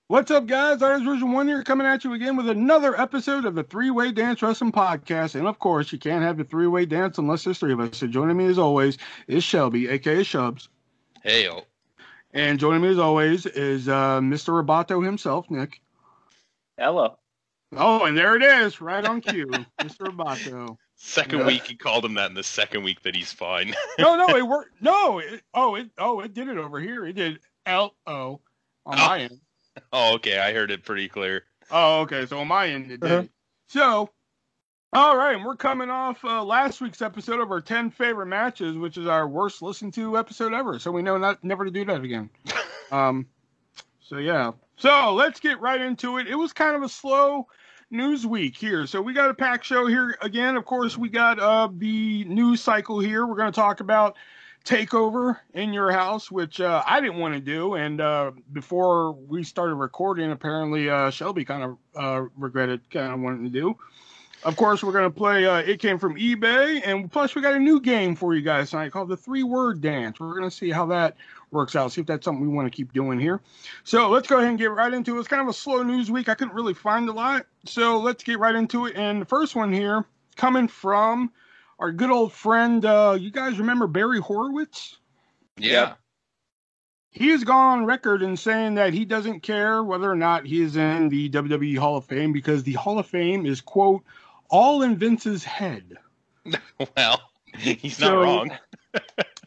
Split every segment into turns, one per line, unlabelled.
What's up, guys? Artist Version 1 here, coming at you again with another episode of the Three-Way Dance Wrestling Podcast. And of course, you can't have the three-way dance unless there's three of us. So joining me as always is Shelby, aka Shubs.
Hey, yo.
And joining me as always is Mr. Roboto himself, Nick.
Hello.
Oh, and there it is, right on cue, Mr. Roboto.
Second week he called him that, and the second week that he's fine.
No, it worked. No, it did it over here. It did L-O on my end.
Oh, okay. I heard it pretty clear.
Oh, okay. So on my end, it did it. So, all right. And we're coming off last week's episode of our 10 favorite matches, which is our worst listened to episode ever. So we know never to do that again. So, yeah. So let's get right into it. It was kind of a slow news week here. So we got a packed show here again. Of course, we got the news cycle here. We're going to talk about Takeover in your house, which I didn't want to do, and before we started recording, apparently Shelby kind of regretted kind of wanting to do. Of course, we're going to play It Came From eBay, and plus we got a new game for you guys tonight called the Three-Word Dance. We're going to see how that works out, see if that's something we want to keep doing here. So let's go ahead and get right into it. It's kind of a slow news week. I couldn't really find a lot, so let's get right into it. And the first one here, coming from our good old friend, you guys remember Barry Horowitz?
Yeah.
He has gone on record in saying that he doesn't care whether or not he is in the WWE Hall of Fame because the Hall of Fame is, quote, all in Vince's head.
Well, he's not wrong.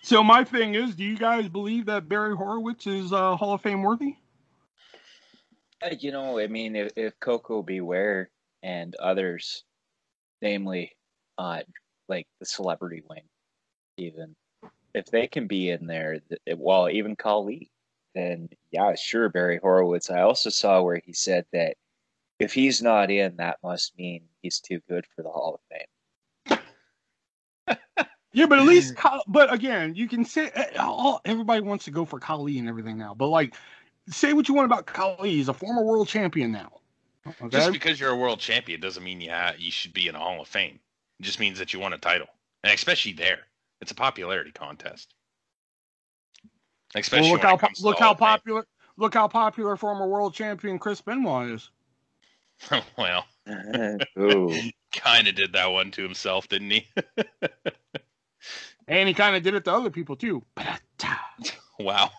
So my thing is, do you guys believe that Barry Horowitz is Hall of Fame worthy?
If Coco Beware and others, namely, like the celebrity wing, even if they can be in there, even Khali, then yeah, sure, Barry Horowitz. I also saw where he said that if he's not in, that must mean he's too good for the Hall of
Fame. Yeah, but at least, but again, you can say everybody wants to go for Khali and everything now, but like, say what you want about Khali. He's a former world champion now.
Okay? Just because you're a world champion doesn't mean you should be in a Hall of Fame. It just means that you won a title, and especially there, it's a popularity contest. Especially
look how popular former world champion Chris Benoit is.
Well, kind of did that one to himself, didn't he?
And he kind of did it to other people too.
Wow.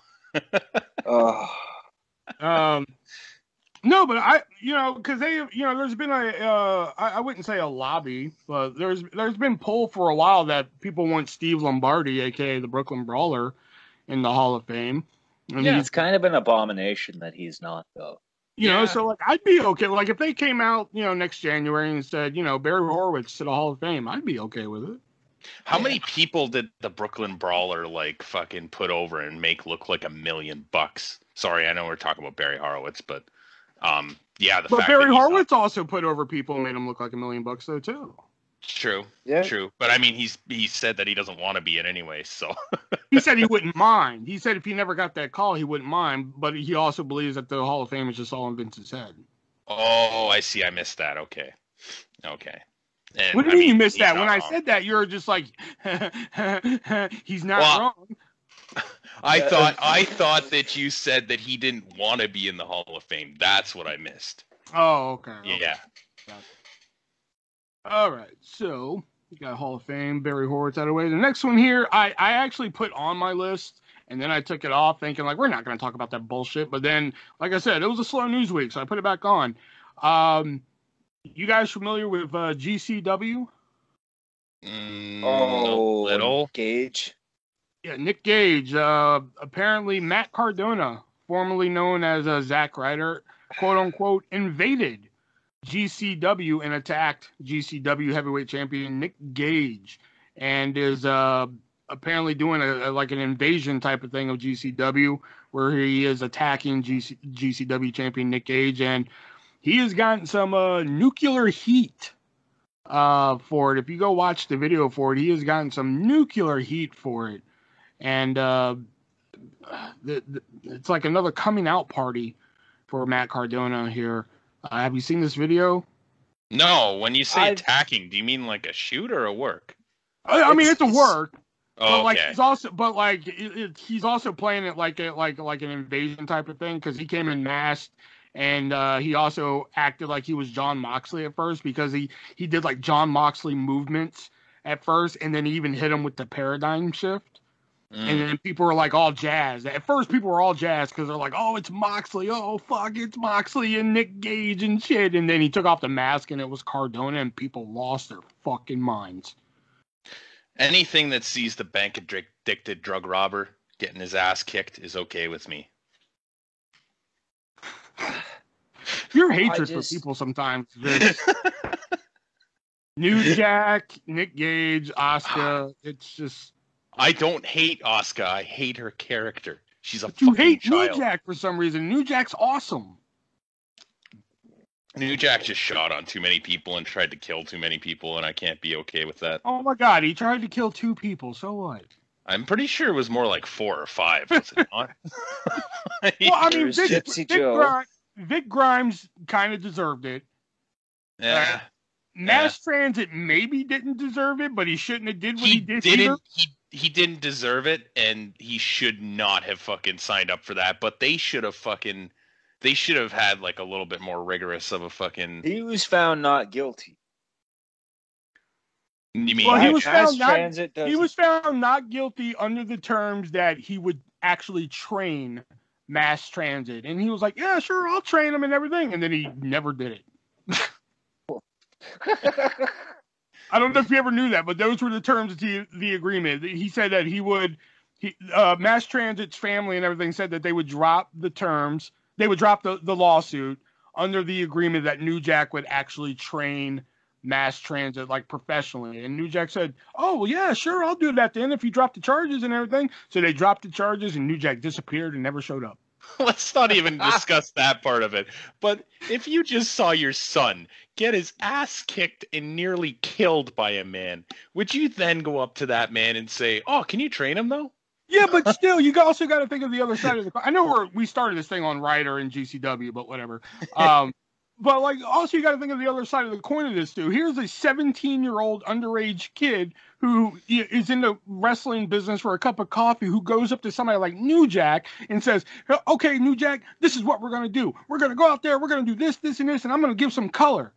No, but because there's been I wouldn't say a lobby, but there's been pull for a while that people want Steve Lombardi, aka the Brooklyn Brawler, in the Hall of Fame.
And yeah, it's kind of an abomination that he's not, though.
So like I'd be okay. Like if they came out, next January and said, Barry Horowitz to the Hall of Fame, I'd be okay with it.
How many people did the Brooklyn Brawler like fucking put over and make look like $1 million? Sorry, I know we're talking about Barry Horowitz, but yeah,
but Barry Horowitz also put over people and made him look like $1 million though too.
True. Yeah. True. But I mean, he said that he doesn't want to be in anyway, so.
He said he wouldn't mind. He said if he never got that call, he wouldn't mind. But he also believes that the Hall of Fame is just all in Vince's head.
Oh, I see. I missed that. Okay.
And, what do you mean you missed that? When I said that, you're just like, he's not wrong.
I thought that you said that he didn't want to be in the Hall of Fame. That's what I missed.
Oh, okay.
Yeah.
Gotcha. All right, so you got Hall of Fame, Barry Horowitz out of the way. The next one here, I actually put on my list, and then I took it off thinking, like, we're not going to talk about that bullshit. But then, like I said, it was a slow news week, so I put it back on. You guys familiar with GCW?
Little.
Gage.
Yeah, Nick Gage. Apparently, Matt Cardona, formerly known as Zack Ryder, quote-unquote, invaded GCW and attacked GCW heavyweight champion Nick Gage, and is apparently doing an invasion type of thing of GCW, where he is attacking GCW champion Nick Gage, and he has gotten some nuclear heat for it. If you go watch the video for it, he has gotten some nuclear heat for it, and it's like another coming out party for Matt Cardona here. Have you seen this video?
No. When you say attacking, do you mean like a shoot or a work?
I mean, it's a work.
Oh,
but like
okay.
he's also playing it like an invasion type of thing because he came in masked And he also acted like he was John Moxley at first because he did like John Moxley movements at first, and then he even hit him with the paradigm shift. And then people were like all jazzed. At first, people were all jazzed because they're like, "Oh, it's Moxley! Oh, fuck, it's Moxley and Nick Gage and shit." And then he took off the mask and it was Cardona, and people lost their fucking minds.
Anything that sees the bank addicted drug robber getting his ass kicked is okay with me.
Your hatred for people sometimes. New Jack, Nick Gage, Asuka. It's just.
I don't hate Asuka. I hate her character. She's a
you
fucking
hate
child.
New Jack for some reason. New Jack's awesome.
New Jack just shot on too many people and tried to kill too many people, and I can't be okay with that.
Oh my god, he tried to kill 2 people. So what?
I'm pretty sure it was more like 4 or 5. Was it not?
Well, I mean, Vic Grimes kind of deserved it.
Yeah.
Mass Transit maybe didn't deserve it, but he shouldn't have did what he did.
He didn't deserve it, and he should not have fucking signed up for that. But they should have had like a little bit more rigorous of a fucking.
He was found not guilty.
You mean?
Well, he was found not guilty under the terms that he would actually train Mass Transit, and he was like, "Yeah, sure, I'll train him and everything," and then he never did it. I don't know if you ever knew that, but those were the terms of the agreement. He said that Mass Transit's family and everything said that they would drop the terms, they would drop the lawsuit under the agreement that New Jack would actually train Mass Transit like professionally. And New Jack said, "Oh, well, yeah, sure, I'll do that then if you drop the charges and everything." So they dropped the charges and New Jack disappeared and never showed up.
Let's not even discuss that part of it. But if you just saw your son get his ass kicked and nearly killed by a man, would you then go up to that man and say, "Oh, can you train him though?"
Yeah, but still, you also got to think of the other side of the coin. I know we started this thing on Ryder and GCW, but whatever. But like, also you got to think of the other side of the coin of this too. Here's a 17-year-old underage kid who is in the wrestling business for a cup of coffee, who goes up to somebody like New Jack and says, "Okay, New Jack, this is what we're gonna do. We're gonna go out there. We're gonna do this, this, and this, and I'm gonna give some color."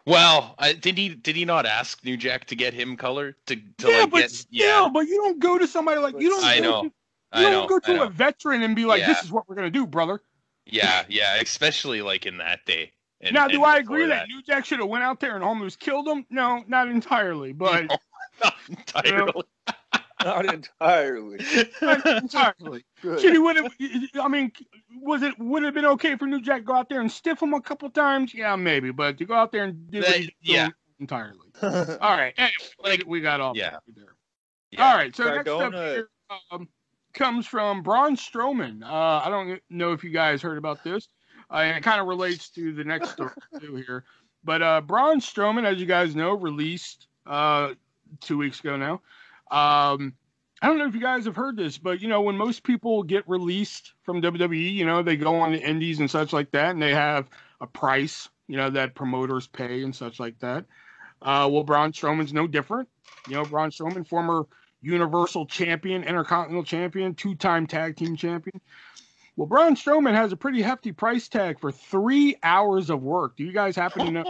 Well, did he not ask New Jack to get him color but
you don't go to somebody like you don't. Don't go to a veteran and be like, "This is what we're gonna do, brother."
Yeah, especially like in that day.
Now, do I agree that New Jack should have went out there and almost killed him? No, not entirely, but
no, not entirely.
Not entirely.
Not entirely. Should he would have? I mean, would it have been okay for New Jack to go out there and stiff him a couple times? Yeah, maybe, but to go out there and do it entirely. All right, anyway, we got all there. Yeah. All right, so Cardona. Next up here comes from Braun Strowman. I don't know if you guys heard about this. And it kind of relates to the next story too here. But Braun Strowman, as you guys know, released 2 weeks ago now. I don't know if you guys have heard this, but, when most people get released from WWE, they go on the indies and such like that, and they have a price, that promoters pay and such like that. Well, Braun Strowman's no different. Braun Strowman, former Universal Champion, Intercontinental Champion, 2-time Tag Team Champion. Well, Braun Strowman has a pretty hefty price tag for 3 hours of work. Do you guys happen to know?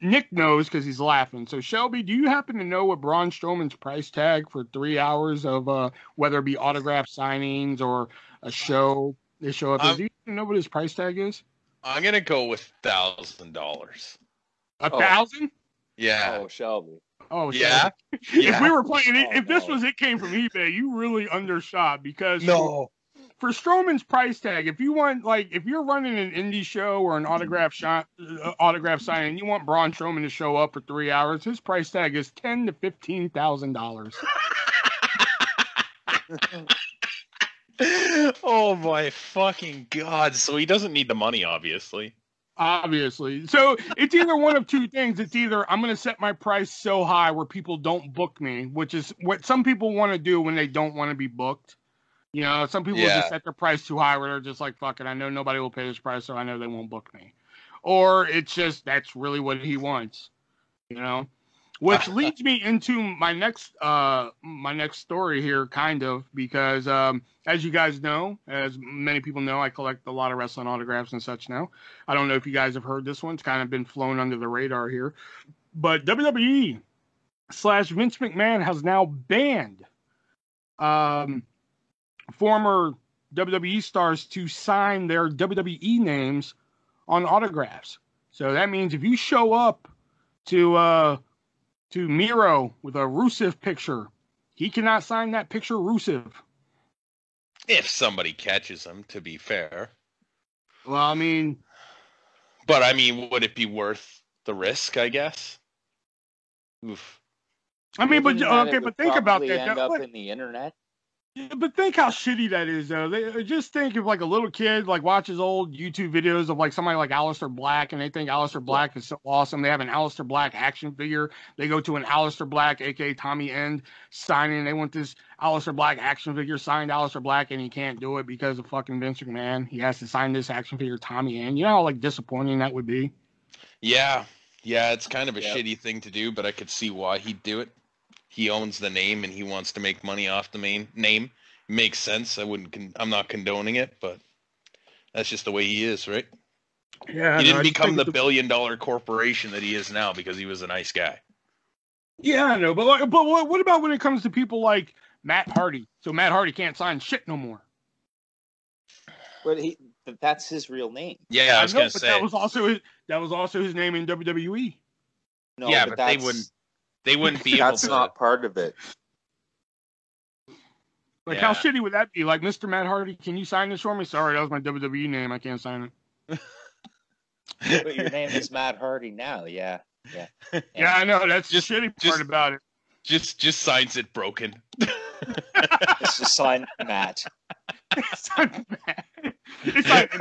Nick knows because he's laughing. So, Shelby, do you happen to know what Braun Strowman's price tag for 3 hours of whether it be autograph signings or a show they show up? Do you know what his price tag is?
I'm gonna go with $1,000.
$1,000?
Yeah.
Oh, Shelby.
Oh, yeah. If we were playing, if this was it came from eBay, you really undershot because for Strowman's price tag, if you want, if you're running an indie show or an autograph signing, and you want Braun Strowman to show up for 3 hours, his price tag is $10,000 to $15,000.
Oh my fucking God! So he doesn't need the money, obviously.
Obviously. So it's either one of two things. It's either I'm going to set my price so high where people don't book me, which is what some people want to do when they don't want to be booked. Some people just set their price too high where they're just like, fuck it, I know nobody will pay this price, so I know they won't book me. Or it's just that's really what he wants, Which leads me into my next story here, kind of, because as you guys know, as many people know, I collect a lot of wrestling autographs and such now. I don't know if you guys have heard this one. It's kind of been flown under the radar here. But WWE / Vince McMahon has now banned former WWE stars to sign their WWE names on autographs. So that means if you show up to Miro with a Rusev picture, he cannot sign that picture Rusev.
If somebody catches him, to be fair.
Well, I mean...
But, I mean, would it be worth the risk, I guess? Oof.
I mean, but think about that.
End up in the internet.
Yeah, but think how shitty that is, though. Just think if, like, a little kid, like, watches old YouTube videos of, like, somebody like Aleister Black, and they think Aleister Black is so awesome. They have an Aleister Black action figure. They go to an Aleister Black, a.k.a. Tommy End, signing. They want this Aleister Black action figure signed Aleister Black, and he can't do it because of fucking Vince McMahon. He has to sign this action figure Tommy End. You know how, like, disappointing that would be?
Yeah, it's kind of a shitty thing to do, but I could see why he'd do it. He owns the name and he wants to make money off the main name. Makes sense. I'm not condoning it, but that's just the way he is, right?
Yeah.
He didn't become the billion-dollar corporation that he is now because he was a nice guy.
Yeah, I know. But what about when it comes to people like Matt Hardy? So Matt Hardy can't sign shit no more.
But that's his real name.
Yeah, I was going to say.
That was also his name in WWE.
No,
yeah, but they wouldn't be able to.
That's not part of it.
Like, how shitty would that be? Like, Mr. Matt Hardy, can you sign this for me? Sorry, that was my WWE name. I can't sign it.
But your name is Matt Hardy now. Yeah.
Yeah, I know. That's the shitty part about it.
Just signs it broken.
It's just sign Matt.
Sign Matt. It's like...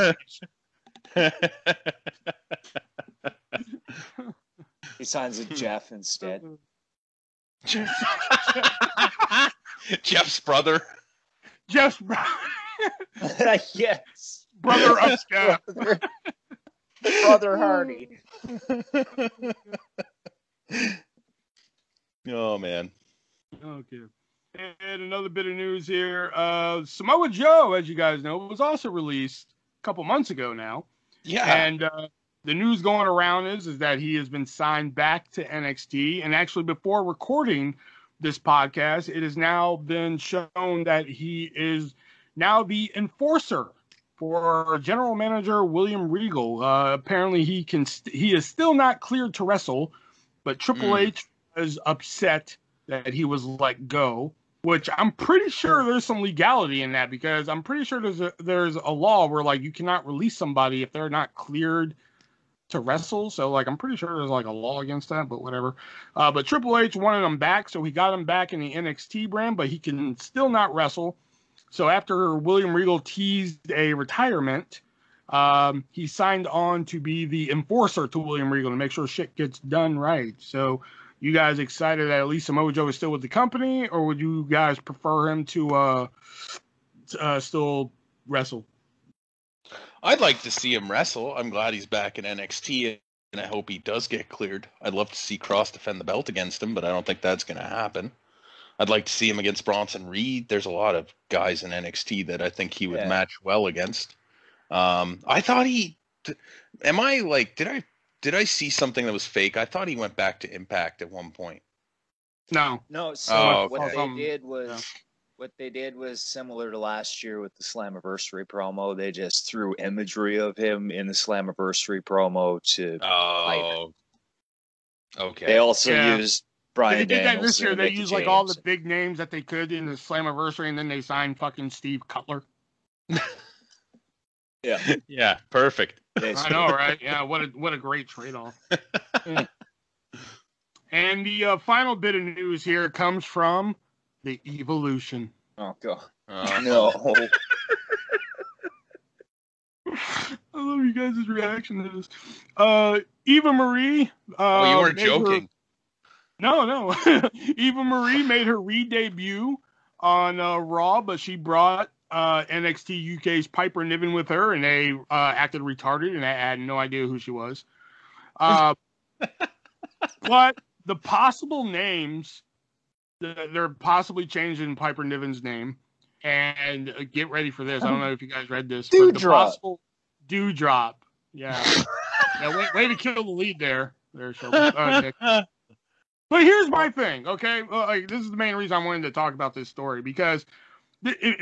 He signs it Jeff instead.
Jeff's brother.
Jeff's brother.
Yes.
Brother of Scott.
Brother Hardy.
Oh, man.
Okay. And another bit of news here. Samoa Joe, as you guys know, was also released a couple months ago now.
Yeah.
And the news going around is that he has been signed back to NXT. And actually, before recording this podcast, it has now been shown that he is now the enforcer for General Manager William Regal. Apparently, he is still not cleared to wrestle, but Triple H was upset that he was let go, which I'm pretty sure there's some legality in that, because I'm pretty sure there's a law where, like, you cannot release somebody if they're not cleared to wrestle. So, like, I'm pretty sure there's, like, a law against that, but whatever. But Triple H wanted him back, so he got him back in the NXT brand, but he can still not wrestle. So after William Regal teased a retirement, he signed on to be the enforcer to William Regal to make sure shit gets done right. So you guys excited that at least Samoa Joe is still with the company, or would you guys prefer him to still wrestle?
I'd like to see him wrestle. I'm glad he's back in NXT, and I hope he does get cleared. I'd love to see Cross defend the belt against him, but I don't think that's going to happen. I'd like to see him against Bronson Reed. There's a lot of guys in NXT that I think he would match well against. I thought did I see something that was fake? I thought he went back to Impact at one point.
No.
So what they did was similar to last year with the Slammiversary promo. They just threw imagery of him in the Slammiversary promo to hype.
Okay.
They also used Brian
They did that this
Danielson
year.
and
They
Mickie
used
James.
like all the big names that they could in the Slammiversary, and then they signed fucking Steve Cutler.
Yeah, perfect.
I know, right? Yeah, what a great trade-off. And the final bit of news here comes from the Evolution.
Oh god,
No.
I love you guys' reaction to this. Eva Marie.
You weren't joking.
No. Eva Marie made her re-debut on Raw, but she brought NXT UK's Piper Niven with her, and they acted retarded, and I had no idea who she was. But the possible names, they're possibly changing Piper Niven's name. And get ready for this. I don't know if you guys read this, but the possible Dewdrop. Yeah. Yeah, way to kill the lead there, Shelby. Nick. But here's my thing, okay? Well, this is the main reason I wanted to talk about this story, because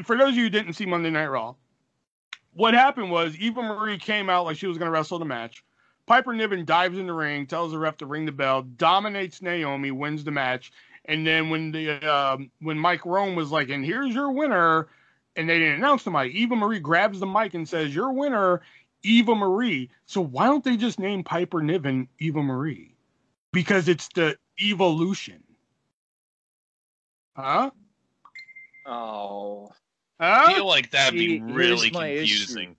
for those of you who didn't see Monday Night Raw, what happened was Eva Marie came out like she was going to wrestle the match. Piper Niven dives in the ring, tells the ref to ring the bell, dominates Naomi, wins the match. And then when Mike Rome was like, and here's your winner, and they didn't announce the mic, Eva Marie grabs the mic and says, your winner, Eva Marie. So why don't they just name Piper Niven Eva Marie? Because it's the evolution. Huh?
Oh.
I feel like that'd be really confusing.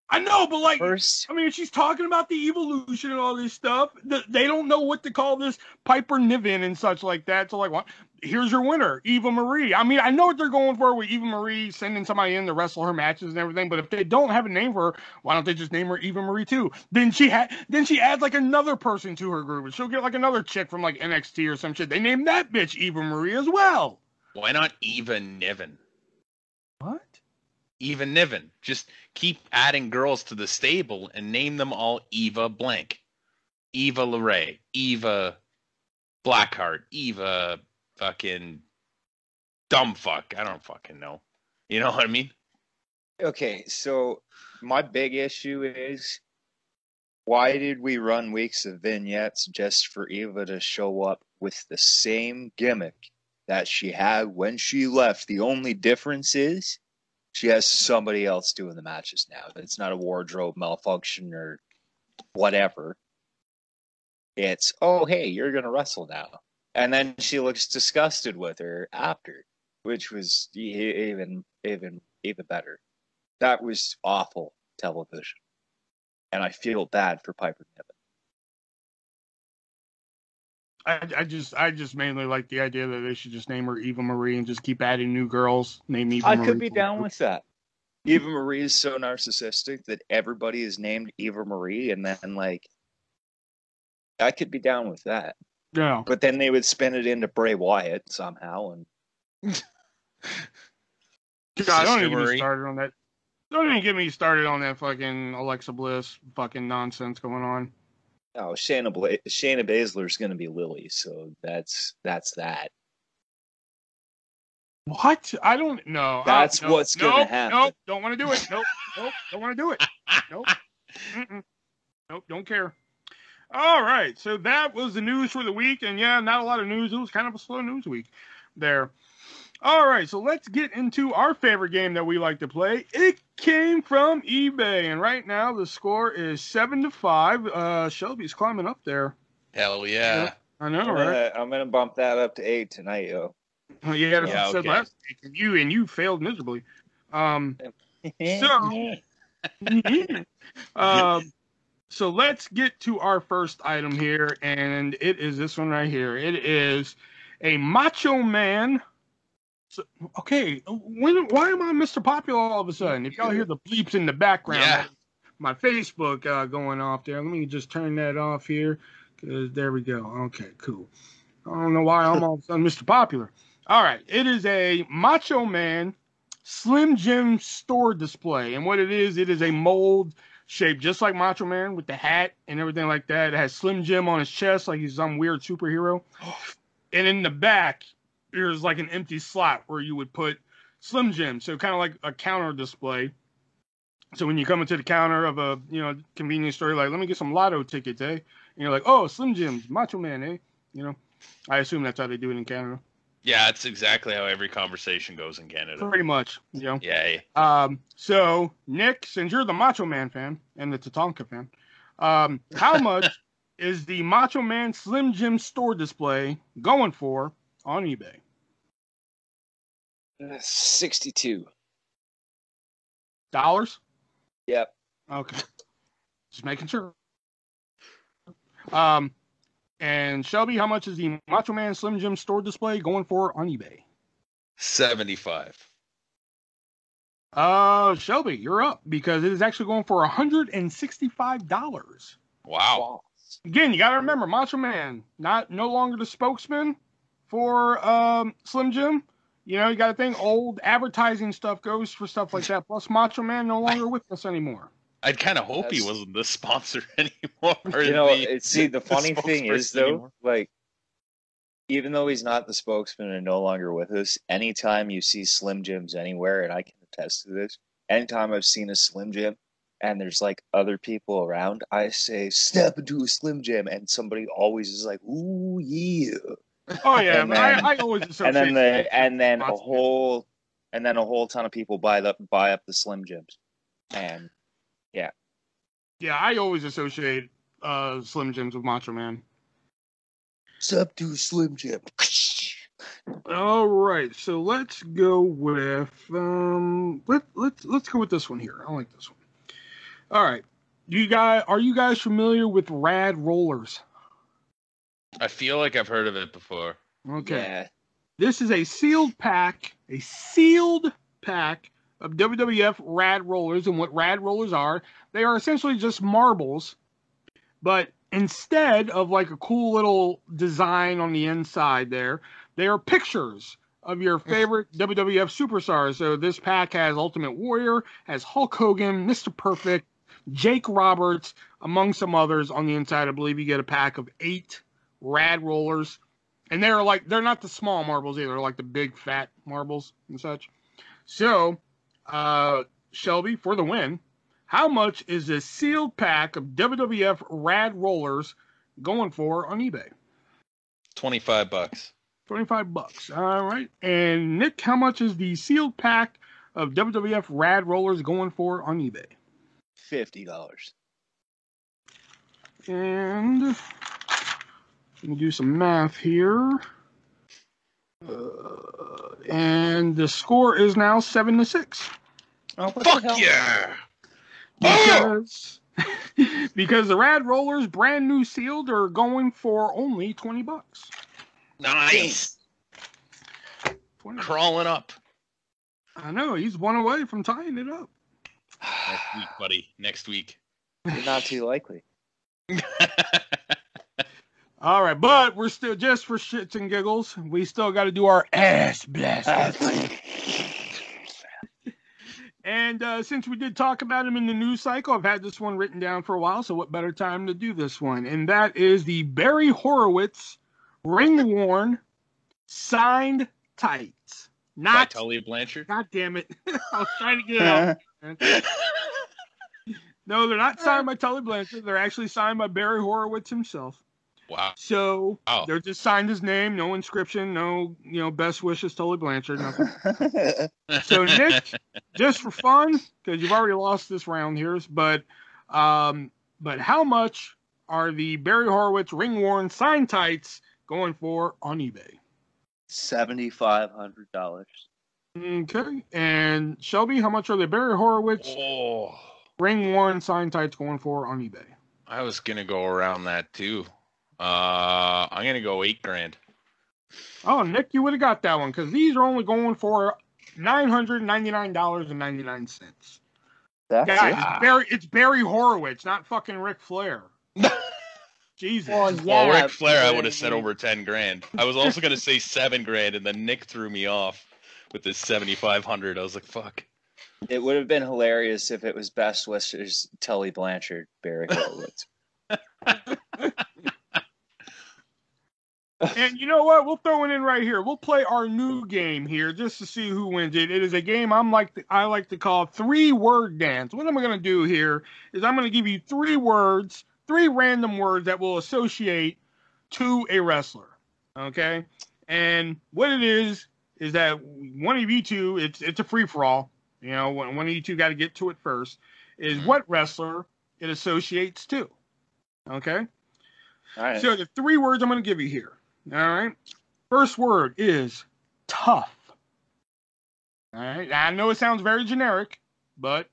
I know, but like, I mean, she's talking about the evolution and all this stuff. They don't know what to call this Piper Niven and such like that. So like, what? Here's your winner, Eva Marie. I mean, I know what they're going for with Eva Marie sending somebody in to wrestle her matches and everything. But if they don't have a name for her, why don't they just name her Eva Marie too? Then she adds like another person to her group, and she'll get like another chick from like NXT or some shit. They name that bitch Eva Marie as well.
Why not Eva Niven?
What?
Eva Niven. Just keep adding girls to the stable and name them all Eva blank. Eva LeRae, Eva Blackheart, Eva fucking dumbfuck. I don't fucking know. You know what I mean?
Okay, so my big issue is, why did we run weeks of vignettes just for Eva to show up with the same gimmick that she had when she left? The only difference is she has somebody else doing the matches now. It's not a wardrobe malfunction or whatever. It's, oh, hey, you're going to wrestle now. And then she looks disgusted with her after, which was even better. That was awful television. And I feel bad for Piper
Niven. I just mainly like the idea that they should just name her Eva Marie and just keep adding new girls. Name Eva Marie.
I could be down with that. Eva Marie is so narcissistic that everybody is named Eva Marie, and then like, I could be down with that.
Yeah.
But then they would spin it into Bray Wyatt somehow, and
God, don't even get me started on that. Don't even get me started on that fucking Alexa Bliss fucking nonsense going on.
Oh, Shayna Baszler is going to be Lily, so that's that.
What? I don't know.
That's what's going to happen.
Nope, don't want to do it. Nope, don't want to do it. Nope. Nope, don't care. All right, so that was the news for the week, and yeah, not a lot of news. It was kind of a slow news week there. All right, so let's get into our favorite game that we like to play. It came from eBay, and right now the score is 7-5. Shelby's climbing up there.
Hell yeah.
I know, right?
I'm gonna bump that up to 8 tonight, yo.
Yeah, that's what I said last week. And you failed miserably. So let's get to our first item here, and it is this one right here. It is a Macho Man. So, okay, why am I Mr. Popular all of a sudden? If y'all hear the bleeps in the background, my Facebook going off there. Let me just turn that off here, because there we go. Okay, cool. I don't know why I'm all of a sudden Mr. Popular. All right, it is a Macho Man Slim Jim store display, and what it is a mold shaped just like Macho Man with the hat and everything like that. It has Slim Jim on his chest like he's some weird superhero, and in the back there's like an empty slot where you would put Slim Jim, so kind of like a counter display. So when you come into the counter of a convenience store, you're like, let me get some lotto tickets, eh? And you're like, oh, Slim Jim's Macho Man, eh? I assume that's how they do it in Canada.
Yeah, that's exactly how every conversation goes in Canada.
Pretty much,
Yeah.
So, Nick, since you're the Macho Man fan and the Tatanka fan, how much is the Macho Man Slim Jim store display going for on eBay?
62.
Dollars?
Yep.
Okay. Just making sure. And Shelby, how much is the Macho Man Slim Jim store display going for on eBay?
75.
Shelby, you're up because it is actually going for $165.
Wow.
Again, you got to remember, Macho Man, no longer the spokesman for Slim Jim. You know, you got to think old advertising stuff goes for stuff like that. Plus, Macho Man no longer with us anymore.
I'd kind of hope he wasn't the sponsor anymore.
The funny thing is, though,
anymore.
like, even though he's not the spokesman and no longer with us, anytime you see Slim Jims anywhere, and I can attest to this, anytime I've seen a Slim Jim and there's like other people around, I say, step into a Slim Jim, and somebody always is like, ooh, yeah.
Oh yeah, but I always associate.
And then a whole ton of people buy up the Slim Jims, and yeah,
I always associate Slim Jims with Macho Man.
Step to Slim Jim.
All right, so let's go with let's go with this one here. I like this one. All right, are you guys familiar with Rad Rollers?
I feel like I've heard of it before.
Okay.
Yeah.
This is a sealed pack of WWF Rad Rollers, and what Rad Rollers are, they are essentially just marbles, but instead of like a cool little design on the inside there, they are pictures of your favorite WWF superstars. So this pack has Ultimate Warrior, has Hulk Hogan, Mr. Perfect, Jake Roberts, among some others on the inside. I believe you get a pack of 8 Rad Rollers. And they're not the small marbles either. They're like the big fat marbles and such. So, Shelby, for the win, how much is this sealed pack of WWF Rad Rollers going for on eBay?
$25.
$25. All right. And Nick, how much is the sealed pack of WWF Rad Rollers going for on eBay?
$50.
And let me do some math here. And the score is now 7-6.
Oh, what
Fuck
the hell?
yeah!
Because the Rad Rollers, brand new sealed, are going for only $20.
Nice.
20.
Crawling up.
I know, he's one away from tying it up.
Next week, buddy. Next week.
You're not too likely.
All right, but we're still, just for shits and giggles, we still got to do our ass blast. And since we did talk about him in the news cycle, I've had this one written down for a while, so what better time to do this one? And that is the Barry Horowitz ring-worn signed tights.
By Tully Blanchard?
God damn it. I was trying to get it out. No, they're not signed by Tully Blanchard. They're actually signed by Barry Horowitz himself.
Wow.
So they're just signed his name, no inscription, no, best wishes, Tully Blanchard, nothing. So Nick, just for fun, because you've already lost this round here, but how much are the Barry Horowitz ring-worn signed tights going for on eBay?
$7,500.
Okay. And Shelby, how much are the Barry Horowitz ring-worn signed tights going for on eBay?
I was gonna go around that too. I'm gonna go $8,000.
Oh, Nick, you would have got that one because these are only going for $999.99. Guys, it's Barry Horowitz, not fucking Ric Flair. Jesus.
Well, Ric Flair, I would have said over $10,000. I was also gonna say $7,000, and then Nick threw me off with this $7,500. I was like, "Fuck."
It would have been hilarious if it was best wishes Tully Blanchard, Barry Horowitz.
And you know what? We'll throw it in right here. We'll play our new game here just to see who wins it. It is a game I like to call 3-word dance. What I'm going to do here is I'm going to give you 3 words, 3 random words that will associate to a wrestler. Okay? And what it is that one of you two, it's a free-for-all. One of you two got to get to it first, is what wrestler it associates to. Okay?
All right.
So the 3 words I'm going to give you here. All right. First word is tough. All right. I know it sounds very generic, but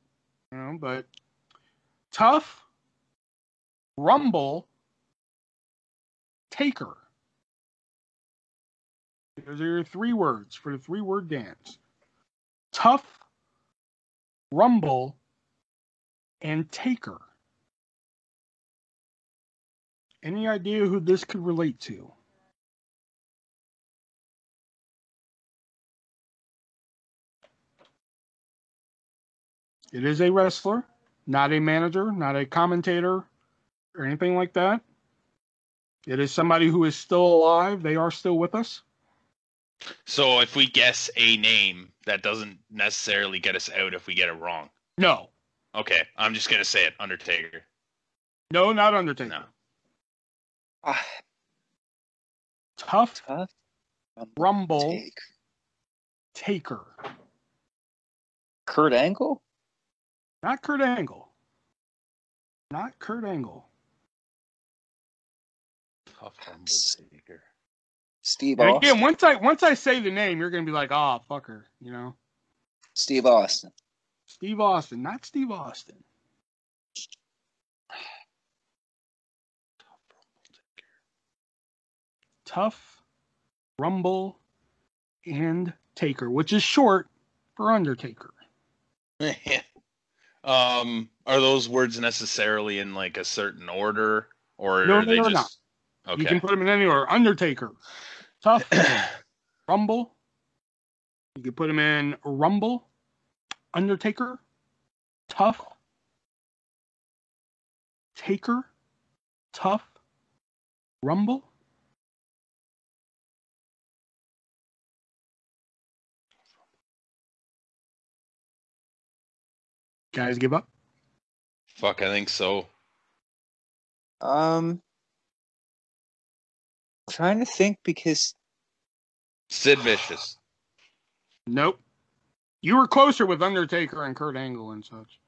tough, rumble, taker. Those are your 3 words for the 3-word dance. Tough, rumble, and taker. Any idea who this could relate to? It is a wrestler, not a manager, not a commentator, or anything like that. It is somebody who is still alive. They are still with us.
So if we guess a name, that doesn't necessarily get us out if we get it wrong.
No.
Okay, I'm just going to say it. Undertaker.
No, not Undertaker.
No.
Tough
Tough
Rumble Taker.
Kurt Angle?
Not Kurt Angle. Not Kurt Angle.
Tough Rumble Taker.
Steve
And
Austin.
again, once I say the name, you're gonna be like, "Ah, oh, fucker," you know.
Steve Austin.
Steve Austin, not Steve Austin. Tough Rumble and Taker, which is short for Undertaker.
Are those words necessarily in like a certain order, or
No,
are they
they're
just?
not.
Okay.
You can put them in any order. Undertaker, Tough Rumble. You can put them in Rumble, Undertaker, Tough, Taker, Tough, Rumble. Guys, give up.
Fuck, I think so.
Trying to think because
Sid Vicious.
Nope. You were closer with Undertaker and Kurt Angle and such.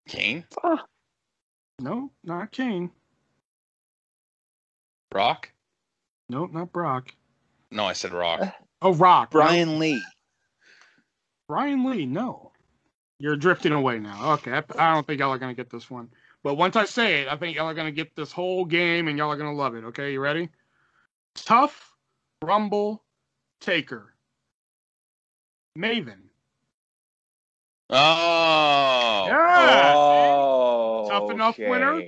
Kane?
No, not Kane.
Rock?
Nope, not Brock.
No, I said Rock.
Oh, Rock.
Brian
No.
Lee.
Brian Lee, no. You're drifting away now. Okay, I don't think y'all are going to get this one. But once I say it, I think y'all are going to get this whole game and y'all are going to love it. Okay, you ready? Tough Rumble Taker. Maven.
Oh.
Yeah.
Oh,
Tough enough winner?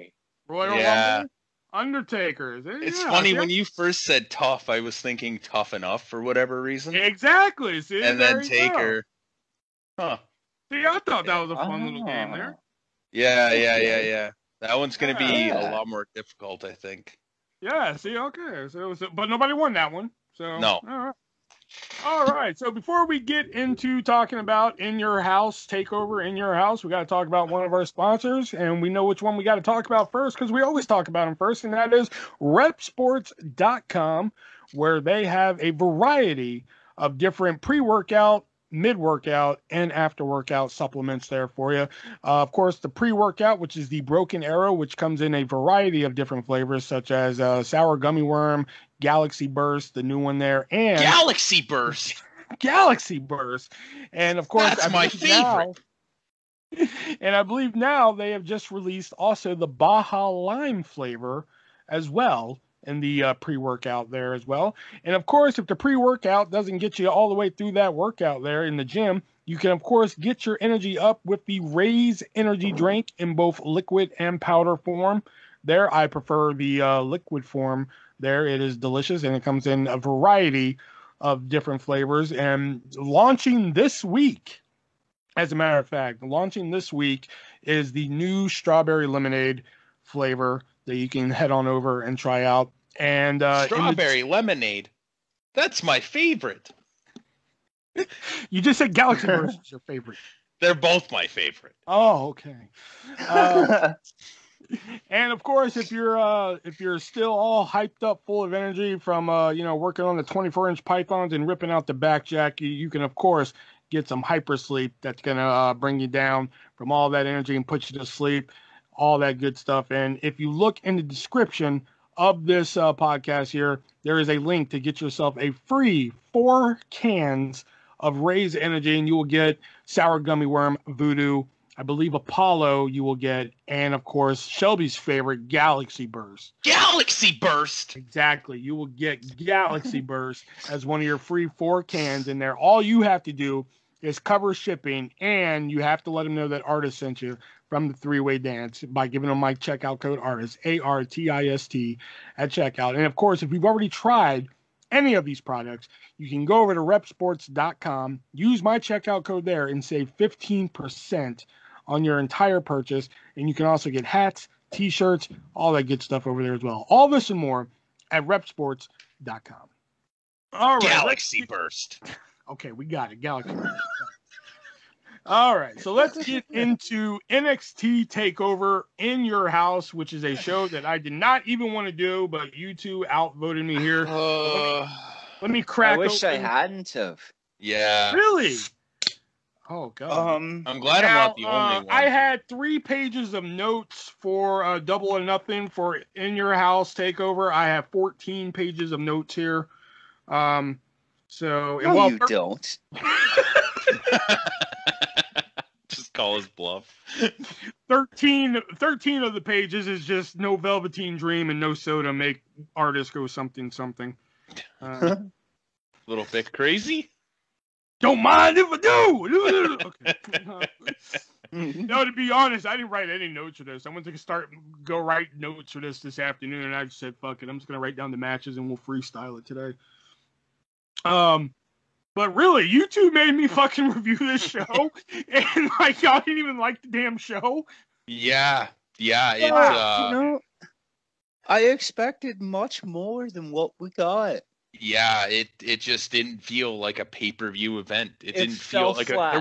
Royal
Yeah.
Rumble. Undertaker.
It's
Yeah,
funny,
see?
when you first said tough, I was thinking tough enough for whatever reason.
Exactly. See,
And
there
then
you
Taker.
go.
Huh.
See, I thought that was a fun little game there.
Yeah. That one's going to be
Yeah.
a lot more difficult, I think.
Yeah, see, okay. But nobody won that one. So
No.
All right. So before we get into talking about In Your House, Takeover In Your House, we got to talk about one of our sponsors, and we know which one we got to talk about first because we always talk about them first, and that is repsports.com, where they have a variety of different pre-workout, mid-workout, and after-workout supplements there for you. Of course, the pre-workout, which is the Broken Arrow, which comes in a variety of different flavors, such as sour gummy worm, Galaxy Burst, the new one there, and
Galaxy Burst!
Galaxy Burst. And of course,
That's my favorite.
I believe now they have just released also the Baja Lime flavor as well in the pre-workout there as well. And of course, if the pre-workout doesn't get you all the way through that workout there in the gym, you can of course get your energy up with the Raise Energy drink in both liquid and powder form. There, I prefer the liquid form. There, it is delicious, and it comes in a variety of different flavors. And launching this week, as a matter of fact, launching this week is the new strawberry lemonade flavor that you can head on over and try out. And
Strawberry lemonade. That's my favorite.
You just said Galaxy Burst is your favorite.
They're both my favorite.
Oh, okay. And of course, if you're still all hyped up, full of energy from working on the 24-inch pythons and ripping out the back jack, you can of course get some hyper sleep that's gonna bring you down from all that energy and put you to sleep, all that good stuff. And if you look in the description of this podcast here, there is a link to get yourself a free 4 cans of Raise Energy, and you will get sour gummy worm, Voodoo, I believe Apollo you will get, and of course Shelby's favorite, Galaxy Burst.
Galaxy Burst!
Exactly. You will get Galaxy Burst as one of your free 4 cans in there. All you have to do is cover shipping, and you have to let them know that Artist sent you from the three-way dance by giving them my checkout code Artist, ARTIST, at checkout. And of course, if you've already tried any of these products, you can go over to repsports.com, use my checkout code there, and save 15% on your entire purchase. And you can also get hats, t-shirts, all that good stuff over there as well. All this and more at repsports.com. All right.
Galaxy Burst.
Okay, we got it. Galaxy Burst. All right, so let's get into NXT TakeOver in Your House, which is a show that I did not even want to do, but you two outvoted me here. Let me crack.
I wish I
open.
hadn't have.
Yeah.
Really? Oh god.
I'm glad I'm not the only one.
I had 3 pages of notes for Double or Nothing for In Your House TakeOver. I have 14 pages of notes here. So
No, you don't.
Just call his bluff.
13 of the pages is just no Velveteen Dream and no soda make Artist go something.
Little bit crazy.
Don't mind if I do. Okay. No, to be honest, I didn't write any notes for this. I went to go write notes for this afternoon, and I just said, "Fuck it, I'm just gonna write down the matches and we'll freestyle it today." But really, you two made me fucking review this show, and like y'all didn't even like the damn show.
Yeah.
It's I expected much more than what we got.
Yeah, it just didn't feel like a pay-per-view event. It didn't feel like
flat.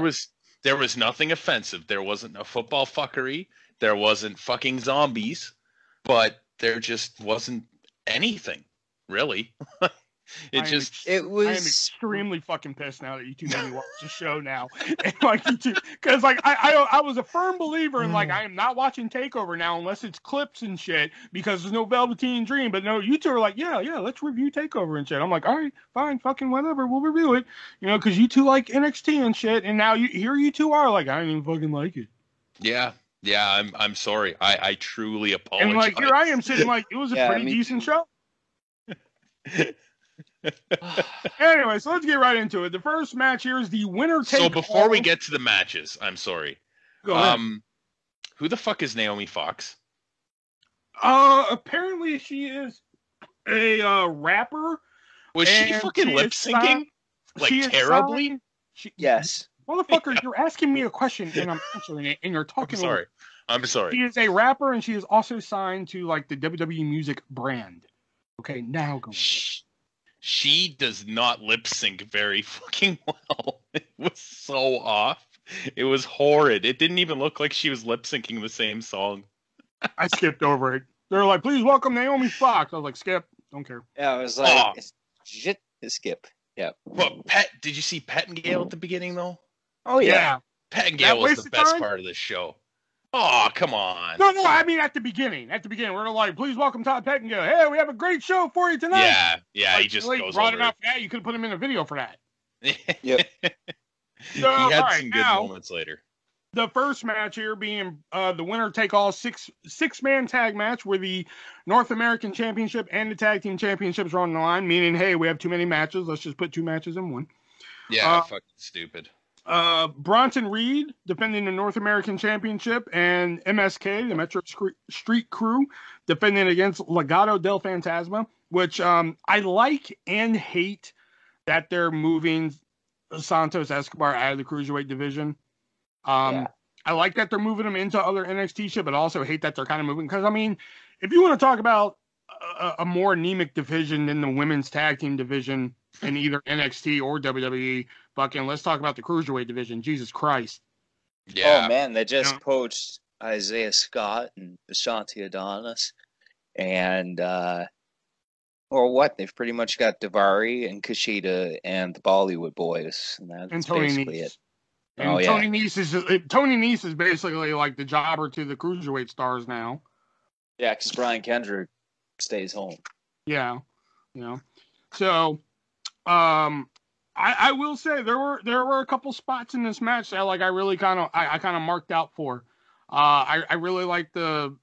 there was nothing offensive. There wasn't a football fuckery. There wasn't fucking zombies, but there just wasn't anything really. I
am extremely fucking pissed now that you two made me watch the show now. And like you two, because like I was a firm believer in like I am not watching TakeOver now unless it's clips and shit because there's no Velveteen Dream. But no, you two are like, yeah, let's review TakeOver and shit. I'm like, all right, fine, fucking whatever, we'll review it. You know, because you two like NXT and shit, and now you two are like, I don't even fucking like it.
Yeah, I'm sorry. I truly apologize.
And like here I am sitting like it was a pretty decent show. Anyway, so let's get right into it. The first match here is the winner take all.
So before we get to the matches, I'm sorry.
Go ahead.
Who the fuck is Naomi Fox?
Apparently she is a rapper.
Was she fucking lip syncing? Like terribly?
Yes.
Motherfucker, you're asking me a question and I'm answering it, and you're talking.
I'm sorry.
She is a rapper, and she is also signed to like the WWE Music brand. Okay, now go.
She does not lip sync very fucking well. It was so off. It was horrid. It didn't even look like she was lip syncing the same song.
I skipped over it. They're like, please welcome Naomi Fox. I was like, skip. Don't care.
Yeah, I was like, shit, skip. Yeah.
Well, did you see Pettingale at the beginning, though?
Oh, yeah.
Pettingale was the best part of this show. Oh, come on.
No, I mean at the beginning. We're like, please welcome Todd Pettingale. Hey, we have a great show for you tonight.
Yeah,
like,
he just
really
goes
brought
over
him out for that. You could have put him in a video for that.
Yep.
He had some good moments later.
The first match here being the winner take all six-man tag match where the North American Championship and the Tag Team Championships are on the line, meaning, hey, we have too many matches. Let's just put 2 matches in one.
Yeah, fucking stupid.
Bronson Reed defending the North American Championship, and MSK, the Metro Street Crew, defending against Legado del Fantasma, which I like and hate that they're moving Santos Escobar out of the Cruiserweight division. I like that they're moving him into other NXT shit, but also hate that they're kind of moving. Because, I mean, if you want to talk about a more anemic division than the women's tag team division in either NXT or WWE, fucking let's talk about the Cruiserweight division. Jesus Christ.
Yeah.
Oh, man, they just poached Isaiah Scott and Ashanti Adonis. And, they've pretty much got Daivari and Kushida and the Bollywood Boys. And that's basically it.
And Tony Nese is basically like the jobber to the Cruiserweight stars now.
Yeah, because Brian Kendrick stays home.
Yeah, So, I will say there were a couple spots in this match that like I really kind of marked out for. I really liked the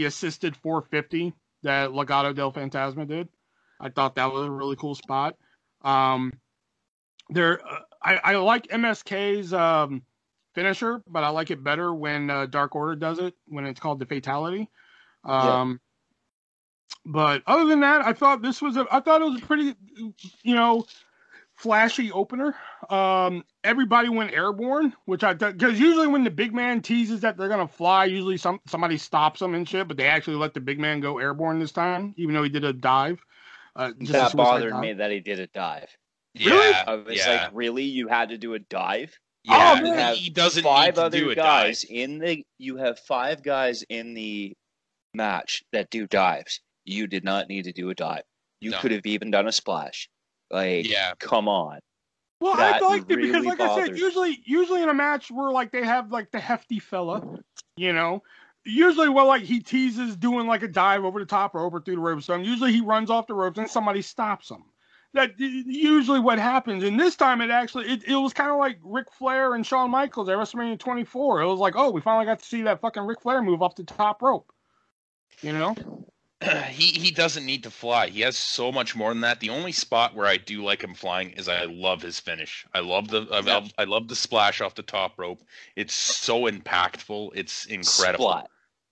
assisted 450 that Legado del Fantasma did. I thought that was a really cool spot. I like MSK's finisher, but I like it better when Dark Order does it, when it's called the Fatality. But other than that, I thought it was a pretty, flashy opener. Everybody went airborne, which I thought, because usually when the big man teases that they're gonna fly, usually somebody stops them and shit, but they actually let the big man go airborne this time, even though he did a dive.
That bothered me that he did a dive.
Yeah,
I was like, really? You had to do a dive?
Yeah,
you have
he doesn't
five
need to
other
do a
guys
dive.
You have 5 guys in the match that do dives. You did not need to do a dive. You could have even done a splash. Come on.
Well, I liked it because, like I said, usually in a match where like they have like the hefty fella, usually like he teases doing like a dive over the top rope or through the rope. So usually he runs off the ropes and somebody stops him. That's usually what happens. And this time it was kind of like Ric Flair and Shawn Michaels at WrestleMania 24. It was like, oh, we finally got to see that fucking Ric Flair move off the top rope.
He doesn't need to fly. He has so much more than that. The only spot where I do like him flying is I love his finish. I love the splash off the top rope. It's so impactful. It's incredible.
Splat.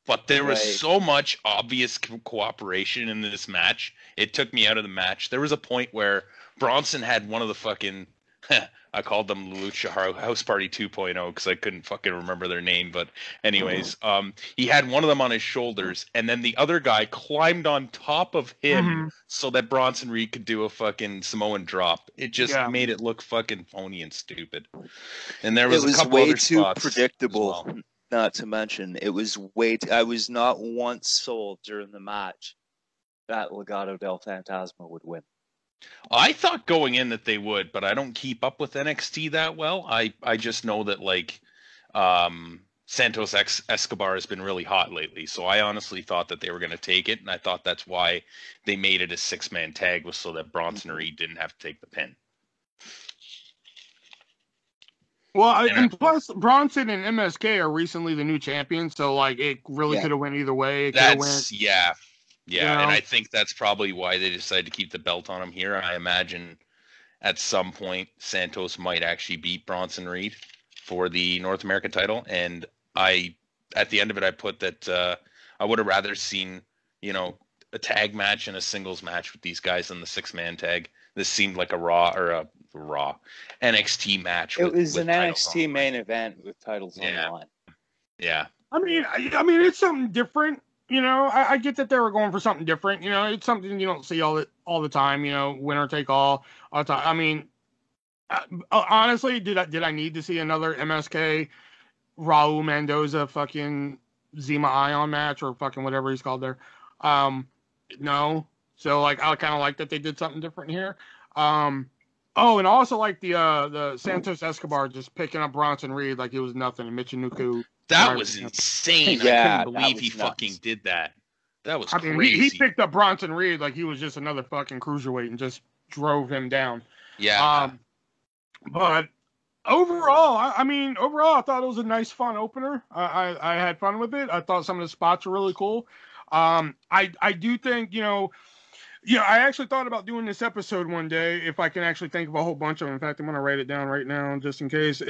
But there was so much obvious cooperation in this match. It took me out of the match. There was a point where Bronson had one of the fucking I called them Lucha House Party 2.0 because I couldn't fucking remember their name. But anyways, he had one of them on his shoulders, and then the other guy climbed on top of him so that Bronson Reed could do a fucking Samoan drop. It just made it look fucking phony and stupid. And there was a couple other spots. It was way too predictable. Well.
Not to mention, it was I was not once sold during the match that Legado del Fantasma would win.
I thought going in that they would, but I don't keep up with NXT that well. I just know that Santos Escobar has been really hot lately, so I honestly thought that they were going to take it, and I thought that's why they made it a 6-man tag, was so that Bronson Reed didn't have to take the pin.
Well, and plus Bronson and MSK are recently the new champions, so it really could have went either way.
And I think that's probably why they decided to keep the belt on him here. I imagine at some point Santos might actually beat Bronson Reed for the North American title, and at the end of it I put that I would have rather seen a tag match and a singles match with these guys than the 6-man tag. This seemed like a Raw NXT match.
It was an NXT main event with titles on the line.
Yeah.
I mean, it's something different. I get that they were going for something different. It's something you don't see all the time. Winner take all the time. I mean, honestly, did I need to see another MSK Raul Mendoza fucking Zima Ion match or fucking whatever he's called there? No. So I kind of like that they did something different here. And also the Santos Escobar just picking up Bronson Reed like it was nothing. And Michinoku.
That was insane. I couldn't believe he fucking did that. That was crazy.
He picked up Bronson Reed like he was just another fucking cruiserweight and just drove him down.
Yeah.
But overall, I thought it was a nice, fun opener. I had fun with it. I thought some of the spots were really cool. I do think, I actually thought about doing this episode one day if I can actually think of a whole bunch of them. In fact, I'm going to write it down right now just in case.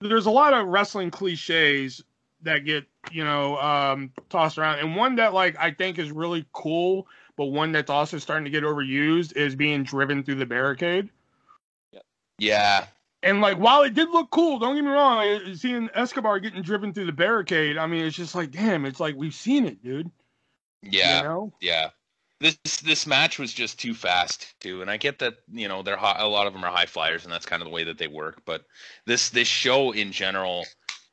There's a lot of wrestling cliches that get, tossed around. And one that, I think is really cool, but one that's also starting to get overused is being driven through the barricade.
Yeah.
And, while it did look cool, don't get me wrong, seeing Escobar getting driven through the barricade, it's just damn, it's we've seen it, dude.
Yeah. Yeah. This match was just too fast too, and I get that they're a lot of them are high flyers, and that's kind of the way that they work. But this show in general,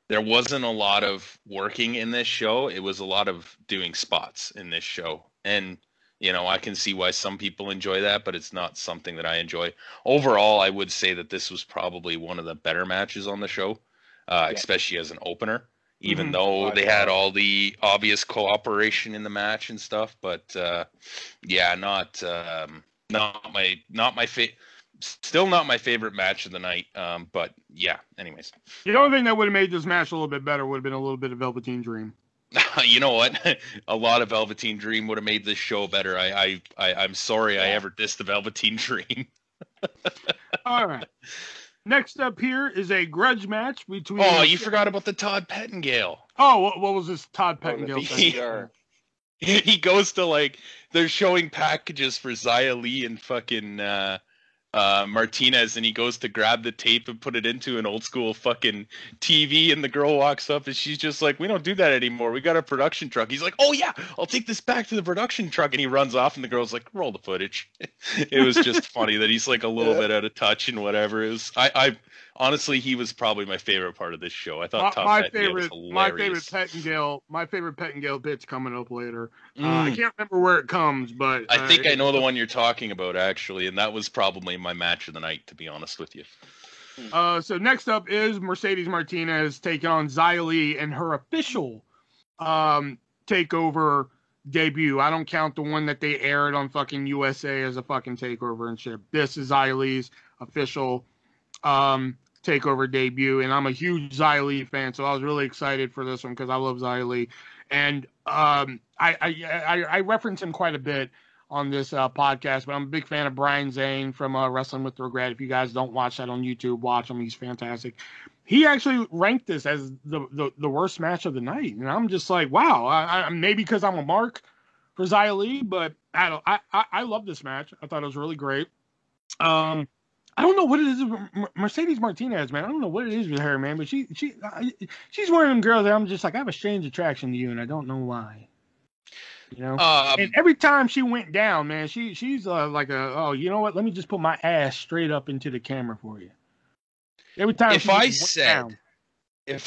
there wasn't a lot of working in this show. It was a lot of doing spots in this show, and I can see why some people enjoy that, but it's not something that I enjoy. Overall, I would say that this was probably one of the better matches on the show, especially as an opener. Even though they had all the obvious cooperation in the match and stuff, but still not my favorite match of the night. But yeah, anyways.
The only thing that would have made this match a little bit better would have been a little bit of Velveteen Dream.
You know what? A lot of Velveteen Dream would have made this show better. I'm sorry I ever dissed the Velveteen Dream.
All right. Next up here is a grudge match between.
Oh, you forgot about the Todd Pettengill.
Oh, what was this Todd
Oh, the
Pettengill
VCR.
thing?
He goes to like they're showing packages for Xia Li and fucking Martinez, and he goes to grab the tape and put it into an old school fucking TV, and the girl walks up and she's just like, "We don't do that anymore. We got a production truck." He's like, "Oh yeah, I'll take this back to the production truck," and he runs off, and the girl's like, "Roll the footage." It was just funny that he's like a little bit out of touch and whatever. It was I honestly, he was probably my favorite part of this show. I thought Tom Pettengill was hilarious.
My favorite Pettengill bit's coming up later. I can't remember where it comes, but
I think I know the one you're talking about actually, and that was probably my match of the night, to be honest with you.
So next up is Mercedes Martinez taking on Xia Li in her official takeover debut. I don't count the one that they aired on fucking USA as a fucking takeover and shit. This is Xia Li's official takeover debut, and I'm a huge Xia Li fan, so I was really excited for this one because I love Xia Li, and I reference him quite a bit on this podcast, but I'm a big fan of Brian Zane from Wrestling with Regret. If you guys don't watch that on YouTube, watch him. He's fantastic. He actually ranked this as the worst match of the night, and I'm just like, wow. I maybe because I'm a mark for Xia Li, but I love this match. I thought it was really great. I don't know what it is with Mercedes Martinez, man. I don't know what it is with her, man. But she's one of them girls that I'm just like, I have a strange attraction to you, and I don't know why. You know. And every time she went down, man, she's like you know what? Let me just put my ass straight up into the camera for you. Every time.
If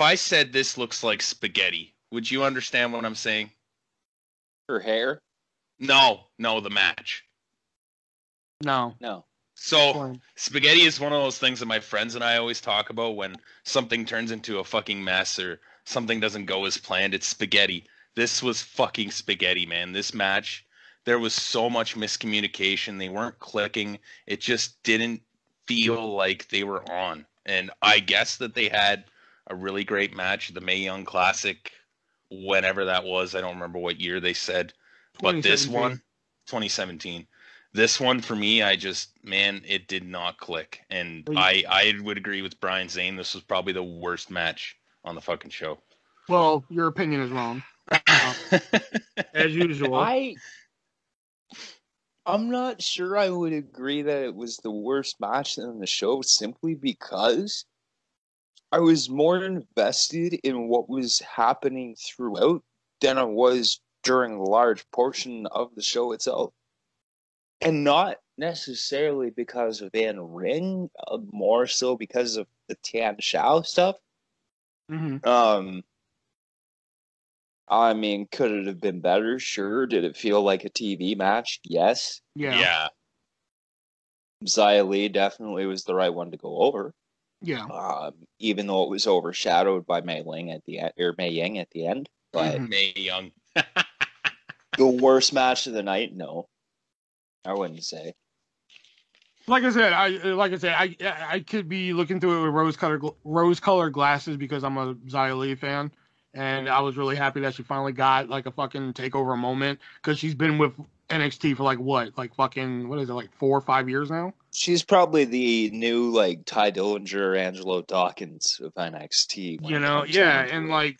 I said this looks like spaghetti, would you understand what I'm saying?
Her hair?
No, the match.
No.
So, spaghetti is one of those things that my friends and I always talk about when something turns into a fucking mess or something doesn't go as planned. It's spaghetti. This was fucking spaghetti, man. This match, there was so much miscommunication. They weren't clicking. It just didn't feel like they were on. And I guess that they had a really great match, the Mae Young Classic, whenever that was. I don't remember what year they said. But this one, 2017. This one, for me, it did not click. And I would agree with Brian Zane. This was probably the worst match on the fucking show.
Well, your opinion is wrong. As usual.
I'm not sure I would agree that it was the worst match in the show simply because I was more invested in what was happening throughout than I was during a large portion of the show itself. And not necessarily because of in ring, more so because of the Tian Shao stuff.
Mm-hmm.
I mean, could it have been better? Sure. Did it feel like a TV match? Yes.
Yeah.
Xia Li definitely was the right one to go over.
Yeah.
Even though it was overshadowed by Mae Ying at the end, but
Mae Young.
The worst match of the night? No. I wouldn't say.
Like I said, I could be looking through it with rose-colored glasses because I'm a Xia Li fan, and I was really happy that she finally got like a fucking takeover moment because she's been with NXT for like 4 or 5 years now.
She's probably the new like Ty Dillinger, Angelo Dawkins of NXT.
You know, yeah, and I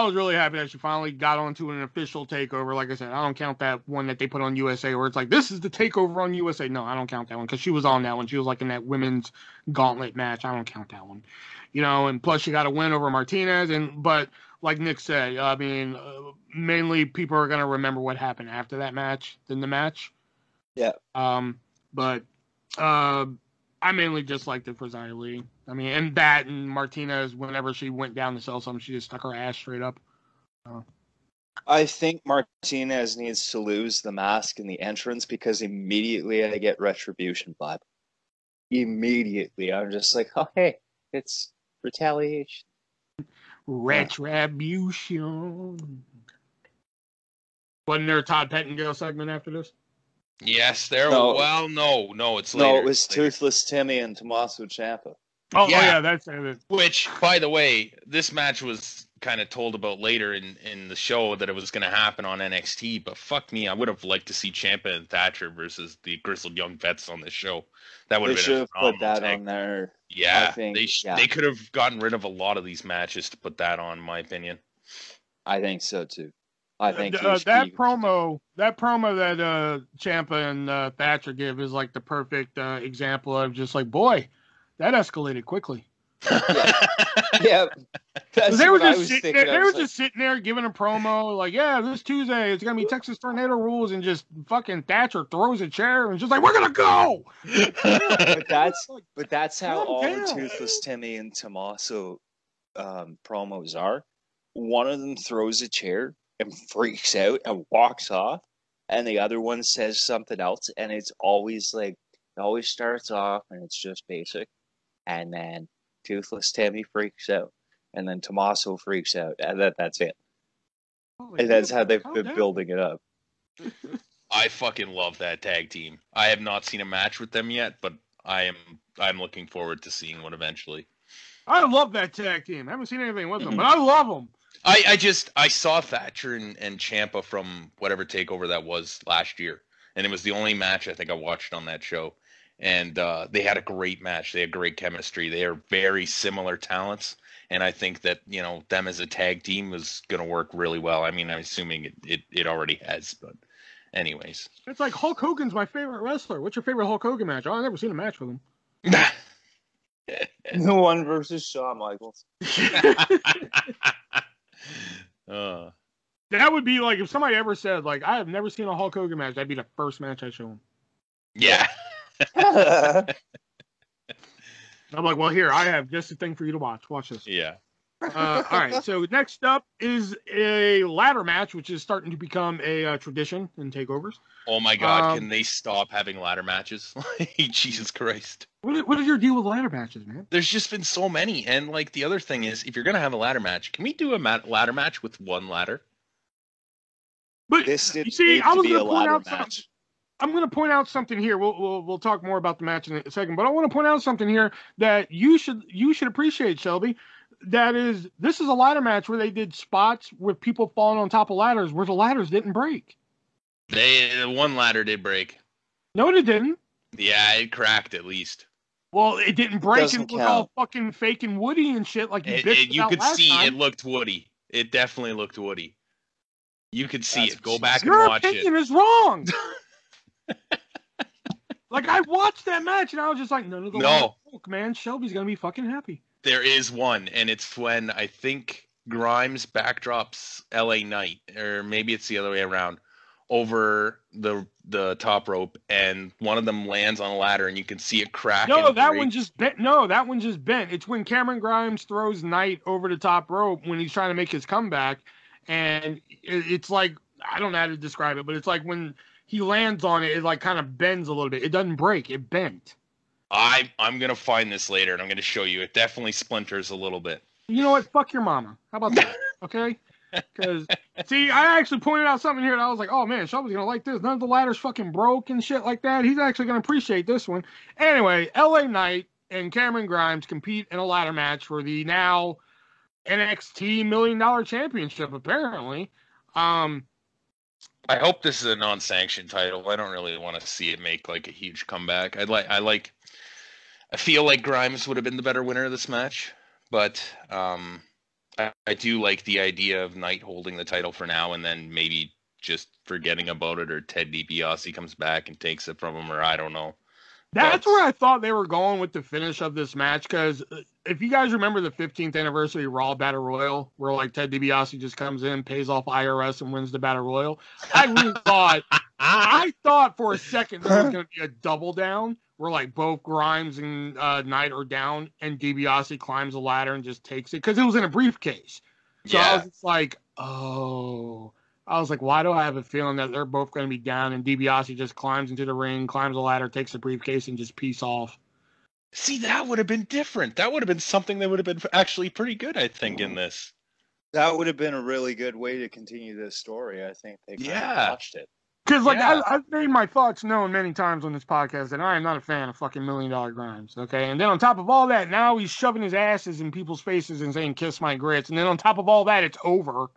was really happy that she finally got onto an official takeover. Like I said, I don't count that one that they put on USA where it's like this is the takeover on USA. No, I don't count that one because she was on that one. She was like in that women's gauntlet match. I don't count that one. You know, and plus she got a win over Martinez. But like Nick said, I mean, mainly people are gonna remember what happened after that match than the match.
Yeah.
But I mainly just liked it for Xia Li. I mean, and Martinez, whenever she went down to sell something, she just stuck her ass straight up.
I think Martinez needs to lose the mask in the entrance because immediately I get Retribution vibe. Immediately. I'm just like, oh, hey, it's retaliation.
Retribution. Wasn't there a Todd Pettengill segment after this?
Yes, there. No. Well, no, it's later.
No, it was Toothless Timmy and Tommaso Ciampa.
Yeah, that's it.
Which, by the way, this match was kind of told about later in the show that it was going to happen on NXT. But fuck me, I would have liked to see Ciampa and Thatcher versus the Grizzled Young Vets on this show. That would
They
have
should
been a
have put
phenomenal
that
tag.
on there.
Yeah,
I think,
they could have gotten rid of a lot of these matches to put that on, in my opinion.
I think so too. I think
that promo that Ciampa and Thatcher give is like the perfect example of just like, boy, that escalated quickly.
Yeah, that's
they were
what I
just
was
sitting
thinking.
there. They were just sitting there giving a promo like, yeah, this Tuesday it's gonna be Texas Tornado Rules, and just fucking Thatcher throws a chair and just like, we're gonna go.
But that's how all
down.
the Toothless Timmy and Tommaso promos are. One of them throws a chair and freaks out and walks off, and the other one says something else, and it's always like, it always starts off and it's just basic, and then Toothless Timmy freaks out, and then Tommaso freaks out, and that's it. And that's how they've been building it up.
I fucking love that tag team. I have not seen a match with them yet, but I'm looking forward to seeing one eventually.
I love that tag team. I haven't seen anything with them, but I love them.
I saw Thatcher and Ciampa from whatever takeover that was last year, and it was the only match I think I watched on that show. And they had a great match. They had great chemistry. They are very similar talents, and I think that them as a tag team was going to work really well. I mean, I'm assuming it already has, but anyways,
it's like Hulk Hogan's my favorite wrestler. What's your favorite Hulk Hogan match? Oh, I've never seen a match with him.
The one versus Shawn Michaels.
That would be like if somebody ever said like, I have never seen a Hulk Hogan match. That'd be the first match I show him.
Yeah.
I'm like, well, here I have just a thing for you to watch. Watch this.
Yeah.
All right. So next up is a ladder match, which is starting to become a tradition in takeovers.
Oh my God! Can they stop having ladder matches? Jesus Christ!
What is your deal with ladder matches, man?
There's just been so many, and like the other thing is, if you're gonna have a ladder match, can we do a ladder match with one ladder?
But
this did
you see, I was
be a
going to point
ladder
out
match.
I'm going to point out something here. We'll talk more about the match in a second, but I want to point out something here that you should appreciate, Shelby. This is a ladder match where they did spots with people falling on top of ladders where the ladders didn't break.
One ladder did break.
No, it didn't.
Yeah, it cracked at least.
Well, it didn't break.
Doesn't
It was
count.
all fucking fake and woody and shit. Like you
could see
time.
it looked woody. It definitely looked woody. You could see
That's
it. Go
what
back and
Your
watch
opinion
it.
is wrong. Like I watched that match and I was just like, none of the ladders broke, man. Shelby's gonna be fucking happy.
There is one, and it's when I think Grimes backdrops LA Knight, or maybe it's the other way around, over the top rope, and one of them lands on a ladder, and you can see it crack.
No,
and
that
break.
one just bent. No, that one just bent. It's when Cameron Grimes throws Knight over the top rope when he's trying to make his comeback, and it's like, I don't know how to describe it, but it's like when he lands on it, it like kind of bends a little bit. It doesn't break. It bent.
I'm gonna find this later, and I'm gonna show you. It definitely splinters a little bit.
You know what? Fuck your mama. How about that? Okay? Because, see, I actually pointed out something here that I was like, oh, man, Shelby's going to like this. None of the ladders fucking broke and shit like that. He's actually going to appreciate this one. Anyway, LA Knight and Cameron Grimes compete in a ladder match for the now NXT $1 Million Championship, apparently.
I hope this is a non-sanctioned title. I don't really want to see it make like a huge comeback. I feel like Grimes would have been the better winner of this match, but I do like the idea of Knight holding the title for now and then maybe just forgetting about it, or Ted DiBiase comes back and takes it from him, or I don't know.
That's where I thought they were going with the finish of this match, because if you guys remember the 15th anniversary Raw Battle Royal, where like Ted DiBiase just comes in, pays off IRS, and wins the Battle Royal, I thought for a second there was going to be a double down, where like both Grimes and Knight are down, and DiBiase climbs a ladder and just takes it, because it was in a briefcase. So I was just like, oh. I was like, why do I have a feeling that they're both going to be down, and DiBiase just climbs into the ring, climbs a ladder, takes the briefcase, and just peace off?
See, that would have been different. That would have been something that would have been actually pretty good, I think, in this.
That would have been a really good way to continue this story. I think they kind of watched it.
Because, like,
Yeah.
I've made my thoughts known many times on this podcast that I am not a fan of fucking $1 Million Grimes, okay? And then on top of all that, now he's shoving his asses in people's faces and saying, kiss my grits. And then on top of all that, it's over.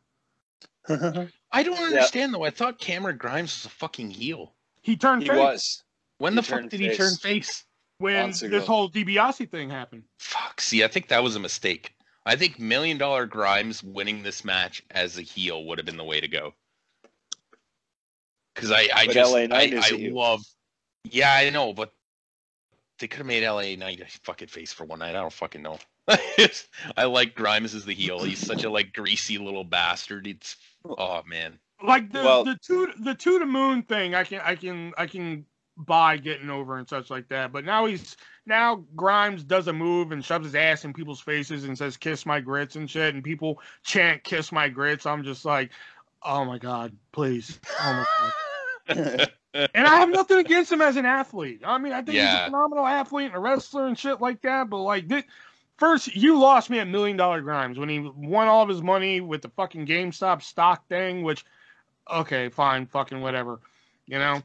I don't understand, though. I thought Cameron Grimes was a fucking heel.
He turned
He
face
was.
When
He
the fuck
turned
did he
face.
turn face?
when
months ago.
this whole DiBiase thing happened.
Fuck. See, I think that was a mistake. I think $1 Million Grimes winning this match as a heel would have been the way to go. Because I
But
just
LA Knight is a
I
heel.
love. Yeah, I know, but they could have made LA Knight a fucking face for one night. I don't fucking know. I like Grimes as the heel. He's such a like greasy little bastard. It's man.
Like
Well-
the to the moon thing, I can buy getting over and such like that. But now Grimes does a move and shoves his ass in people's faces and says "kiss my grits" and shit, and people chant "kiss my grits." I'm just like, oh my god, please, oh my god. And I have nothing against him as an athlete. I mean, I think he's a phenomenal athlete and a wrestler and shit like that. But like, first, you lost me at $1 Million Grimes when he won all of his money with the fucking GameStop stock thing, which, okay, fine, fucking whatever, you know?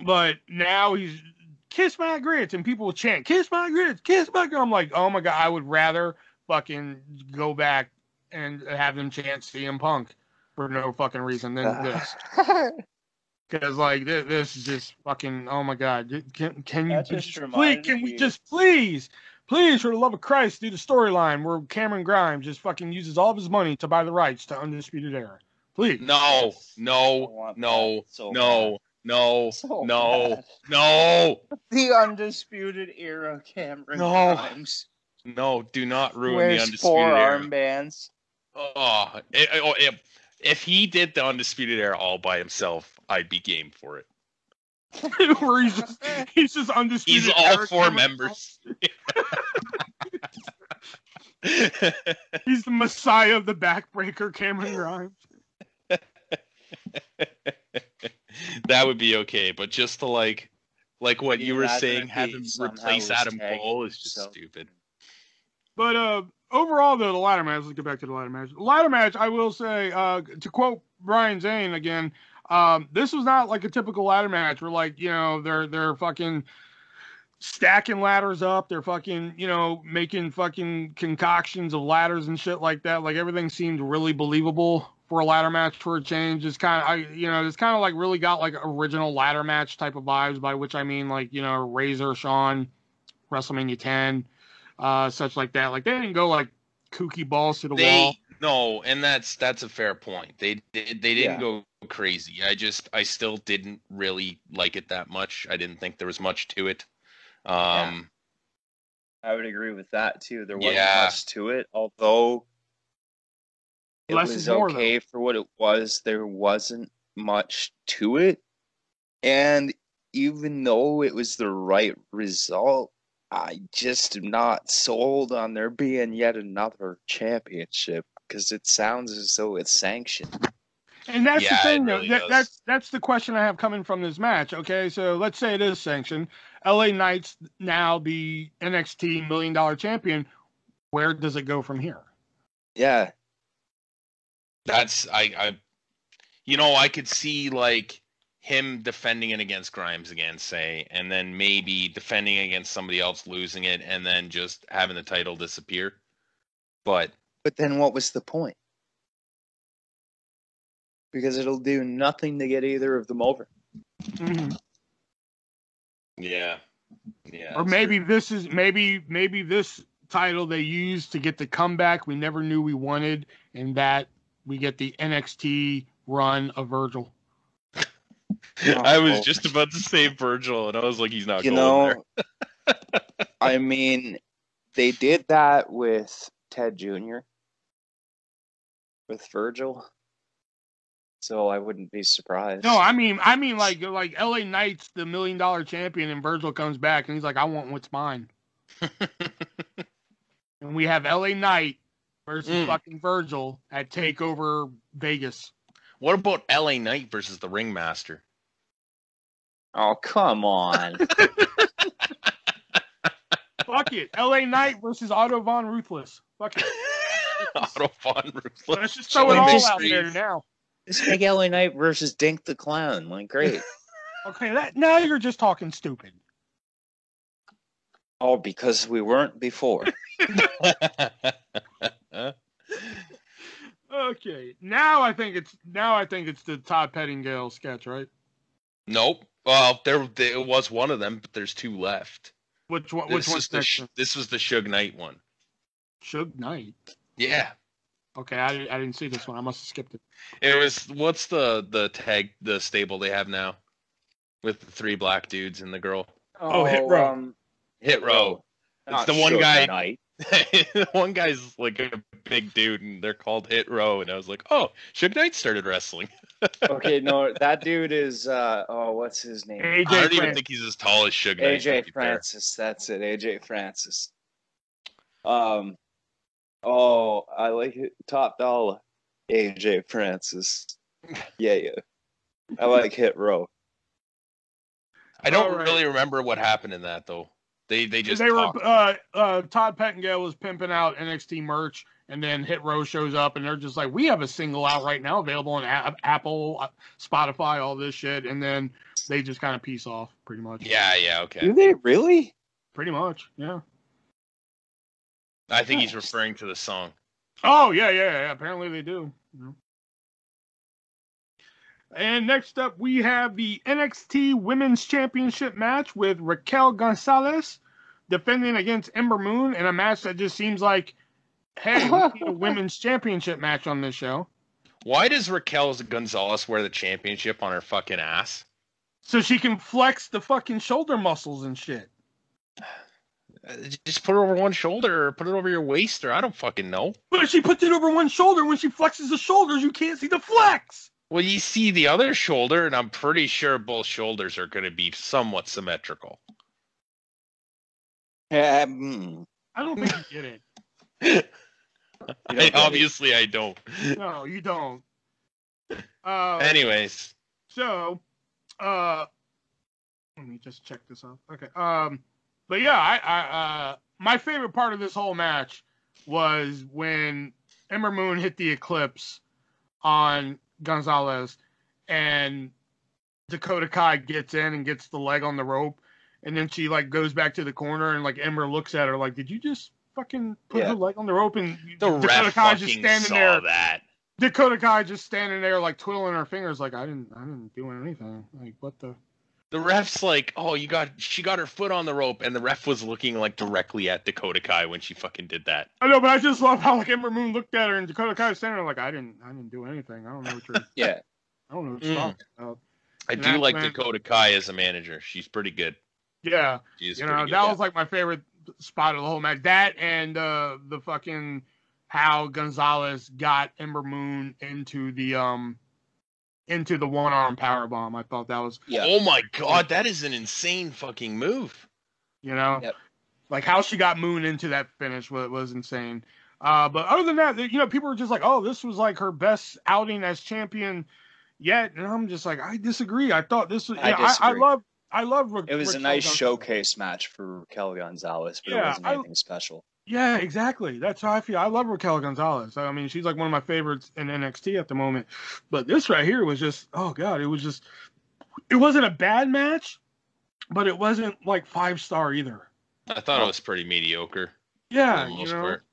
But now he's kiss my grits, and people will chant, kiss my grits, kiss my grits. I'm like, oh my God, I would rather fucking go back and have them chant CM Punk for no fucking reason than this. Because like this is just fucking, oh my God, can you just please for the love of Christ do the storyline where Cameron Grimes just fucking uses all of his money to buy the rights to Undisputed Era, please.
No.
The Undisputed Era Cameron
No.
Grimes.
No, do not ruin the
Wears
Undisputed
4
Era.
armbands.
If he did the Undisputed Era all by himself, I'd be game for it.
Where he's just Undisputed.
He's all
Era
4
Cameron
members.
He's the Messiah of the backbreaker, Cameron Grimes.
That would be okay, but just to like what you were
Imagine
saying,
if
have
he
him
somehow
replace
was
Adam
tagged
Cole is just
himself.
stupid.
But overall, though, the ladder match, let's get back to the ladder match. The ladder match, I will say, to quote Brian Zane again, this was not like a typical ladder match where, like, you know, they're fucking stacking ladders up. They're fucking, you know, making fucking concoctions of ladders and shit like that. Like, everything seemed really believable for a ladder match for a change. It's kind of, it's kind of like really got like original ladder match type of vibes, by which I mean, like, you know, Razor, Shawn, WrestleMania 10, such like that. Like, they didn't go like kooky balls to the wall.
No, and that's a fair point. They didn't
Yeah.
go crazy. I still didn't really like it that much. I didn't think there was much to it.
I would agree with that too. There wasn't
Yeah.
much to it, although it
Less
was
is more,
okay for what it was. There wasn't much to it, and even though it was the right result, I just am not sold on there being yet another championship because it sounds as though it's sanctioned.
And that's the
Yeah,
thing,
it
though.
really does.
That's the question I have coming from this match. Okay, so let's say it is sanctioned. LA Knight's now the NXT $1 Million champion. Where does it go from here?
Yeah,
That's I could see like him defending it against Grimes again, say, and then maybe defending against somebody else, losing it, and then just having the title disappear. But
but then what was the point? Because it'll do nothing to get either of them over.
Mhm.
yeah.
Or maybe this is maybe this title they used to get the comeback we never knew we wanted, and that we get the NXT run of Virgil.
I was just about to say Virgil, and I was like, he's not
You
going there.
know, I mean, they did that with Ted Jr. with Virgil, so I wouldn't be surprised.
No, I mean like LA Knight's the $1 Million champion, and Virgil comes back and he's like, I want what's mine. And we have LA Knight versus fucking Virgil at TakeOver Vegas.
What about LA Knight versus the Ringmaster?
Oh, come on.
Fuck it. LA Knight versus Otto Von Ruthless. Fuck it.
Otto Von Ruthless.
Let's just throw it
Chili
all
mix
out
Breeze.
there now.
It's Big LA Knight versus Dink the Clown. Like, great.
Okay, now you're just talking stupid.
Oh, because we weren't before.
Okay, now I think it's the Todd Pettingill sketch, right?
Nope. Well, there was one of them, but there's two left.
Which one?
This
Which one's next?
This was the Suge Knight one.
Suge Knight.
Yeah.
Okay, I didn't see this one. I must have skipped it.
It was what's the stable they have now with the three black dudes and the girl.
Hit Row.
Hit Row. It's
Not
the one
Suge
guy.
Knight.
The one guy's like a big dude, and they're called Hit Row. And I was like, oh, Suge Knight started wrestling.
Okay, no, that dude is what's his name?
AJ
I don't even think he's as tall as Suge Knight.
AJ Francis. That's it, AJ Francis. I like it. Top dollar, AJ Francis. Yeah. I like Hit Row.
I don't
All right.
really remember what happened in that though. They just
they were
talked.
Todd Pettingill was pimping out NXT merch, and then Hit Row shows up, and they're just like, we have a single out right now available on Apple, Spotify, all this shit, and then they just kind of peace off, pretty much.
Yeah, okay.
Do they really?
Pretty much, yeah.
I think he's referring to the song.
Oh, yeah. Apparently they do. Yeah. And next up, we have the NXT Women's Championship match with Raquel Gonzalez defending against Ember Moon in a match that just seems like, hey, we need a Women's Championship match on this show.
Why does Raquel Gonzalez wear the championship on her fucking ass?
So she can flex the fucking shoulder muscles and shit.
Just put it over one shoulder or put it over your waist, or I don't fucking know.
But if she puts it over one shoulder, when she flexes the shoulders, you can't see the flex.
Well, you see the other shoulder, and I'm pretty sure both shoulders are going to be somewhat symmetrical.
I don't think you get it.
Obviously, I don't.
No, you don't.
Anyways.
So, let me just check this out. Okay. But yeah, I my favorite part of this whole match was when Ember Moon hit the Eclipse on Gonzalez, and Dakota Kai gets in and gets the leg on the rope, and then she like goes back to the corner, and like Ember looks at her like, "Did you just fucking put her leg on the rope?" And
the
Dakota
ref
Kai
fucking
just standing
saw
there.
that.
Dakota Kai just standing there like twiddling her fingers, like I didn't do anything. Like what the.
The ref's like, oh, she got her foot on the rope, and the ref was looking like directly at Dakota Kai when she fucking did that.
I know, but I just love how like Ember Moon looked at her and Dakota Kai was standing there like I didn't do anything. I don't know what you're.
Yeah.
I don't know what you're talking about.
I do like Dakota Kai as a manager. She's pretty good.
Yeah,
She's
you
pretty
know
good,
that was like my favorite spot of the whole match. That and the fucking how Gonzalez got Ember Moon into the one-arm powerbomb. I thought that was
Oh my god, that is an insane fucking move.
You know,
Yep.
like how she got Moon into that finish was insane. But other than that, you know, people were just like, "Oh, this was like her best outing as champion yet," and I'm just like, I disagree. I thought this was. I love.
It was a nice showcase match for Raquel Gonzalez, but it wasn't anything special.
Yeah, exactly. That's how I feel. I love Raquel Gonzalez. I mean, she's like one of my favorites in NXT at the moment. But this right here was just, oh God, it wasn't a bad match, but it wasn't like 5-star either.
I thought it was pretty mediocre.
Yeah,
for the most
you know,
part.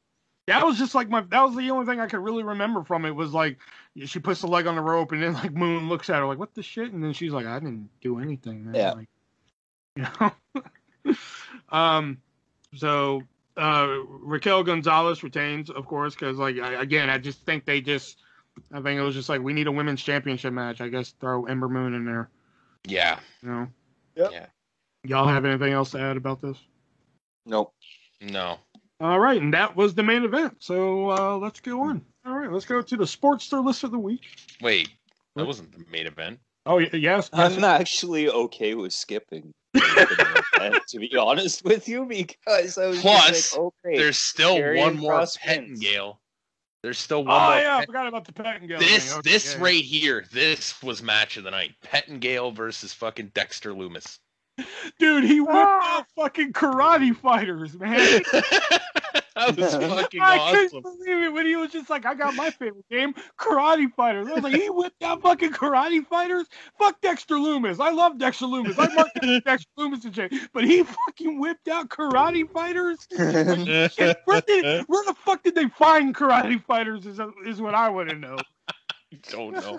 that was just like that was the only thing I could really remember from it was like she puts the leg on the rope and then like Moon looks at her like, what the shit? And then she's like, I didn't do anything, man.
Yeah.
Like, you know? So Raquel Gonzalez retains, of course, because like I just think I think it was just like we need a women's championship match. I guess throw Ember Moon in there.
Yeah.
You know.
Yep.
Yeah.
Y'all have anything else to add about this?
Nope.
No.
All right, and that was the main event. So let's go on. All right, let's go to the Sportster list of the week.
Wait, that
What?
wasn't the main event.
Oh yes.
I'm actually okay with skipping. To be honest with you, because I was
Plus,
just like, okay,
There's still
Karrion
one more
Kross wins.
Pettingale. There's still one
Oh
more.
yeah, I forgot about the Pettingale thing. Okay,
This
yeah.
right here, this was match of the night. Pettingale versus fucking Dexter Loomis.
Dude, he whipped out fucking karate fighters, man.
That was fucking
I
awesome.
couldn't believe it when he was just like, I got my favorite game, Karate Fighters. I was like, he whipped out fucking Karate Fighters? Fuck Dexter Loomis. I love Dexter Loomis. I marked Dexter Loomis and shit. But he fucking whipped out Karate Fighters? Shit, where the fuck did they find Karate Fighters is what I want to know.
Don't know.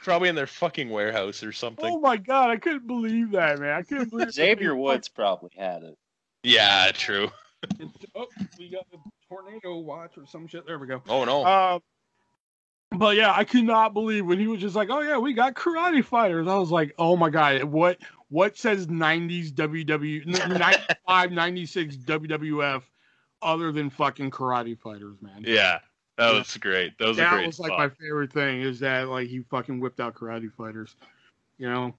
Probably in their fucking warehouse or something.
Oh my god, I couldn't believe that, man. I couldn't believe
Xavier Woods probably had it.
Yeah, true.
Oh, we got a tornado watch or some shit. There we go.
Oh no.
But yeah, I could not believe when he was just like, "Oh yeah, we got Karate Fighters." I was like, "Oh my god, what says 90s WW 95 96 WWF other than fucking Karate Fighters, man?"
Yeah, that was great. That was a great
was like
spot.
my favorite thing is that like he fucking whipped out Karate Fighters, you know.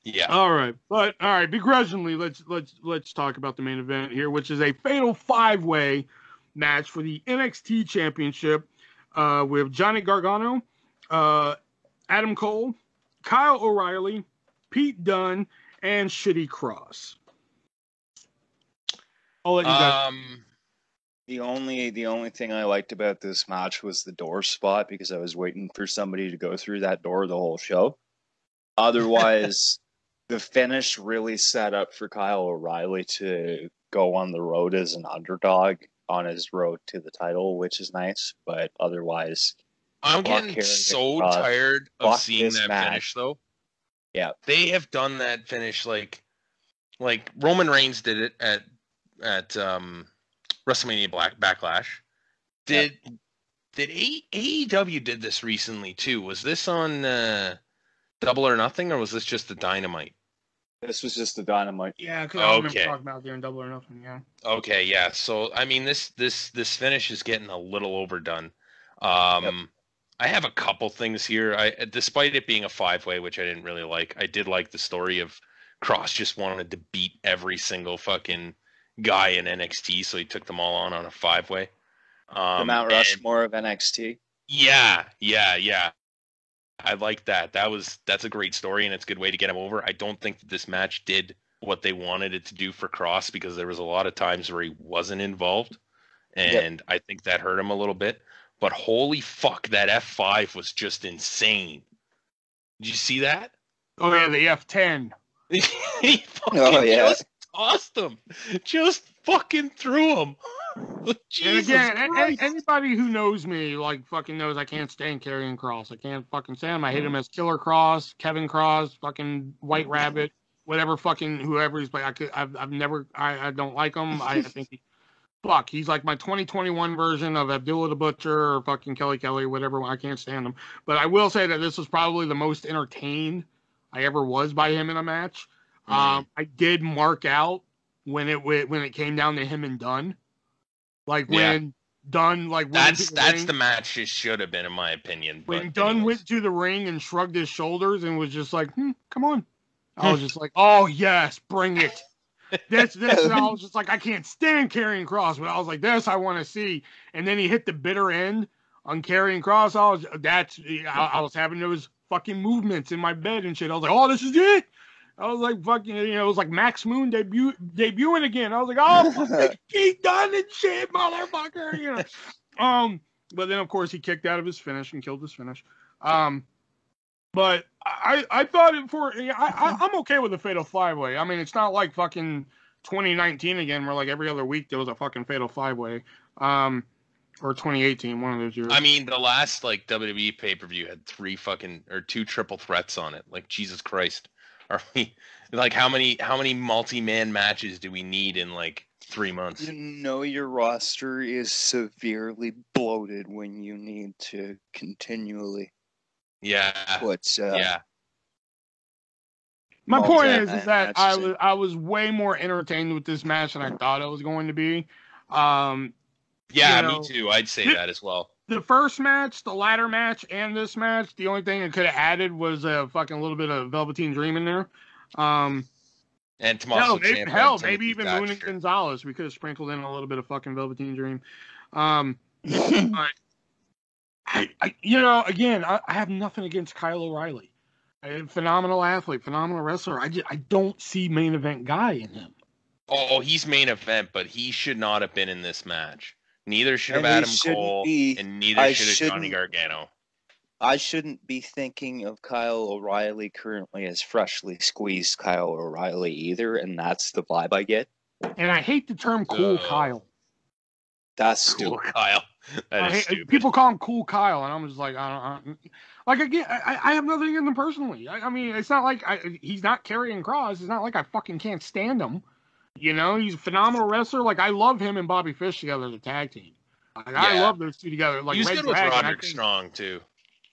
Yeah.
All right, begrudgingly, let's talk about the main event here, which is a fatal 5-way match for the NXT Championship with Johnny Gargano, Adam Cole, Kyle O'Reilly, Pete Dunne, and Shitty Cross. I'll let you guys.
The only thing I liked about this match was the door spot because I was waiting for somebody to go through that door the whole show. Otherwise, the finish really set up for Kyle O'Reilly to go on the road as an underdog on his road to the title, which is nice. But otherwise,
I'm getting so tired of seeing that finish, though.
Yeah,
they have done that finish like Roman Reigns did it at WrestleMania Backlash. Did AEW did this recently too? Was this on Double or Nothing, or was this just the Dynamite?
This was just the Dynamite.
Yeah, because I remember talking about doing Double or Nothing. Yeah.
Okay, yeah. So I mean, this finish is getting a little overdone. I have a couple things here. Despite it being a 5-way, which I didn't really like, I did like the story of Cross just wanted to beat every single fucking guy in NXT, so he took them all on a 5-way.
The Mount Rushmore of NXT.
Yeah. I like that. That's a great story, and it's a good way to get him over. I don't think that this match did what they wanted it to do for Cross because there was a lot of times where he wasn't involved, and I think that hurt him a little bit. But holy fuck, that F5 was just insane. Did you see that?
Oh yeah, the F10.
He fucking just tossed him. Just fucking threw him.
Jesus and again, anybody who knows me, like, fucking knows I can't stand Karrion Kross. I can't fucking stand him. I hate him as Killer Kross, Kevin Kross, fucking White Rabbit, whatever fucking whoever he's playing. I don't like him. I think he's like my 2021 version of Abdullah the Butcher or fucking Kelly, whatever. I can't stand him. But I will say that this was probably the most entertained I ever was by him in a match. I did mark out when it came down to him and Dunn. Like when Dunn
that's the match it should have been, in my opinion.
When Dunn went to the ring and shrugged his shoulders and was just like, come on. I was just like, oh yes, bring it. This and I was just like, I can't stand Karrion Kross, but I was like, this I want to see. And then he hit the bitter end on Karrion Kross. I was having those fucking movements in my bed and shit. I was like, oh, this is it. I was like, fucking, it was like Max Moon debuting again. I was like, oh, Pete Dunne and shit, motherfucker, But then, of course, he kicked out of his finish and killed his finish. But I thought I'm okay with the Fatal 5-Way. I mean, it's not like fucking 2019 again, where like every other week there was a fucking Fatal 5-Way. Or 2018, one of those years.
I mean, the last like WWE pay-per-view had 2 triple threats on it. Like, Jesus Christ. Are we like how many multi-man matches do we need in like 3 months?
You know your roster is severely bloated when you need to continually.
Yeah.
My point is that I was way more entertained with this match than I thought I was going to be.
Me too. I'd say that as well.
The first match, the ladder match, and this match, the only thing it could have added was a fucking little bit of Velveteen Dream in there.
And Tommaso
Ciampa. Maybe even Moon and Gonzalez. We could have sprinkled in a little bit of fucking Velveteen Dream. But again, I have nothing against Kyle O'Reilly. Phenomenal athlete, phenomenal wrestler. I don't see main event guy in him.
Oh, he's main event, but he should not have been in this match. Neither should have
And he
Adam
shouldn't
Cole,
be-
and neither
I
should have Johnny
shouldn't-
Gargano.
I shouldn't be thinking of Kyle O'Reilly currently as freshly squeezed Kyle O'Reilly either, and that's the vibe I get.
And I hate the term "cool
Oh.
Kyle."
That's
Cool,
stupid.
Kyle. That
I
is
hate,
stupid.
people call him "cool Kyle," and I'm just like, I don't like. Again, I have nothing in him personally. I mean, it's not like he's not carrying Cross. It's not like I fucking can't stand him. You know, he's a phenomenal wrestler. Like, I love him and Bobby Fish together as a tag team. Like, I
Yeah.
love those two together. Like,
He was
Red
good with
Dragon,
Roderick Strong too.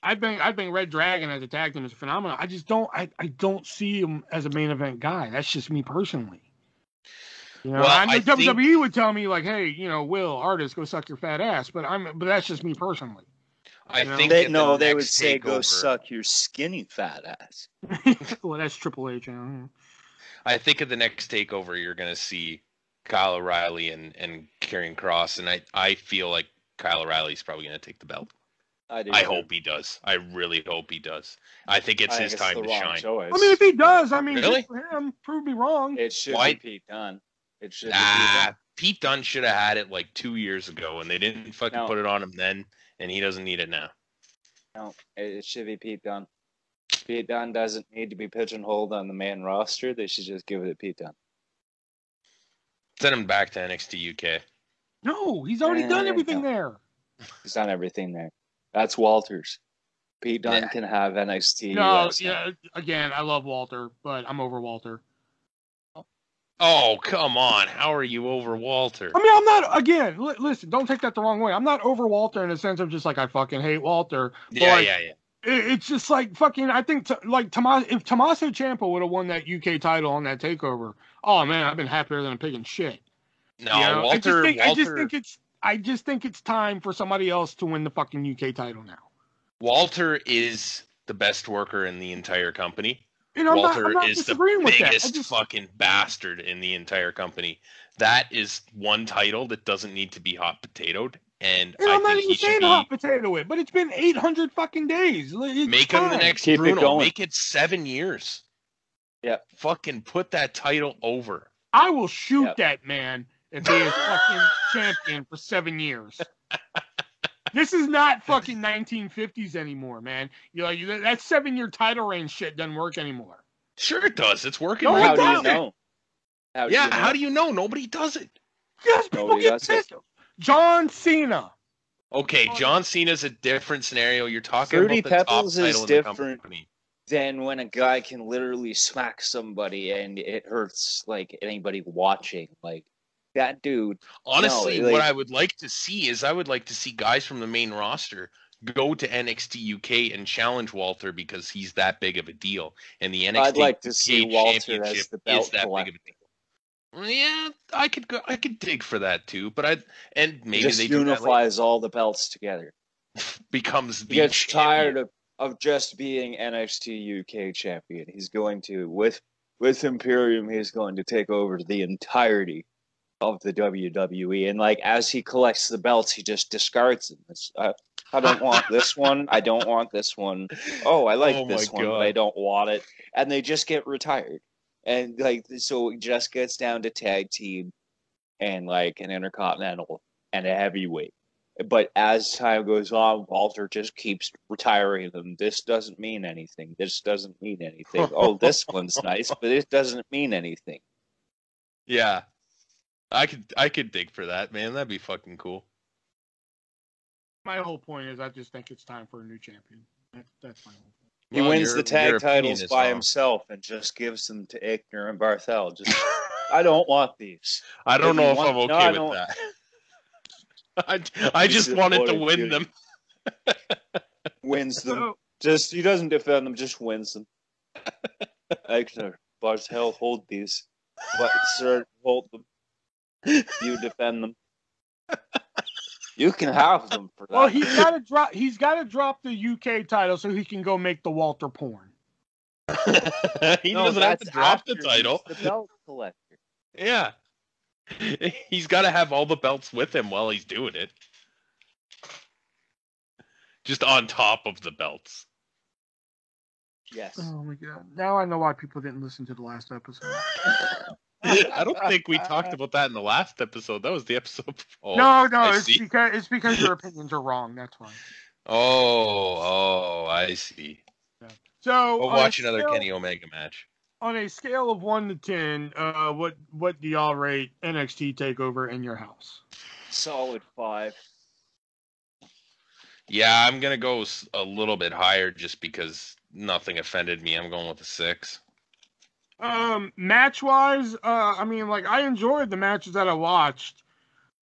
I think Red Dragon as a tag team is a phenomenon. I just don't I don't see him as a main event guy. That's just me personally. You know,
Well,
I know
I think-
WWE would tell me like, hey, you know, Will, artist, go suck your fat ass. But that's just me personally.
I
You know?
think
They,
at
no,
the
they would
next
say, "Go
takeover-
suck your skinny fat ass."
Well, that's Triple H. You know?
I think at the next takeover, you're going to see Kyle O'Reilly and Karrion Kross, and I feel like Kyle O'Reilly's probably going to take the belt. I hope he does. I really hope he does. I think it's his time to shine.
Choice.
I mean, if he does, I mean,
Really?
good for him. Prove me wrong.
It should
Why-
be Pete Dunne. It should be Pete Dunne.
Pete Dunne should have had it like 2 years ago, and they didn't fucking
No.
put it on him then, and he doesn't need it now.
No, it should be Pete Dunne. Pete Dunne doesn't need to be pigeonholed on the main roster. They should just give it to Pete Dunne.
Send him back to NXT UK.
No, he's already done everything there.
He's done everything there. That's Walters. Pete Dunne
Yeah.
can have NXT.
No,
US now.
yeah. Again, I love Walter, but I'm over Walter.
Oh, come on. How are you over Walter?
I mean, I'm not. Again, listen. Don't take that the wrong way. I'm not over Walter in the sense of just like I fucking hate Walter. But
Yeah,
like,
yeah.
It's just like fucking. I think like if Tommaso Ciampa would have won that UK title on that takeover, oh man, I've been happier than a pig in shit.
No,
You know?
Walter.
I just think it's time for somebody else to win the fucking UK title now.
Walter is the best worker in the entire company.
And I'm
Walter
not
is the
disagreeing with that. I
biggest
just,
fucking bastard in the entire company. That is one title that doesn't need to be hot potatoed, and
and
I
I'm not
think
even
he should
saying
be.
hot potato it, but it's been 800 fucking days. It's
Make him the
time.
next
Keep it
Bruno.
going.
Make it 7 years.
Yeah.
Fucking put that title over.
I will shoot
Yep.
that man if he is fucking champion for 7 years. This is not fucking 1950s anymore, man. You know, that 7-year title reign shit doesn't work anymore.
Sure it does. It's working.
No,
right
it
How do you
doesn't.
know? How do
Yeah,
you know?
how do you know? Nobody does it.
Yes, people
Nobody
get
does it.
pissed. John Cena.
Okay, John Cena's a different scenario. You're talking
Fruity
about the top
Pebbles is
title in the
different.
company.
Then when a guy can literally smack somebody and it hurts like anybody watching, like that dude.
Honestly,
like-
what I would like to see is I would like to see guys from the main roster go to NXT UK and challenge Walter because he's that big of a deal, and the NXT
I'd like to see
UK
Walter as
Championship
the belt
is that
collector.
big of a deal. Well, yeah, I could dig for that too, but maybe
Just
they do that later.
unifies all the belts together.
Becomes
He
the
gets
champion.
tired of just being NXT UK champion. He's going to with Imperium. He's going to take over the entirety of the WWE. And like as he collects the belts, he just discards them. I don't want this one. I don't want this one. Oh, I like
Oh
this
my
one,
God.
but I don't want it. And they just get retired. And like so, it just gets down to tag team and like an intercontinental and a heavyweight. But as time goes on, Walter just keeps retiring them. This doesn't mean anything. This doesn't mean anything. Oh, this one's nice, but it doesn't mean anything.
Yeah, I could dig for that, man. That'd be fucking cool.
My whole point is I just think it's time for a new champion. That's my whole point.
He
Well,
wins
your-
the tag
your opinion
titles
is
by
wrong.
himself and just gives them to Ickner and Barthel. Just, I don't want these.
I don't
Maybe
know if
one-
I'm
no,
okay
I
with
don't-
that. I just wanted to win them.
Wins them.
So,
Just he doesn't defend them, just wins them. Ickner, Barthel, hold these. But sir, hold them. You defend them. You can have them for that.
well, he's got to drop the UK title so he can go make the Walter porn.
He
No,
doesn't have to
that's
drop the
after he's
title.
The belt collector.
Yeah. He's got to have all the belts with him while he's doing it. Just on top of the belts.
Yes.
Oh my god! Now I know why people didn't listen to the last episode.
I don't think we talked about that in the last episode. That was the episode before.
No,
I
it's
see.
because your opinions are wrong. That's why.
Oh, I see.
Yeah. So
We'll watch another Kenny Omega match.
On a scale of 1 to 10, what do y'all rate NXT Takeover in your house?
Solid 5.
Yeah, I'm gonna go a little bit higher just because nothing offended me. I'm going with a 6.
Match wise, I mean, like, I enjoyed the matches that I watched.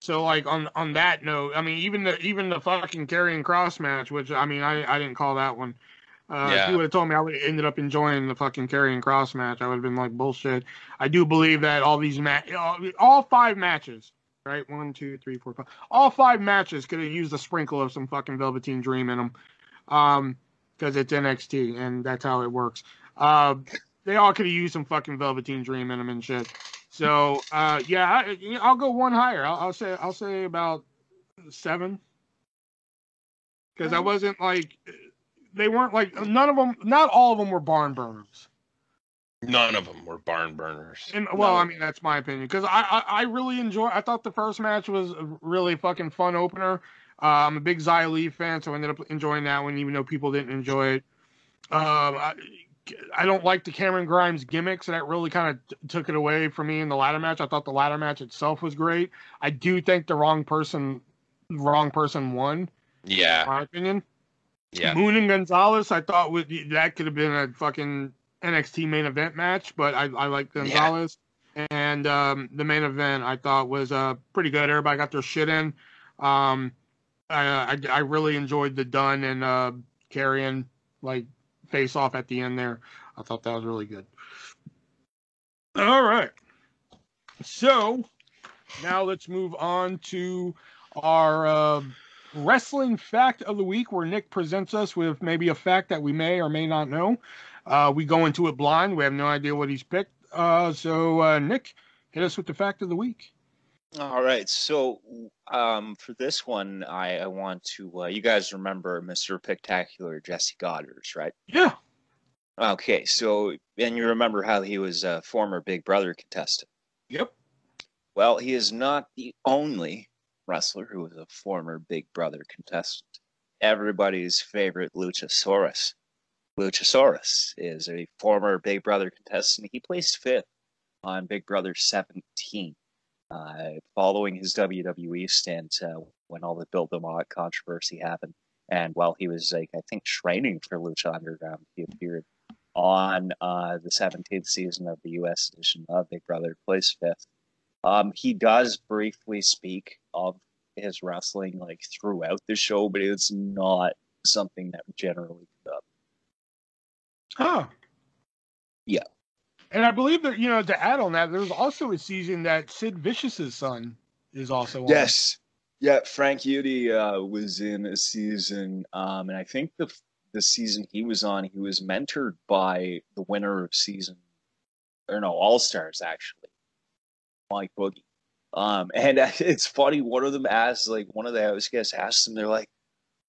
So, like, on that note, I mean, even the fucking Karrion Kross match, which, I mean, I didn't call that one. If you would have told me, I would have ended up enjoying the fucking Karrion Kross match. I would have been like, bullshit. I do believe that all 5 matches, right? 1, 2, 3, 4, 5. All 5 matches could have used a sprinkle of some fucking Velveteen Dream in them. Because it's NXT, and that's how it works. They all could have used some fucking Velveteen Dream in them and shit. So, yeah, I'll go one higher. I'll say about 7. Because I wasn't like, they weren't like, not all of them were barn burners.
None of them were barn burners.
And, well, I mean, that's my opinion. Because I really I thought the first match was a really fucking fun opener. I'm a big Xia Li fan, so I ended up enjoying that one, even though people didn't enjoy it. I don't like the Cameron Grimes gimmick, so that really kind of took it away from me in the ladder match. I thought the ladder match itself was great. I do think the wrong person won.
Yeah.
In my opinion.
Yeah.
Moon and Gonzalez, I thought that could have been a fucking NXT main event match, but I like Gonzalez. Yeah. And the main event I thought was pretty good. Everybody got their shit in. I really enjoyed the Dunn and Karrion face off at the end there. I thought that was really good. All right. So now let's move on to our wrestling fact of the week, where Nick presents us with maybe a fact that we may or may not know. We go into it blind. We have no idea what he's picked. So Nick, hit us with the fact of the week.
All right. So for this one, I want to, you guys remember Mr. Spectacular Jesse Goddard, right?
Yeah.
Okay. So, and you remember how he was a former Big Brother contestant.
Yep.
Well, he is not the only wrestler who was a former Big Brother contestant. Everybody's favorite Luchasaurus. Luchasaurus is a former Big Brother contestant. He placed 5th on Big Brother 17. Following his WWE stint when all the Bill DeMott controversy happened. And while he was, I think, training for Lucha Underground, he appeared on the 17th season of the U.S. edition of Big Brother, placed 5th. He does briefly speak of his wrestling throughout the show, but it's not something that generally comes up.
Huh.
Yeah.
And I believe that, to add on that, there's also a season that Sid Vicious's son is also on.
Yes. Yeah, Frank Udy was in a season, and I think the season he was on, he was mentored by the winner of All Stars, actually, Mike Boogie. And it's funny, one of them asked, one of the house guests asked him, they're like,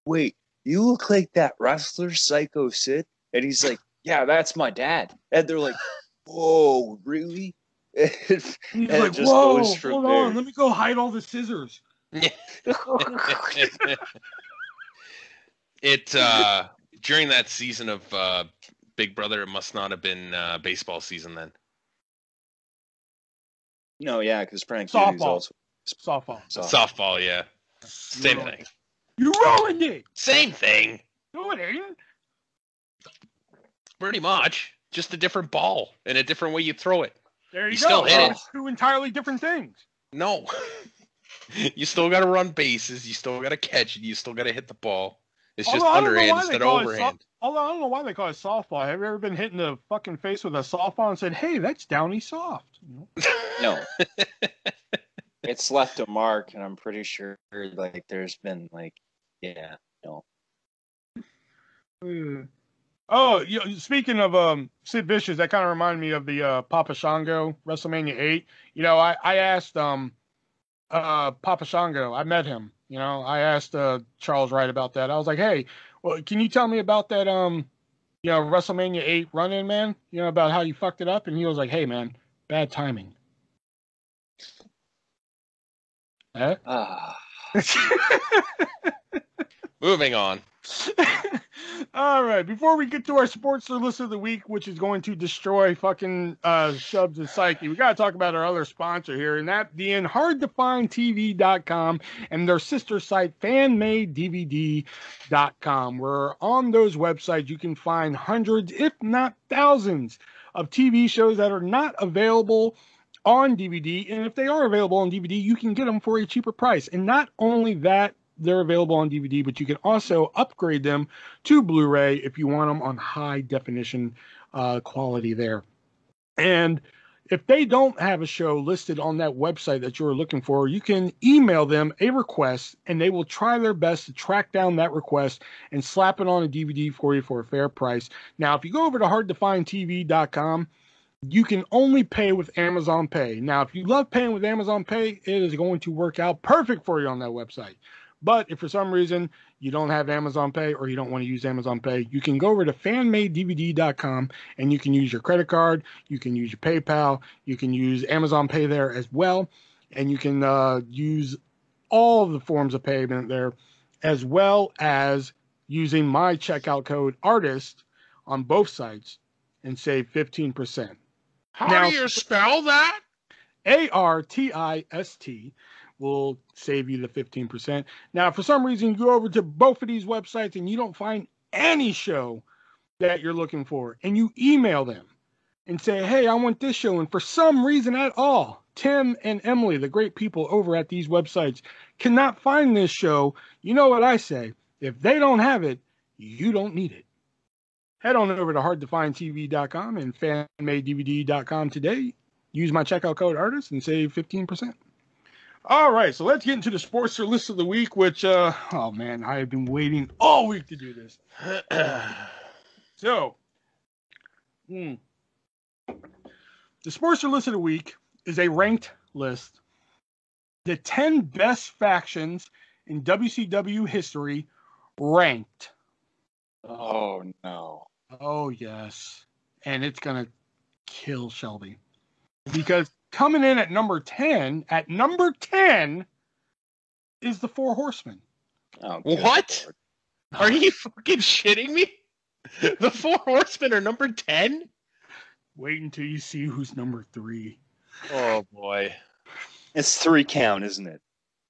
"Wait, you look like that wrestler, Psycho Sid?" And he's like, "Yeah, that's my dad." And they're like, "Whoa, really?"
He's like, "Whoa, hold on, let me go hide all the scissors."
During that season of Big Brother, it must not have been baseball season then.
No, yeah, because Frank
Softball.
Also
Softball, yeah. Same thing.
You ruined it.
Same thing.
No, it ain't.
Pretty much. Just a different ball and a different way you throw it.
There you go.
Still hit it.
2 entirely different things.
No. You still got to run bases. You still got to catch it. You still got to hit the ball. It's just underhand instead of overhand.
I don't know why they call it softball. Have you ever been hit in the fucking face with a softball and said, "Hey, that's Downy soft"?
No. It's left a mark, and I'm pretty sure there's been no.
Oh, speaking of Sid Vicious, that kind of reminded me of the Papa Shango WrestleMania 8. I asked Papa Shango. I met him. I asked Charles Wright about that. I was like, "Hey, well, can you tell me about that WrestleMania 8 run-in, man? About how you fucked it up?" And he was like, "Hey, man, bad timing." Eh?
Ah,
Moving on.
All right. Before we get to our sports list of the week, which is going to destroy fucking Shubs' psyche, we got to talk about our other sponsor here, and that being HardToFindTV.com and their sister site, FanMadeDVD.com. Where on those websites you can find hundreds, if not thousands, of TV shows that are not available on DVD. And if they are available on DVD, you can get them for a cheaper price. And not only that, they're available on DVD, but you can also upgrade them to Blu-ray if you want them on high definition quality there. And if they don't have a show listed on that website that you're looking for, you can email them a request and they will try their best to track down that request and slap it on a DVD for you for a fair price. Now, if you go over to hardtofindtv.com, you can only pay with Amazon Pay. Now, if you love paying with Amazon Pay, it is going to work out perfect for you on that website. But if for some reason you don't have Amazon Pay or you don't want to use Amazon Pay, you can go over to fanmadedvd.com and you can use your credit card, you can use your PayPal, you can use Amazon Pay there as well, and you can use all of the forms of payment there, as well as using my checkout code ARTIST on both sites and save 15%.
How do you spell that?
ARTIST will save you the 15%. Now, for some reason, you go over to both of these websites and you don't find any show that you're looking for, and you email them and say, hey, I want this show, and for some reason at all, Tim and Emily, the great people over at these websites, cannot find this show, you know what I say? If they don't have it, you don't need it. Head on over to hardtofindtv.com and fanmadedvd.com today. Use my checkout code ARTIST and save 15%. All right, so let's get into the sports list of the week, which, oh man, I have been waiting all week to do this. So, the sports list of the week is a ranked list. The 10 best factions in WCW history ranked.
oh no.
Oh, yes. And it's going to kill Shelby. Because coming in at number 10, is the Four Horsemen.
Oh, good
What?
Lord.
Are you fucking shitting me? The Four Horsemen are number 10?
Wait until you see who's number 3.
Oh, boy.
It's 3 count, isn't it?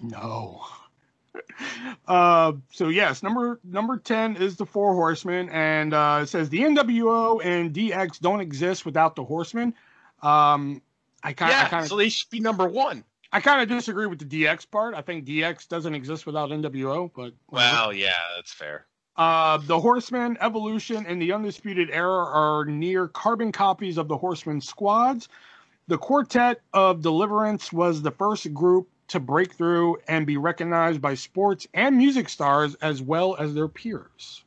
No. So yes, number 10 is the Four Horsemen, and it says the NWO and DX don't exist without the Horsemen. So
they should be number 1.
I kind of disagree with the DX part. I think DX doesn't exist without NWO, but
well, yeah, that's fair.
The Horsemen, Evolution, and the Undisputed Era are near carbon copies of the Horsemen squads. The Quartet of Deliverance was the first group to break through and be recognized by sports and music stars as well as their peers.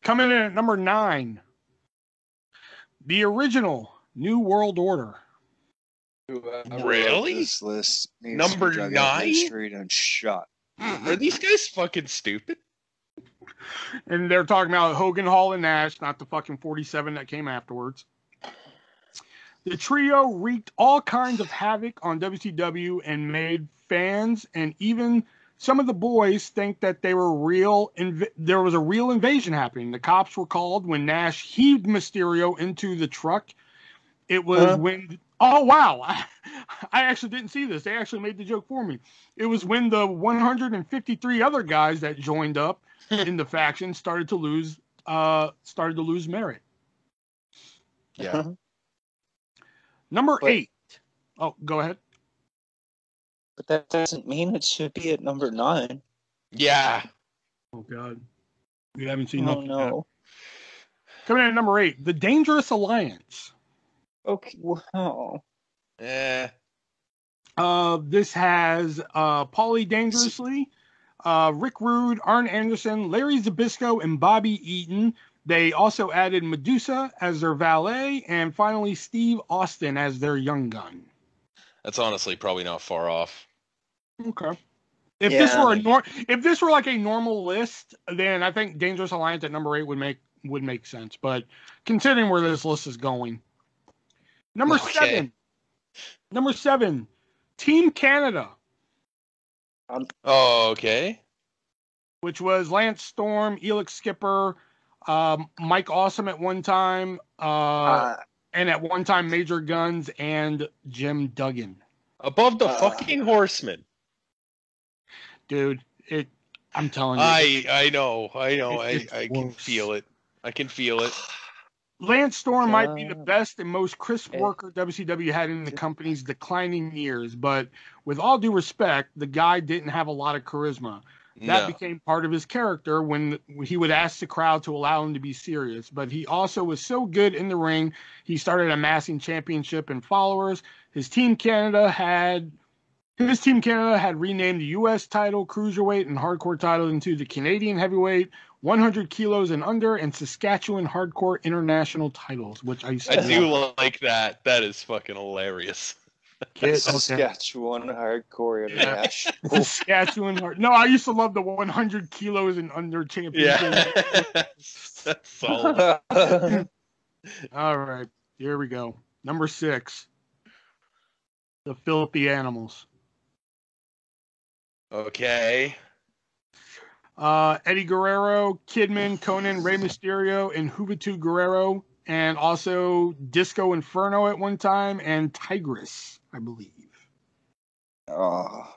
Coming in at number 9, the original New World Order.
Whoever
Really?
wrote This list needs
Number
to be dug out of
9?
history and shot.
Are these guys fucking stupid?
And they're talking about Hogan, Hall, and Nash, not the fucking 47 that came afterwards. The trio wreaked all kinds of havoc on WCW and made fans and even some of the boys think that they were there was a real invasion happening. The cops were called when Nash heaved Mysterio into the truck. It was when... Oh, wow. I actually didn't see this. They actually made the joke for me. It was when the 153 other guys that joined up in the faction started to lose merit.
Yeah.
Number 8. Oh, go ahead.
But that doesn't mean it should be at number 9.
Yeah.
Oh, God. We haven't seen
Oh,
nothing
no.
yet. Coming in at number 8, The Dangerous Alliance.
Okay, wow.
Eh.
This has Paulie Dangerously, Rick Rude, Arn Anderson, Larry Zbyszko, and Bobby Eaton. They also added Medusa as their valet, and finally Steve Austin as their young gun.
That's honestly probably not far off.
Okay. If this were like a normal list, then I think Dangerous Alliance at number 8 would make sense. But considering where this list is going, Number
Okay.
7. Number 7. Team Canada,
Oh, okay.
which was Lance Storm, Elix Skipper, Mike Awesome at one time, and at one time Major Guns and Jim Duggan.
Above the fucking Horsemen.
Dude, I'm telling you.
I know.
It's
I can
worse.
feel it. I can feel it.
Lance Storm might be the best and most crisp
Hey.
worker WCW had in the company's declining years, but with all due respect, the guy didn't have a lot of charisma. That
No.
became part of his character when he would ask the crowd to allow him to be serious. But he also was so good in the ring, he started amassing championship and followers. His Team Canada had renamed the U.S. title, Cruiserweight, and Hardcore title into the Canadian Heavyweight, 100 kilos and under, and Saskatchewan Hardcore International titles, which I used to
I do
love.
like that. That is fucking hilarious.
Saskatchewan Hardcore International.
Saskatchewan Hard. No, I used to love the 100 kilos and under championship.
Yeah. That's solid.
All right, here we go. Number 6, the Filthy Animals.
Okay.
Eddie Guerrero, Kidman, Conan, Rey Mysterio, and Juventud Guerrero, and also Disco Inferno at one time, and Tigress, I believe.
Oh.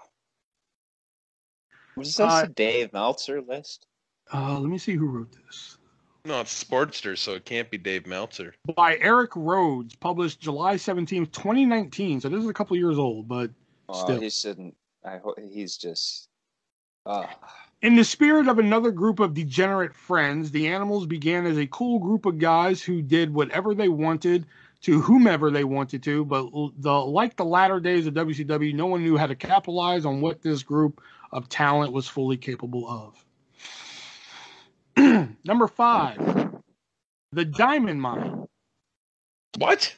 Was this a Dave Meltzer list?
Let me see who wrote this.
No, it's Sportster, so it can't be Dave Meltzer.
By Eric Rhodes, published July 17th, 2019. So this is a couple years old, but still.
He shouldn't. I hope he's just.
In the spirit of another group of degenerate friends, the Animals began as a cool group of guys who did whatever they wanted to whomever they wanted to, but like the latter days of WCW, no one knew how to capitalize on what this group of talent was fully capable of. Number 5, the Diamond Mine.
What?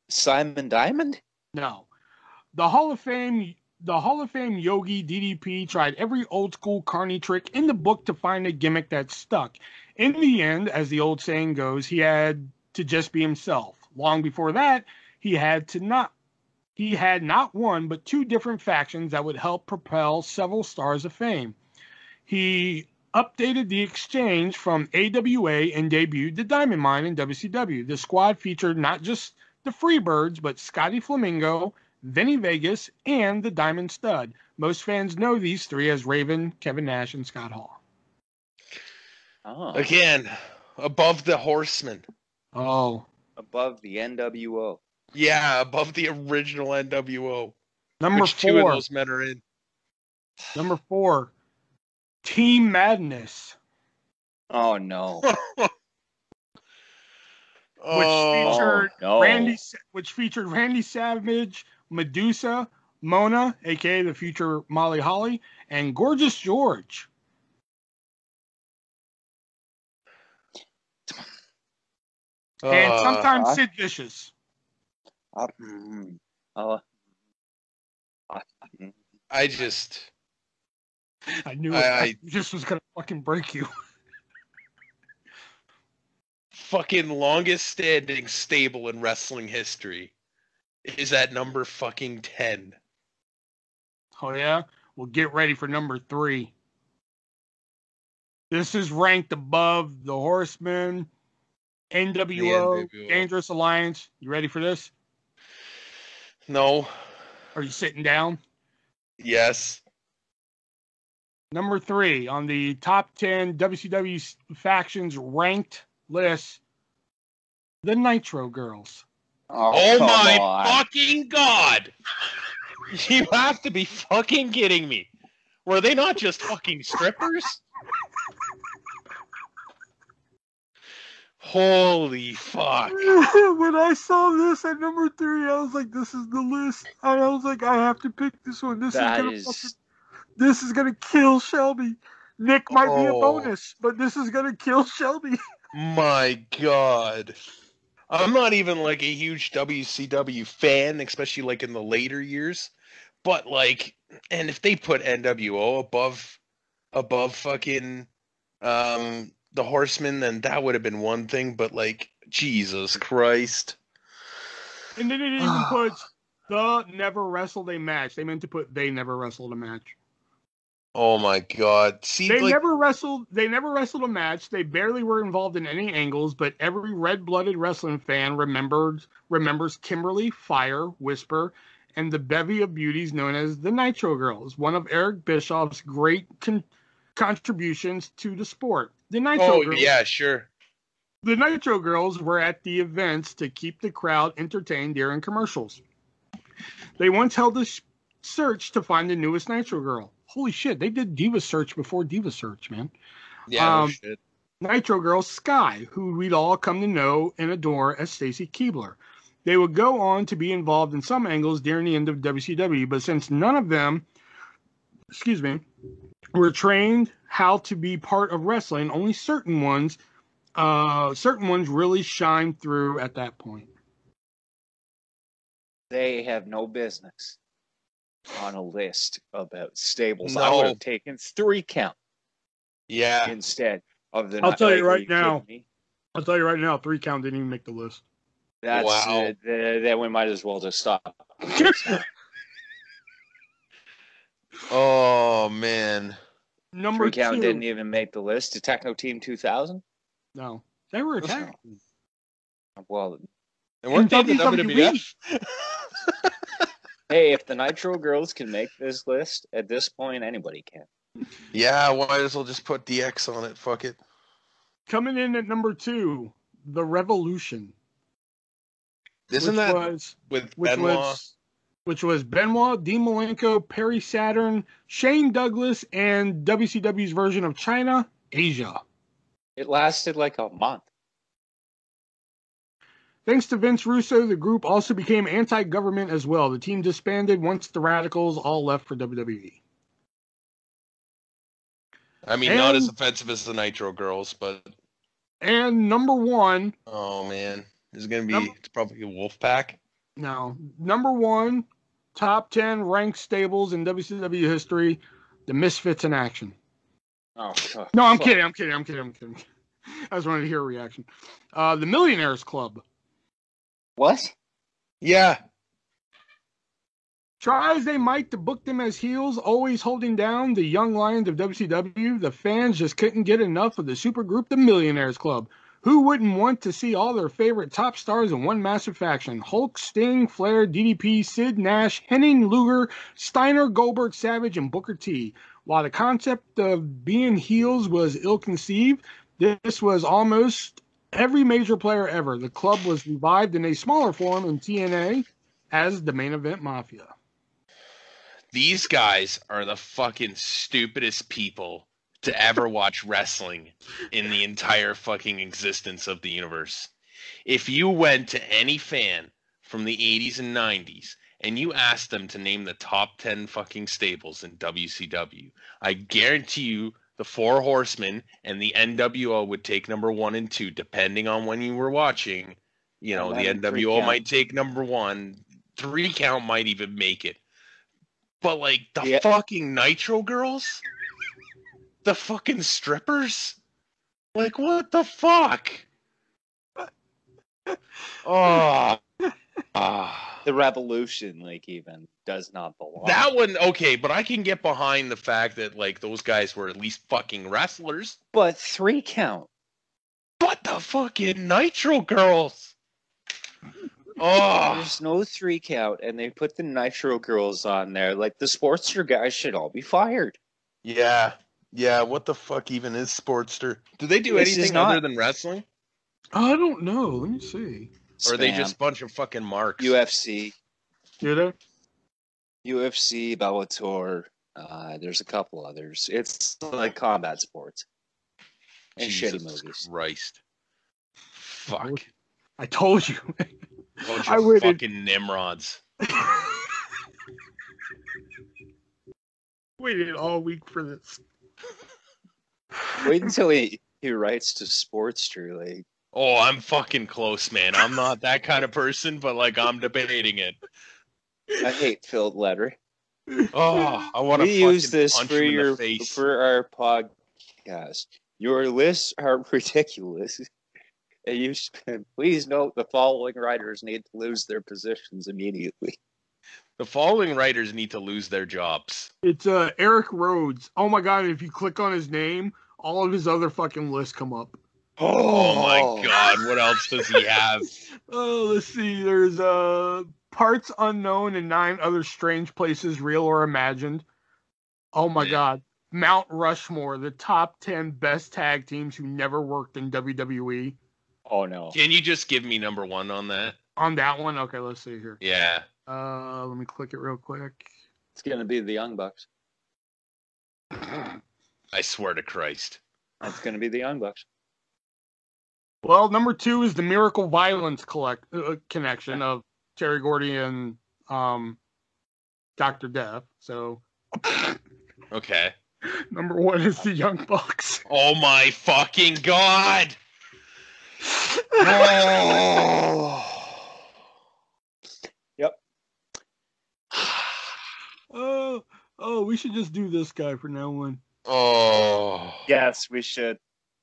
Simon Diamond?
No. The Hall of Fame Yogi DDP tried every old school carny trick in the book to find a gimmick that stuck. In the end, as the old saying goes, he had to just be himself. Long before that, he had not one but 2 different factions that would help propel several stars of fame. He updated the Exchange from AWA and debuted the Diamond Mine in WCW. The squad featured not just the Freebirds, but Scotty Flamingo, Vinny Vegas, and the Diamond Stud. Most fans know these 3 as Raven, Kevin Nash, and Scott Hall.
Oh.
Again, above the Horsemen.
Oh.
Above the NWO.
Yeah, above the original NWO.
Number
Which
4.
2 of those men are in?
Number 4, Team Madness.
Oh no.
Which featured Randy Savage, Medusa, Mona, aka the future Molly Holly, and Gorgeous George. And sometimes Sid Vicious.
I just...
I knew I just was going to fucking break you.
Fucking longest standing stable in wrestling history is at number fucking 10.
Oh, yeah? Well, get ready for number 3. This is ranked above the Horsemen, NWO, Dangerous Alliance. You ready for this?
No.
Are you sitting down?
Yes.
Number 3 on the top 10 WCW factions ranked list, the Nitro Girls.
Oh my fucking God! You have to be fucking kidding me. Were they not just fucking strippers? Holy fuck.
When I saw this at number 3, I was like, this is the list. I was like, I have to pick this one. This is gonna kill Shelby. Nick might be a bonus, but this is gonna kill Shelby.
My God. I'm not even like a huge WCW fan, especially like in the later years. But like, and if they put NWO above fucking the Horsemen, then that would have been one thing. But like, Jesus Christ.
And they didn't even put the never wrestled a match. They meant to put they never wrestled a match.
Oh my God! See,
They
like,
never wrestled. They never wrestled a match. They barely were involved in any angles. But every red-blooded wrestling fan remembers Kimberly, Fire, Whisper, and the bevy of beauties known as the Nitro Girls. One of Eric Bischoff's great contributions to the sport. The Nitro Girls.
Yeah, sure.
The Nitro Girls were at the events to keep the crowd entertained during commercials. They once held a search to find the newest Nitro Girl. Holy shit, they did Diva Search before Diva Search, man.
Yeah, no shit.
Nitro Girl Sky, who we'd all come to know and adore as Stacy Keibler. They would go on to be involved in some angles during the end of WCW, but since none of them, were trained how to be part of wrestling, only certain ones really shined through at that point.
They have no business on a list about stables.
No.
I would have taken 3 count
Yeah.
instead of the.
I'll tell you
are
right now.
kidding me?
I'll tell you right now, 3 count didn't even make the list.
That's
Wow.
then we might as well just stop.
Oh man.
Number
3 count
2.
didn't even make the list. The Techno Team 2000.
No, they were attacked.
Well,
And weren't they in the
WWE?
WWF?
hey, if the Nitro Girls can make this list at this point, anybody can.
Yeah, might as well just put DX on it. Fuck it.
Coming in at number 2, the Revolution.
Isn't
which
that
was,
with
which
Benoit?
was Benoit, Dean Malenko, Perry Saturn, Shane Douglas, and WCW's version of China, Asia.
It lasted like a month.
Thanks to Vince Russo, the group also became anti-government as well. The team disbanded once the Radicals all left for WWE.
I mean, not as offensive as the Nitro Girls, but
And number 1,
oh man, it's gonna be it's probably a Wolfpack.
no, number 1, top 10 ranked stables in WCW history, the Misfits in action.
Oh,
No, I'm kidding. I just wanted to hear a reaction. The Millionaires Club.
What?
Yeah.
Try as they might to book them as heels, always holding down the young lions of WCW, the fans just couldn't get enough of the supergroup, the Millionaires Club. Who wouldn't want to see all their favorite top stars in one massive faction? Hulk, Sting, Flair, DDP, Sid, Nash, Henning, Luger, Steiner, Goldberg, Savage, and Booker T. While the concept of being heels was ill-conceived, this was almost every major player ever. The club was revived in a smaller form in TNA as the Main Event Mafia.
These guys are the fucking stupidest people to ever watch wrestling in the entire fucking existence of the universe. If you went to any fan from the 80s and 90s and you asked them to name the top 10 fucking stables in WCW, I guarantee you the Four Horsemen and the NWO would take number 1 and 2, depending on when you were watching. You know, the NWO might take number 1. 3 count might even make it. But, like, the fucking Nitro Girls? The fucking strippers? Like, what the fuck? Oh.
The Revolution, like, even does not belong.
That one, okay, but I can get behind the fact that, like, those guys were at least fucking wrestlers.
But 3 count.
But the fucking Nitro Girls? Oh.
There's no 3 count, and they put the Nitro Girls on there. Like, the Sportster guys should all be fired.
Yeah. Yeah, what the fuck even is Sportster? Do they do anything other than wrestling?
I don't know. Let me see.
Or are they just a bunch of fucking marks?
UFC.
Do they?
UFC, Bellator. There's a couple others. It's like combat sports. And
Jesus
shitty movies.
Christ. Fuck.
I told you.
Bunch
I
of
waited.
fucking Nimrods.
Waited all week for this.
Wait until he writes to Sportster. Like,
Oh, I'm fucking close, man. I'm not that kind of person, but, like, I'm debating it.
I hate filled letter.
Oh, I want to
We
fucking
use this
punch
for
him in the face.
for our podcast. Your lists are ridiculous. Please note the following writers need to lose their positions immediately.
The following writers need to lose their jobs.
It's Eric Rhodes. Oh my god, if you click on his name, all of his other fucking lists come up.
Oh my god, what else does he have?
Oh, let's see. There's Parts Unknown and 9 Other Strange Places, Real or Imagined. Oh my god. Mount Rushmore, the top 10 best tag teams who never worked in WWE.
Oh no.
Can you just give me number 1 on that?
On that one? Okay, let's see here.
Yeah.
Let me click it real quick.
It's gonna be the Young Bucks.
I swear to Christ.
That's gonna be the Young Bucks.
Well, number 2 is the Miracle Violence connection of Terry Gordy and Dr. Death. So,
Okay.
number 1 is the Young Bucks.
Oh my fucking god! Oh.
Yep.
Oh, we should just do this guy for now on.
Oh.
Yes, we should.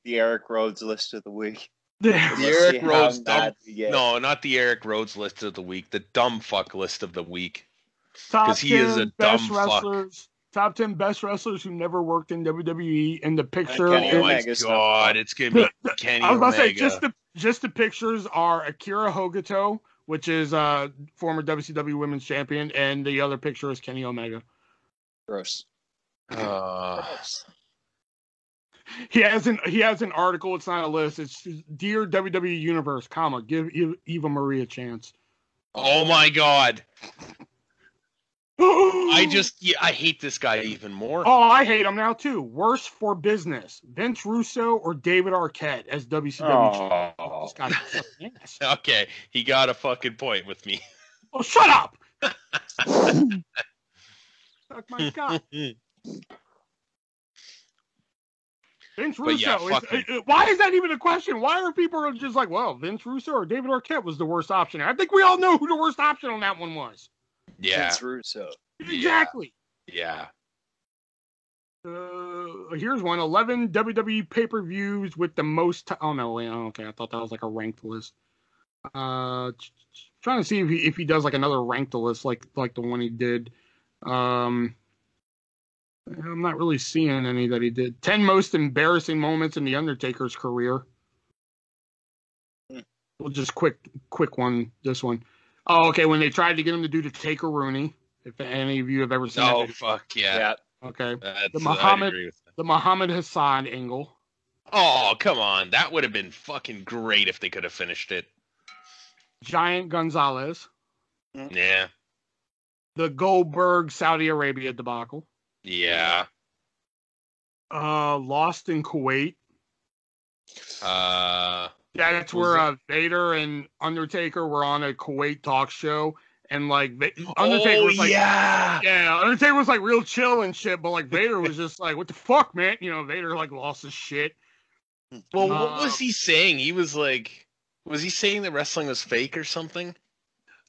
The Eric Rhodes list of the week.
The
Yeah.
Eric Rhodes
dumb.
No, not the Eric Rhodes list of the week. The dumb fuck list of the week.
Top
'Cause he is a
10 best
dumb fuck.
wrestlers. Top 10 best wrestlers who never worked in WWE. And the picture.
Kenny
Oh my
Omega's not
god,
fun.
it's gonna be Kenny
I was about to say
Omega.
just the pictures are Akira Hogato, which is former WCW Women's Champion, and the other picture is Kenny Omega.
Gross.
Uh,
He has an article. It's not a list. It's Dear WWE Universe, comma, give Eva Marie a chance.
oh my god. I hate this guy even more.
Oh, I hate him now too. Worse for business: Vince Russo or David Arquette as WCW champion.
Oh.
This guy's a fucking ass.
Okay, he got a fucking point with me.
Oh, shut up! Suck my cock. Vince
But yeah,
Russo.
fuck me.
Why is that even a question? Why are people just like, well, Vince Russo or David Arquette was the worst option? I think we all know who the worst option on that one was.
Yeah,
Vince Russo.
Exactly.
yeah.
Here's one: 11 WWE pay-per-views with the most. Oh no, wait, okay. I thought that was like a ranked list. Trying to see if he does like another ranked list like the one he did. I'm not really seeing any that he did. 10 most embarrassing moments in the Undertaker's career. We'll just quick one. This one. Oh, okay. When they tried to get him to do the Taker Rooney. If any of you have ever seen that
Oh
video.
fuck yeah.
Yeah.
Okay.
That's,
The
I'd
Muhammad-
agree with that.
The Muhammad Hassan angle.
Oh come on, that would have been fucking great if they could have finished it.
Giant Gonzalez.
Yeah,
The Goldberg Saudi Arabia debacle.
yeah.
Lost in Kuwait. That's
Was
where Vader and Undertaker were on a Kuwait talk show, and like Undertaker was like, yeah, Undertaker was like real chill and shit, but like Vader was just like, what the fuck, man? You know, Vader like lost his shit.
Well, what was he saying? He was like, was he saying that wrestling was fake or something?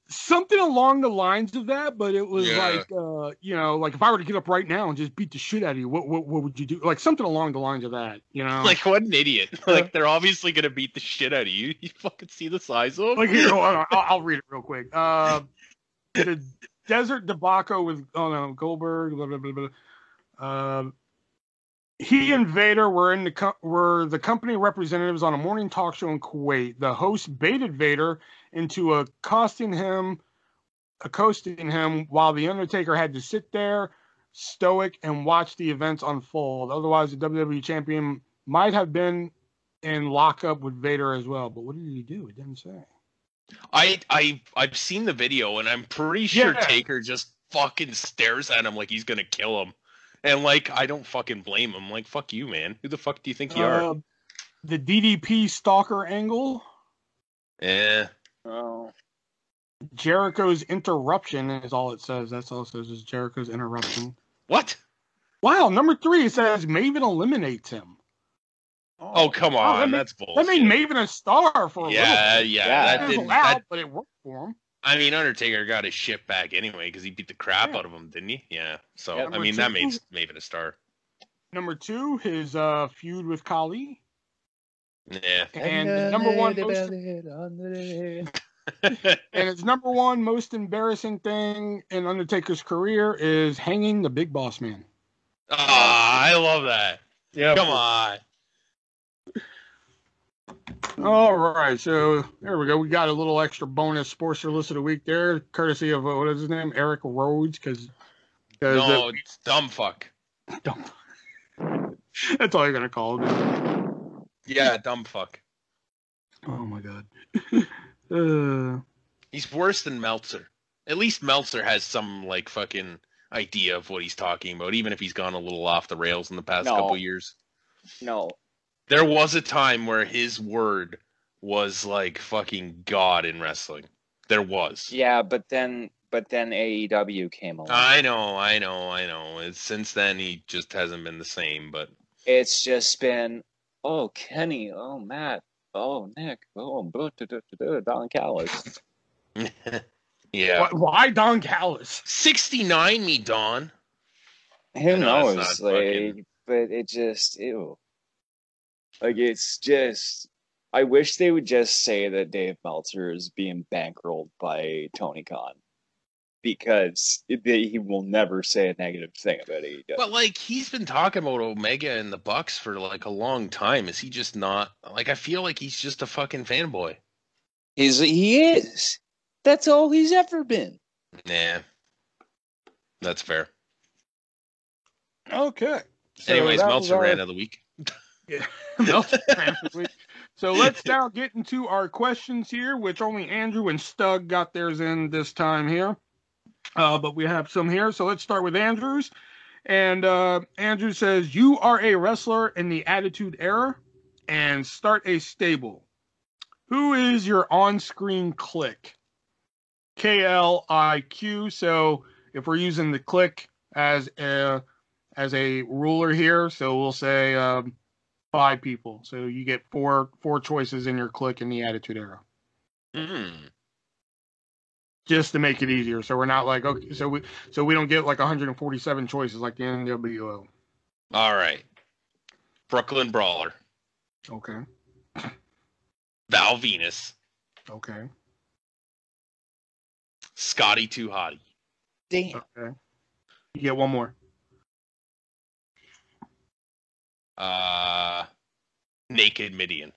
Something along the lines of that, but it was
Yeah.
like, you know, like if I were to get up right now and just beat the shit out of you, what would you do? Like something along the lines of that, you know?
Like, what an idiot. Like, they're obviously going to beat the shit out of you. You fucking see the size of them?
Like here, hold on, I'll read it real quick. The Desert Debacle with Goldberg. Blah, blah, blah, blah. He and Vader were were the company representatives on a morning talk show in Kuwait. The host baited Vader into accosting him while the Undertaker had to sit there, stoic, and watch the events unfold. Otherwise, the WWE champion might have been in lockup with Vader as well. But what did he do? It didn't say.
I've seen the video, and I'm pretty sure
Yeah.
Taker just fucking stares at him like he's going to kill him. And, like, I don't fucking blame him. Like, fuck you, man. Who the fuck do you think you are?
The DDP stalker angle.
Yeah.
Oh.
Jericho's interruption is all it says. That's all it says is Jericho's interruption.
What?
Wow, number 3, it says Maven eliminates him.
Oh, come on. That's
That
bullshit.
made Maven a star for a little
yeah,
bit.
yeah.
It
That
was
didn't.
allowed,
That,
but it worked for him.
I mean, Undertaker got his shit back anyway because he beat the crap
Yeah.
out of him, didn't he? Yeah. So,
Yeah,
I mean, that
number
made
two-
Maven a star.
Number 2, his feud with Khali.
Yeah.
And the number one most, and its number one most embarrassing thing in Undertaker's career is hanging the Big Boss Man.
I love that.
Yeah.
Come on.
All right, so there we go. We got a little extra bonus sports list of the week there, courtesy of what is his name, Eric Rhodes, because
No, it's dumb fuck.
That's all you're gonna call him.
Yeah, dumb fuck.
Oh my god.
He's worse than Meltzer. At least Meltzer has some like fucking idea of what he's talking about, even if he's gone a little off the rails in the past couple years.
No.
There was a time where his word was like fucking God in wrestling. There was.
Yeah, but then AEW came along.
I know. Since then, he just hasn't been the same. But
it's just been, oh Kenny, oh Matt, oh Nick, oh Don Callis.
Yeah.
Why Don Callis?
69, me Don.
Who knows? Like, but it just ew. Like it's just. I wish they would just say that Dave Meltzer is being bankrolled by Tony Khan, because he will never say a negative thing about AEW.
But like he's been talking about Omega and the Bucks for like a long time. Is he just not like? I feel like he's just a fucking fanboy.
He is. That's all he's ever been.
Nah, that's fair.
Okay.
So anyways, Meltzer ran of the week.
Yeah, Meltzer ran of the week. So let's now get into our questions here, which only Andrew and Stug got theirs in this time here. But we have some here. So let's start with Andrew's. And Andrew says, you are a wrestler in the Attitude Era and start a stable. Who is your on-screen clique? KLIQ. So if we're using the clique as a ruler here, so we'll say 5 people. So you get four choices in your clique in the Attitude Era. Just to make it easier. So we're not like, okay, so we don't get like 147 choices like the NWO.
All right. Brooklyn Brawler.
Okay.
Val Venus.
Okay.
Scotty Too Hottie.
Damn.
Okay. You get one more.
Naked Midian.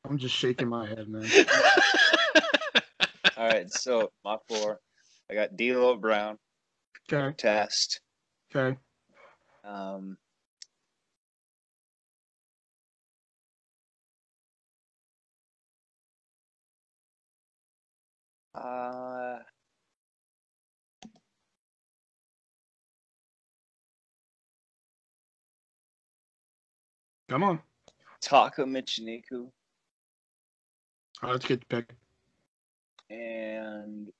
I'm just shaking my head, man.
All right, so my 4. I got D'Lo Brown.
Okay.
Test.
Okay. Come on.
Taka Michinoku.
All right, let's get the pick.
And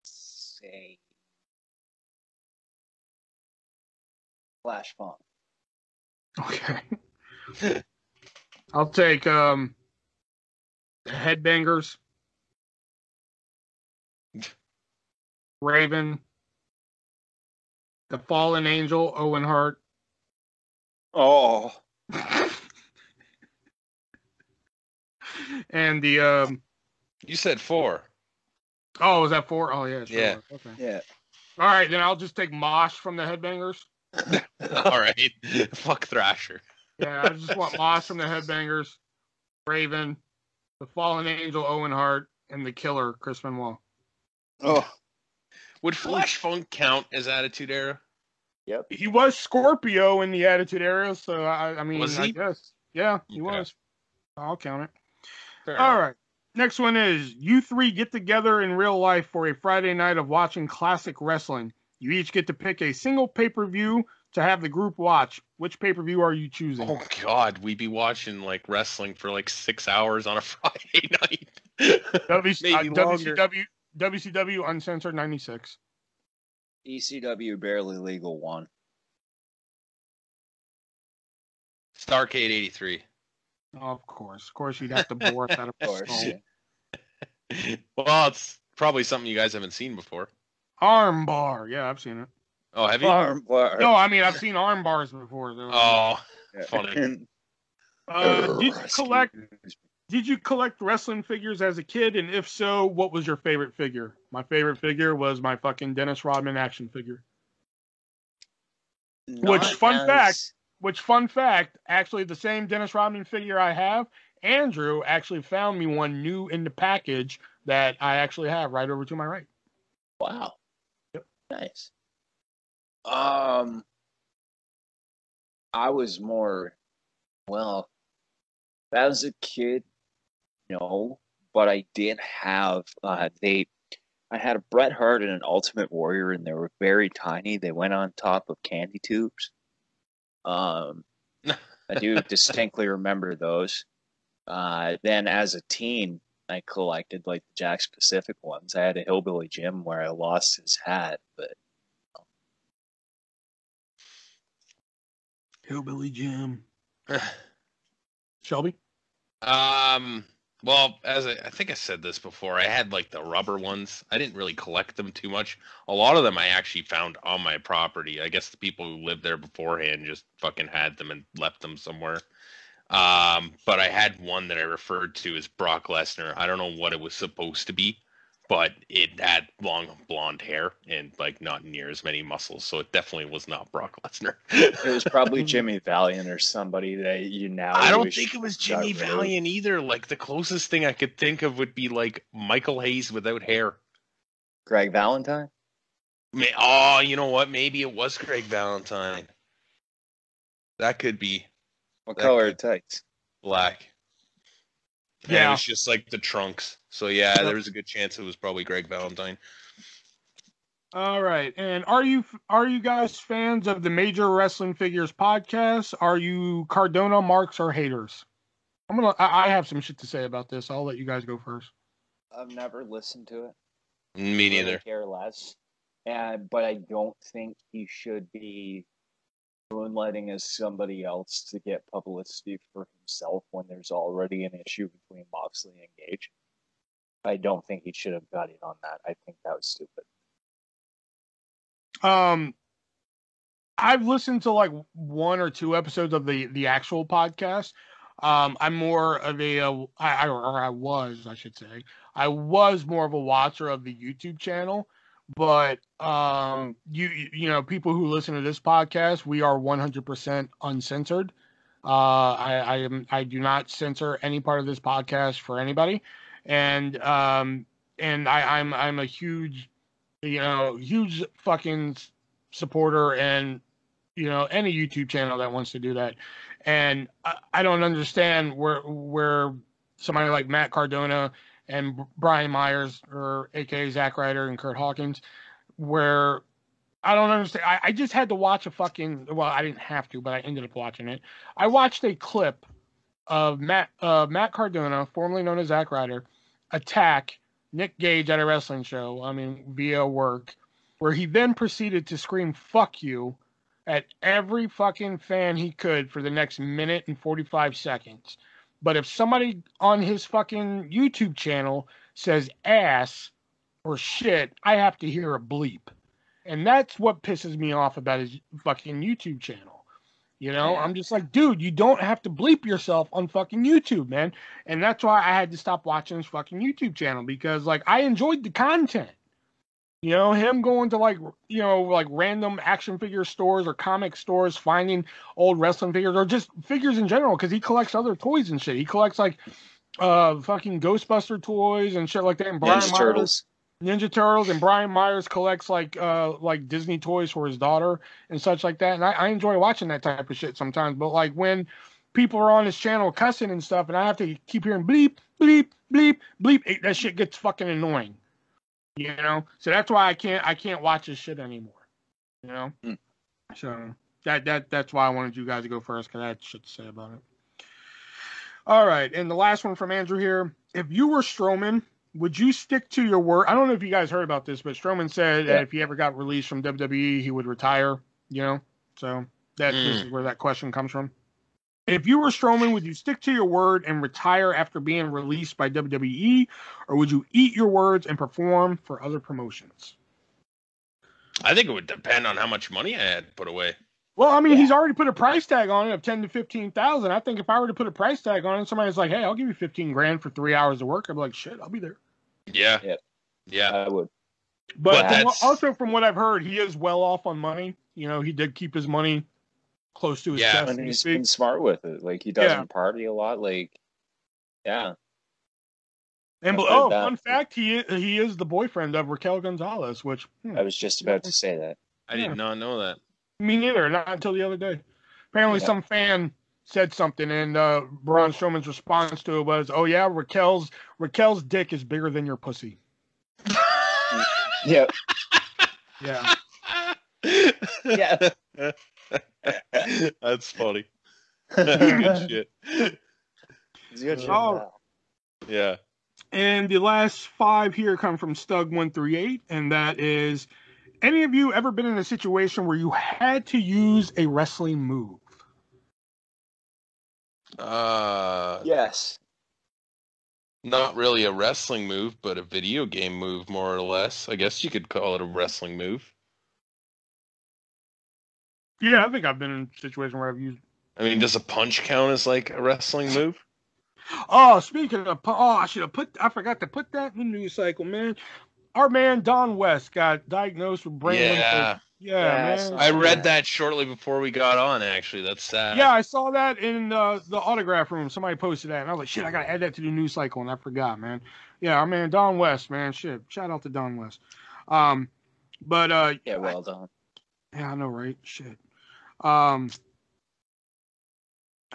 say Flash Funk.
Okay. I'll take the Headbangers. Raven. The Fallen Angel, Owen Hart.
Oh.
And the
You said 4.
Oh, was that 4? Oh yeah, sure.
Yeah.
Okay.
Yeah.
All right, then I'll just take Mosh from the Headbangers.
All right. Fuck Thrasher.
Yeah, I just want Mosh from the Headbangers, Raven, the Fallen Angel, Owen Hart, and the Killer, Chris Benoit.
Oh.
Would Flash Funk count as Attitude Era?
Yep.
He was Scorpio in the Attitude Era, so I mean,
Was he?
I guess. Yeah, he
Okay.
was. I'll count it.
Fair
All
enough.
right. Next one is, you 3 get together in real life for a Friday night of watching classic wrestling. You each get to pick a single pay-per-view to have the group watch. Which pay-per-view are you choosing?
Oh God, we'd be watching like wrestling for like 6 hours on a Friday night. Maybe longer.
WCW Uncensored 96.
ECW Barely Legal 1.
Starcade 83.
Of course, you'd have to bore us out of
Of course.
skull.
Yeah.
Well, it's probably something you guys haven't seen before.
Arm bar, yeah, I've seen it.
Oh, have you?
Farm bar.
No, I mean I've seen arm bars before. Though.
Oh,
Yeah.
funny.
Did you collect wrestling figures as a kid? And if so, what was your favorite figure? My favorite figure was my fucking Dennis Rodman action figure. Fun fact, actually the same Dennis Rodman figure I have, Andrew actually found me one new in the package that I actually have right over to my right.
Wow.
Yep.
Nice. I was more, well, as a kid, no, but I did have, I had a Bret Hart and an Ultimate Warrior, and they were very tiny. They went on top of candy tubes. I do distinctly remember those. Then as a teen, I collected like the Jack's Pacific ones. I had a Hillbilly Jim where I lost his hat, but
Hillbilly Jim. Shelby?
Well, as I think I said this before, I had like the rubber ones. I didn't really collect them too much. A lot of them I actually found on my property. I guess the people who lived there beforehand just fucking had them and left them somewhere. But I had one that I referred to as Brock Lesnar. I don't know what it was supposed to be, but it had long blonde hair and like not near as many muscles, so it definitely was not Brock Lesnar.
it was probably Jimmy Valiant or somebody that you now.
I don't
wish
think it was
got
Jimmy
rid of.
Valiant either. Like the closest thing I could think of would be like Michael Hayes without hair.
Greg Valentine?
Oh, you know what? Maybe it was Greg Valentine. That could be
What
That
color
could-
are tights?
black. And
Yeah.
it was just like the trunks. So yeah, there was a good chance it was probably Greg Valentine.
All right. And are you guys fans of the Major Wrestling Figures podcast? Are you Cardona marks or haters? I have some shit to say about this. I'll let you guys go first.
I've never listened to it.
Me
Really
neither.
care less. But I don't think he should be moonlighting as somebody else to get publicity for himself when there's already an issue between Moxley and Gage. I don't think he should have got in on that. I think that was stupid.
I've listened to like one or two episodes of the actual podcast. I'm more of I was more of a watcher of the YouTube channel, but you know, people who listen to this podcast, we are 100% uncensored. I do not censor any part of this podcast for anybody, and I'm a huge fucking supporter, and you know, any YouTube channel that wants to do that. And I don't understand where somebody like Matt Cardona and Brian Myers, or AKA Zack Ryder and Kurt Hawkins, where I don't understand. I just had to watch I didn't have to, but I ended up watching it. I watched a clip of Matt Cardona, formerly known as Zack Ryder, attack Nick Gage at a wrestling show, via work, where he then proceeded to scream "fuck you" at every fucking fan he could for the next minute and 45 seconds. But if somebody on his fucking YouTube channel says ass or shit, I have to hear a bleep. And that's what pisses me off about his fucking YouTube channel. You know, I'm just like, dude, you don't have to bleep yourself on fucking YouTube, man. And that's why I had to stop watching his fucking YouTube channel, because like I enjoyed the content. You know, him going to like random action figure stores or comic stores, finding old wrestling figures or just figures in general, because he collects other toys and shit. He collects like fucking Ghostbuster toys and shit like that. And Ninja Turtles, and Brian Myers collects like Disney toys for his daughter and such like that. And I enjoy watching that type of shit sometimes. But like when people are on his channel cussing and stuff, and I have to keep hearing bleep, bleep, bleep, bleep, that shit gets fucking annoying. You know, so that's why I can't watch this shit anymore. You know, so that's why I wanted you guys to go first, because I had shit to say about it. All right, and the last one from Andrew here: if you were Strowman, would you stick to your word? I don't know if you guys heard about this, but Strowman said that if he ever got released from WWE, he would retire. You know, so this is where that question comes from. If you were Strowman, would you stick to your word and retire after being released by WWE, or would you eat your words and perform for other promotions?
I think it would depend on how much money I had put away.
Well, I mean,
Yeah.
he's already put a price tag on it of 10 to 15,000. I think if I were to put a price tag on it, somebody's like, "Hey, I'll give you 15 grand for 3 hours of work." I'd be like, "Shit, I'll be there."
Yeah.
Yep.
Yeah.
I would.
But
that's
also from what I've heard, he is well off on money. You know, he did keep his money close to his
Yeah.
chest.
And
so to
he's
speak.
been smart with it. Like, he doesn't party a lot. Like, yeah.
And
I've heard that.
fun fact, he is the boyfriend of Raquel Gonzalez, which
I was just about to say that.
I did not know that.
Me neither, not until the other day. Apparently,
Yeah.
some fan said something, and Braun Strowman's response to it was, "Oh yeah, Raquel's dick is bigger than your pussy."
Yep.
Yeah.
Yeah.
That's funny. Good shit.
He's got shit
Oh.
now.
Yeah.
And the last 5 here come from Stug138, and that is, any of you ever been in a situation where you had to use a wrestling move?
Yes.
Not really a wrestling move, but a video game move, more or less. I guess you could call it a wrestling move.
Yeah, I think I've been in a situation where I've used.
I mean, does a punch count as like a wrestling move?
Oh, speaking of, I forgot to put that in the news cycle, man. Our man Don West got diagnosed with brain
Yeah.
lymphoma. Yeah, man.
I read that shortly before we got on, actually. That's sad.
Yeah, I saw that in the autograph room. Somebody posted that, and I was like, shit, I gotta add that to the news cycle, and I forgot, man. Yeah, our man Don West, man. Shit, shout out to Don West.
Yeah, well done.
Yeah, I know, right? Shit.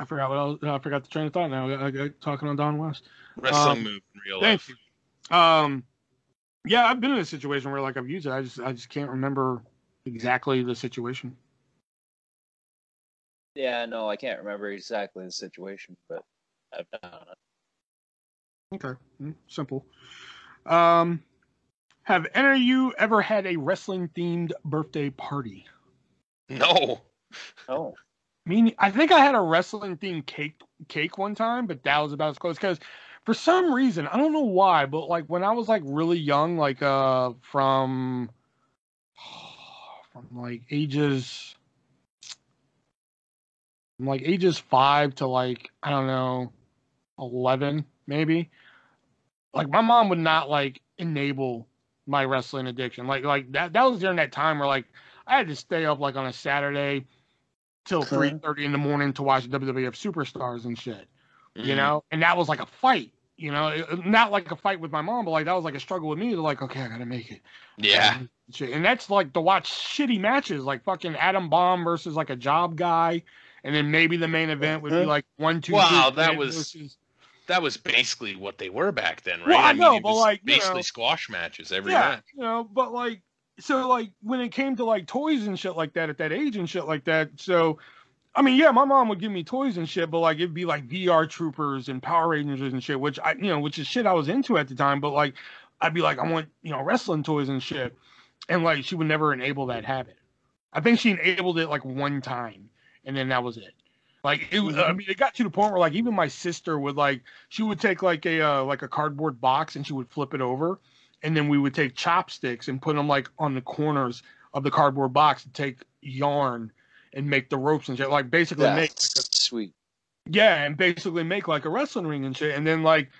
I forgot what else. I forgot the train of thought now. I got talking on Don West.
Wrestling move in real
Thank
life.
you. Yeah, I've been in a situation where like I've used it. I just can't remember exactly the situation.
Yeah, no, I can't remember exactly the situation, but I've done it.
Okay, simple. Have any of you ever had a wrestling themed birthday party?
No.
Oh.
I think I had a wrestling themed cake one time, but that was about as close. Because for some reason, I don't know why, but like when I was like really young, like from like ages 5 to like, I don't know, 11 maybe. Like my mom would not like enable my wrestling addiction. Like that was during that time where like I had to stay up like on a Saturday till 3:30 in the morning to watch WWF Superstars and shit. You know? And that was like a fight, you know? Not like a fight with my mom, but like that was like a struggle with me to like, okay, I got to make it.
Yeah.
And that's like to watch shitty matches like fucking Adam Bomb versus like a job guy, and then maybe the main event would be like 1, 2,
Wow,
3
that was basically what they were back then, right?
Well, I know,
it
but
was
like
basically squash matches every match.
You know, but like so like when it came to like toys and shit like that at that age and shit like that, so I mean, yeah, my mom would give me toys and shit, but like it'd be like VR Troopers and Power Rangers and shit, which which is shit I was into at the time, but like I'd be like, I want, wrestling toys and shit. And like she would never enable that habit. I think she enabled it like one time, and then that was it. Like it was, I mean, it got to the point where like even my sister would like, she would take like a cardboard box and she would flip it over, and then we would take chopsticks and put them like on the corners of the cardboard box and take yarn and make the ropes and shit. Like basically make like
sweet.
Yeah, and basically make like a wrestling ring and shit. And then like,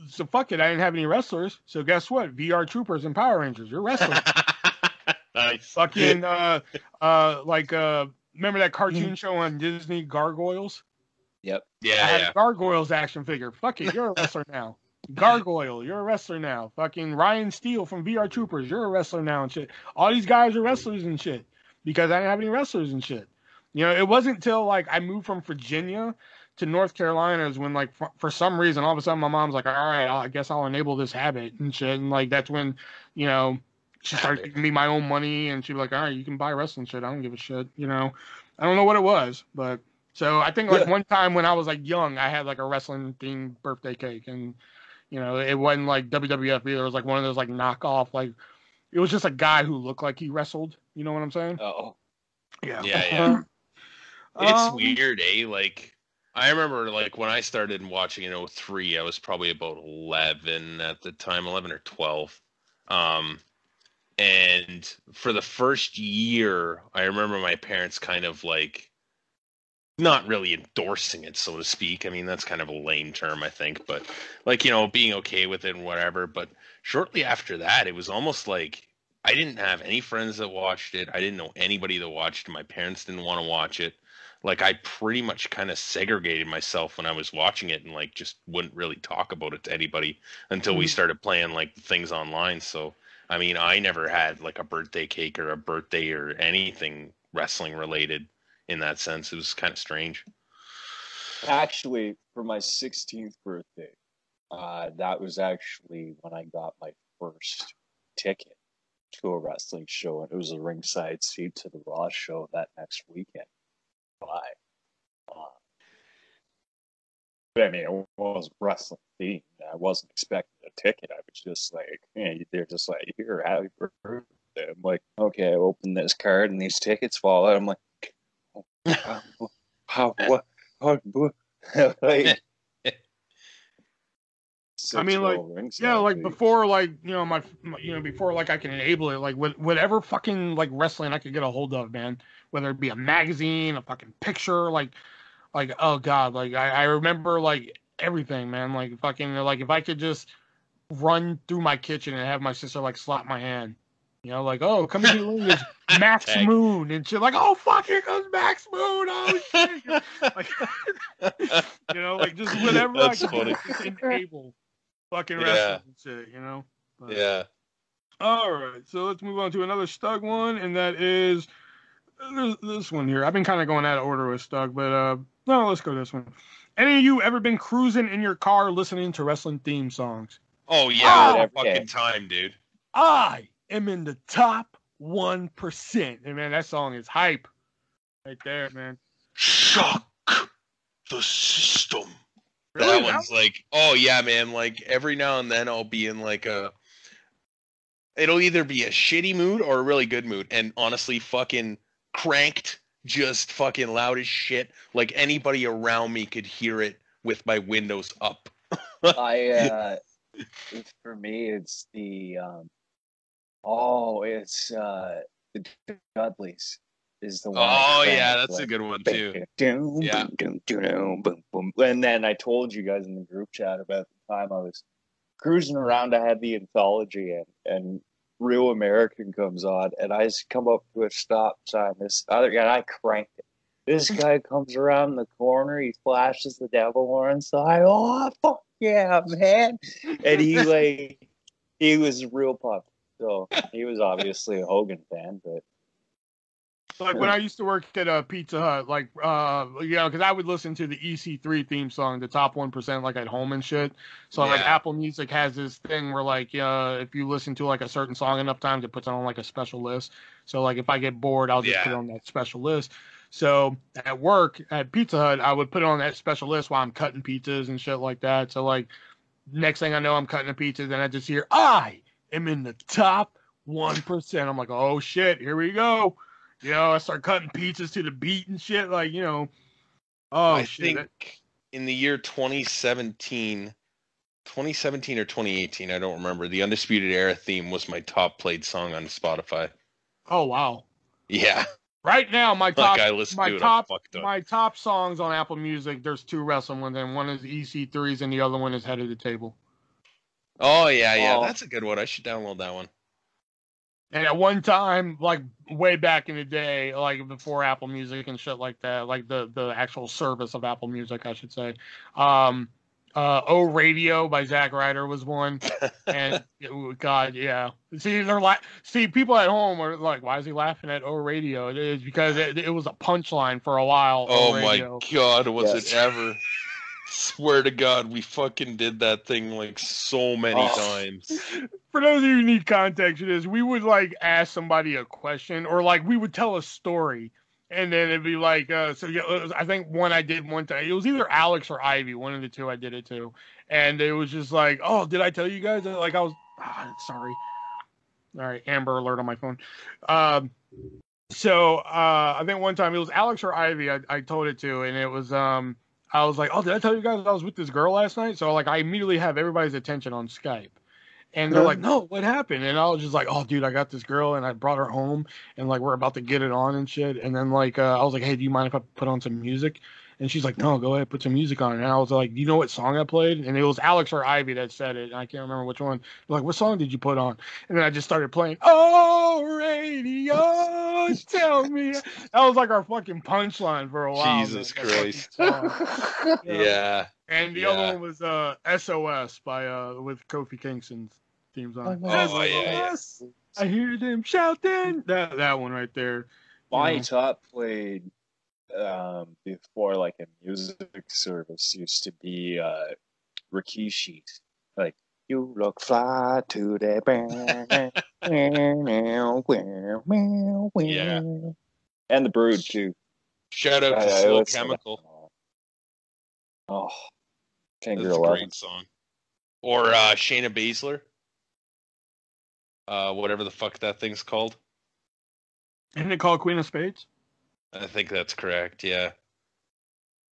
so fuck it, I didn't have any wrestlers. So guess what? VR Troopers and Power Rangers, you're wrestling.
Nice.
Fucking remember that cartoon show on Disney, Gargoyles?
Yep.
Yeah.
I had a Gargoyles action figure. Fuck it, you're a wrestler now. Gargoyle, you're a wrestler now. Fucking Ryan Steele from VR Troopers, you're a wrestler now and shit. All these guys are wrestlers and shit because I didn't have any wrestlers and shit. It wasn't until like I moved from Virginia to North Carolina is when like for some reason all of a sudden my mom's like, all right, I guess I'll enable this habit and shit. And like that's when she started giving me my own money, and she'd be like, all right, you can buy wrestling shit. I don't give a shit, I don't know what it was, but so I think like one time when I was like young, I had like a wrestling themed birthday cake, and it wasn't like WWF either. It was like one of those like knockoff, like it was just a guy who looked like he wrestled. You know what I'm saying?
Oh.
Yeah.
Yeah. It's weird, eh? Like I remember like when I started watching in '03, I was probably about 11 at the time, 11 or 12. And for the first year, I remember my parents kind of like not really endorsing it, so to speak. I mean, that's kind of a lame term, I think, but like, being okay with it and whatever. But shortly after that, it was almost like I didn't have any friends that watched it. I didn't know anybody that watched it. My parents didn't want to watch it. Like, I pretty much kind of segregated myself when I was watching it and like just wouldn't really talk about it to anybody until we started playing like things online. So, I mean, I never had like a birthday cake or a birthday or anything wrestling related in that sense. It was kind of strange.
Actually, for my 16th birthday, that was actually when I got my first ticket to a wrestling show, and it was a ringside seat to the Raw show that next weekend. But I mean, it wasn't wrestling themed. I wasn't expecting a ticket. I was just like, they're just like, here, happy birthday. I'm like, okay, I open this card and these tickets fall out. I'm like, what? Like,
I mean, like, yeah, like before, like, before, like, I can enable it, like, whatever fucking, like, wrestling I could get a hold of, man, whether it be a magazine, a fucking picture, like, oh, God, like, I remember, like, everything, man, like, fucking, like, if I could just run through my kitchen and have my sister, like, slap my hand, like, oh, come here, it's Max Moon, and shit, like, oh, fuck, here comes Max Moon, oh, shit, like, like, just whatever I could just enable fucking wrestling and shit, But,
yeah.
All right, so let's move on to another Stug one, and that is this one here. I've been kind of going out of order with Stug, but no, let's go this one. Any of you ever been cruising in your car listening to wrestling theme songs?
Oh yeah, all the fucking time, dude.
I am in the top 1%, and man, that song is hype, right there, man.
Shock the system.
Really?
That one's like, oh yeah, man. Like every now and then I'll be in like it'll either be a shitty mood or a really good mood. And honestly, fucking cranked, just fucking loud as shit. Like anybody around me could hear it with my windows up.
For me, it's the Dudleys. Is the one.
Oh yeah, that's a good one too. Yeah.
And then I told you guys in the group chat about the time I was cruising around. I had the anthology and Real American comes on, and I just come up to a stop sign. This other guy, I cranked it. This guy comes around the corner. He flashes the devil horns. Oh fuck yeah, man! And he was real pumped. So he was obviously a Hogan fan, but.
Like when I used to work at Pizza Hut, like, because I would listen to the EC3 theme song, the top 1%, like at home and shit. So like Apple Music has this thing where like, if you listen to like a certain song enough times, it puts it on like a special list. So like if I get bored, I'll just put it on that special list. So at work at Pizza Hut, I would put it on that special list while I'm cutting pizzas and shit like that. So like next thing I know, I'm cutting a pizza, then I just hear, I am in the top 1%. I'm like, oh shit, here we go. I start cutting pizzas to the beat and shit, like, I
think in the year 2017 or 2018, I don't remember, the Undisputed Era theme was my top played song on Spotify.
Oh, wow.
Yeah.
Right now, my top songs on Apple Music, there's two wrestling ones, and one is EC3's and the other one is Head of the Table.
Oh, yeah. That's a good one. I should download that one.
And at one time, like way back in the day, like before Apple Music and shit like that, like the actual service of Apple Music, I should say. O Radio by Zack Ryder was one. And God, yeah. See, people at home are like, why is he laughing at O Radio? It is because it was a punchline for a while.
Oh my God, was it ever? Swear to God, we fucking did that thing like so many times.
For those of you who need context for this, we would like ask somebody a question or like we would tell a story and then it'd be like, I think one I did one time, it was either Alex or Ivy, one of the two I did it to. And it was just like, oh, did I tell you guys? Like I was, sorry. All right, Amber Alert on my phone. So I think one time it was Alex or Ivy I told it to, and it was, I was like, oh, did I tell you guys I was with this girl last night? So like I immediately have everybody's attention on Skype. And they're like, no, what happened? And I was just like, oh, dude, I got this girl and I brought her home and like we're about to get it on and shit. And then like I was like, hey, do you mind if I put on some music? And she's like, no, go ahead, put some music on. And I was like, do you know what song I played? And it was Alex or Ivy that said it. And I can't remember which one. They're like, what song did you put on? And then I just started playing, oh, radio, tell me. That was like our fucking punchline for a while.
Jesus Christ.
Yeah.
Yeah.
And the other one was SOS by with Kofi Kingston's theme song.
Oh, yeah.
SOS! I hear them shouting. That one right there.
My top played before like a music service used to be Rikishi. Like, you look fly to the band.
Yeah.
And the Brood too.
Shout out to
Yeah,
Slow
it's-
Chemical.
Oh,
That's
Finger
a
11.
great song. Or Shayna Baszler. Whatever the fuck that thing's called.
Isn't it called Queen of Spades?
I think that's correct, yeah.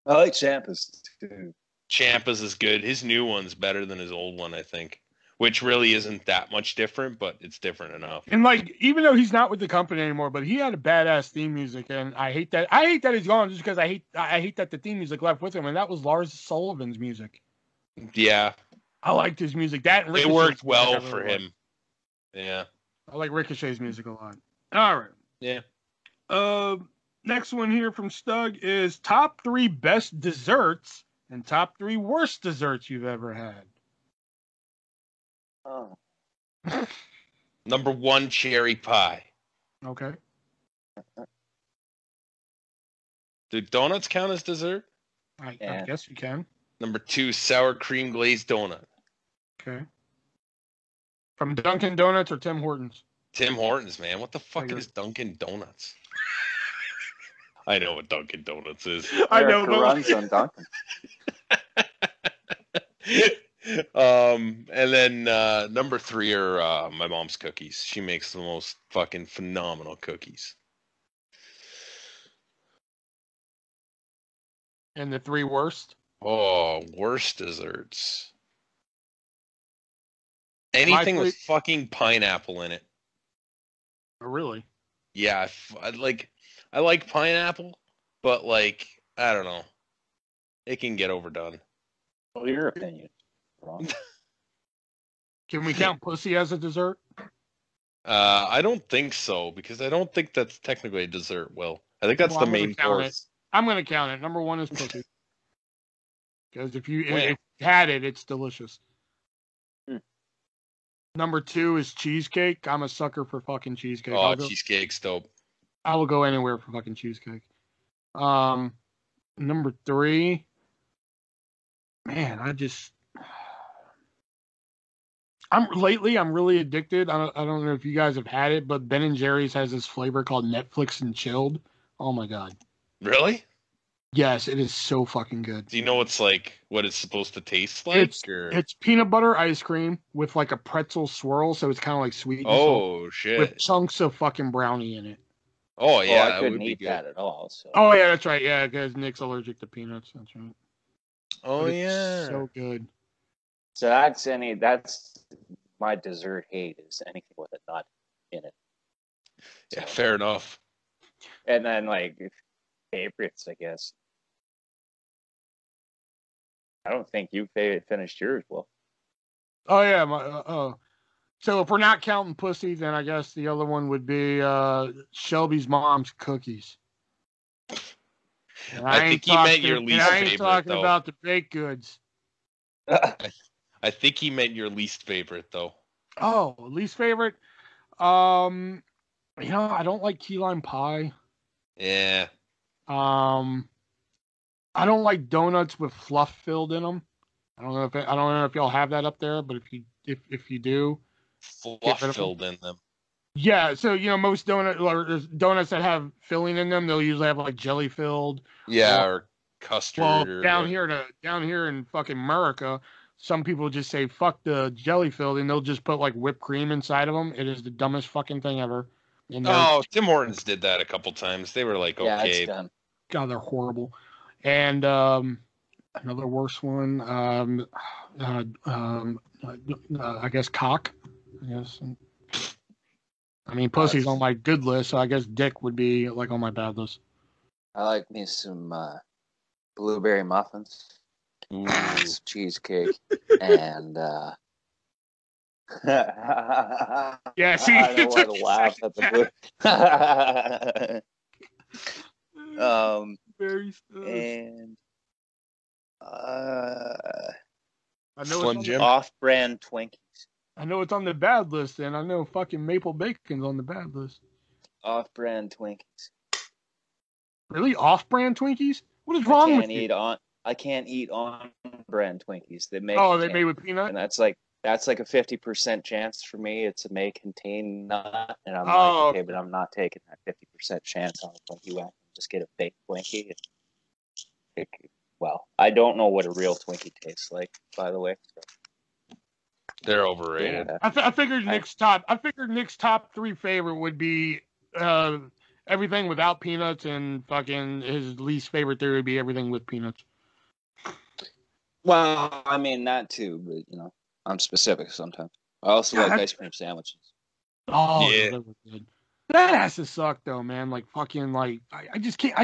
I like Champus too.
Ciampa's is good. His new one's better than his old one, I think. Which really isn't that much different, but it's different enough.
And like, even though he's not with the company anymore, but he had a badass theme music, and I hate that. I hate that he's gone, just because I hate that the theme music left with him, and that was Lars Sullivan's music.
Yeah.
I liked his music. That and
It
Ricochet's
worked
music
well
I really
for
liked.
him. Yeah.
I like Ricochet's music a lot. All right.
Yeah.
Next one here from Stug is top 3 best desserts and top 3 worst desserts you've ever had.
Oh.
Number 1, cherry pie.
Okay.
Do donuts count as dessert?
I
Yeah.
guess you can.
Number 2, sour cream glazed donut.
Okay. From Dunkin' Donuts or Tim Hortons?
Tim Hortons, man. What the fuck
Figure.
is Dunkin' Donuts? I know what Dunkin' Donuts is.
I know,
Erica
but
runs on Dunkin'.
And then number 3 are my mom's cookies. She makes the most fucking phenomenal cookies.
and the 3 worst.
Oh, worst desserts. Anything with fucking pineapple in it.
Oh, really?
Yeah, I like pineapple, but like I don't know, it can get overdone.
Well, your opinion. Wrong.
Can we count pussy as a dessert?
I don't think so because I don't think that's technically a dessert. Will I think that's
Well,
the
I'm gonna
main
count
course.
I'm going to count it. Number 1 is pussy. Because if you
Wow.
had it, it's delicious.
Hmm.
Number 2 is cheesecake. I'm a sucker for fucking cheesecake.
Oh, cheesecake's dope.
I will go anywhere for fucking cheesecake. Number 3, man, I'm really addicted. I don't know if you guys have had it, but Ben and Jerry's has this flavor called Netflix and chilled. Oh my god.
Really?
Yes, it is so fucking good.
Do you know what it's supposed to taste like?
It's peanut butter ice cream with like a pretzel swirl, so it's kind of like sweet. And salty,
Oh shit!
with chunks of fucking brownie in it.
Oh
Well,
yeah,
I
that
couldn't
would be
eat
good.
that at all. So.
Oh yeah, that's right. Yeah, because Nick's allergic to peanuts. That's right.
Oh
But it's
yeah.
so good.
So that's my dessert hate is anything with a nut in it.
Yeah, fair enough.
And then like favorites, I guess. I don't think you finished yours, Will.
Oh yeah, so if we're not counting pussy, then I guess the other one would be Shelby's mom's cookies. And
I think he meant your least
I ain't
favorite,
talking
though.
about the baked goods.
I think he meant your least favorite though.
Oh, least favorite. I don't like key lime pie.
Yeah.
I don't like donuts with fluff filled in them. I don't know if y'all have that up there, but if you do,
Fluff filled in them.
yeah. So most donuts that have filling in them, they'll usually have like jelly filled.
Yeah, or custard.
Well,
or
down here in fucking America, some people just say fuck the jelly filled, and they'll just put like whipped cream inside of them. It is the dumbest fucking thing ever. And
Tim Hortons did that a couple times. They were like,
Yeah,
okay.
it's done.
God, they're horrible. And Another worse one. I guess cock. I guess. I mean, pussy's on my good list, so I guess dick would be like on my bad list.
I like me some blueberry muffins, some cheesecake, and
yeah. See,
I don't want to laugh at the blue.
Very sus.
And
I know
Slim
it's
Jim?
off-brand Twinkies.
I know it's on the bad list, and I know fucking maple bacon's on the bad list.
Off-brand Twinkies.
Really, off-brand Twinkies? What is wrong with you?
I can't eat on-brand Twinkies. They make
they made with peanut,
and that's like a 50% chance for me. It may contain nut, and I'm okay, but I'm not taking that 50% chance on a Twinkie. I can just get a fake Twinkie. Well, I don't know what a real Twinkie tastes like, by the way. So.
They're overrated.
Yeah. I figured Nick's top 3 favorite would be everything without peanuts, and fucking his least favorite theory would be everything with peanuts.
Well, I mean that too, but I'm specific sometimes. I also like ice cream sandwiches.
Oh yeah, that was good. That has to suck though, man. Like fucking like I just can't.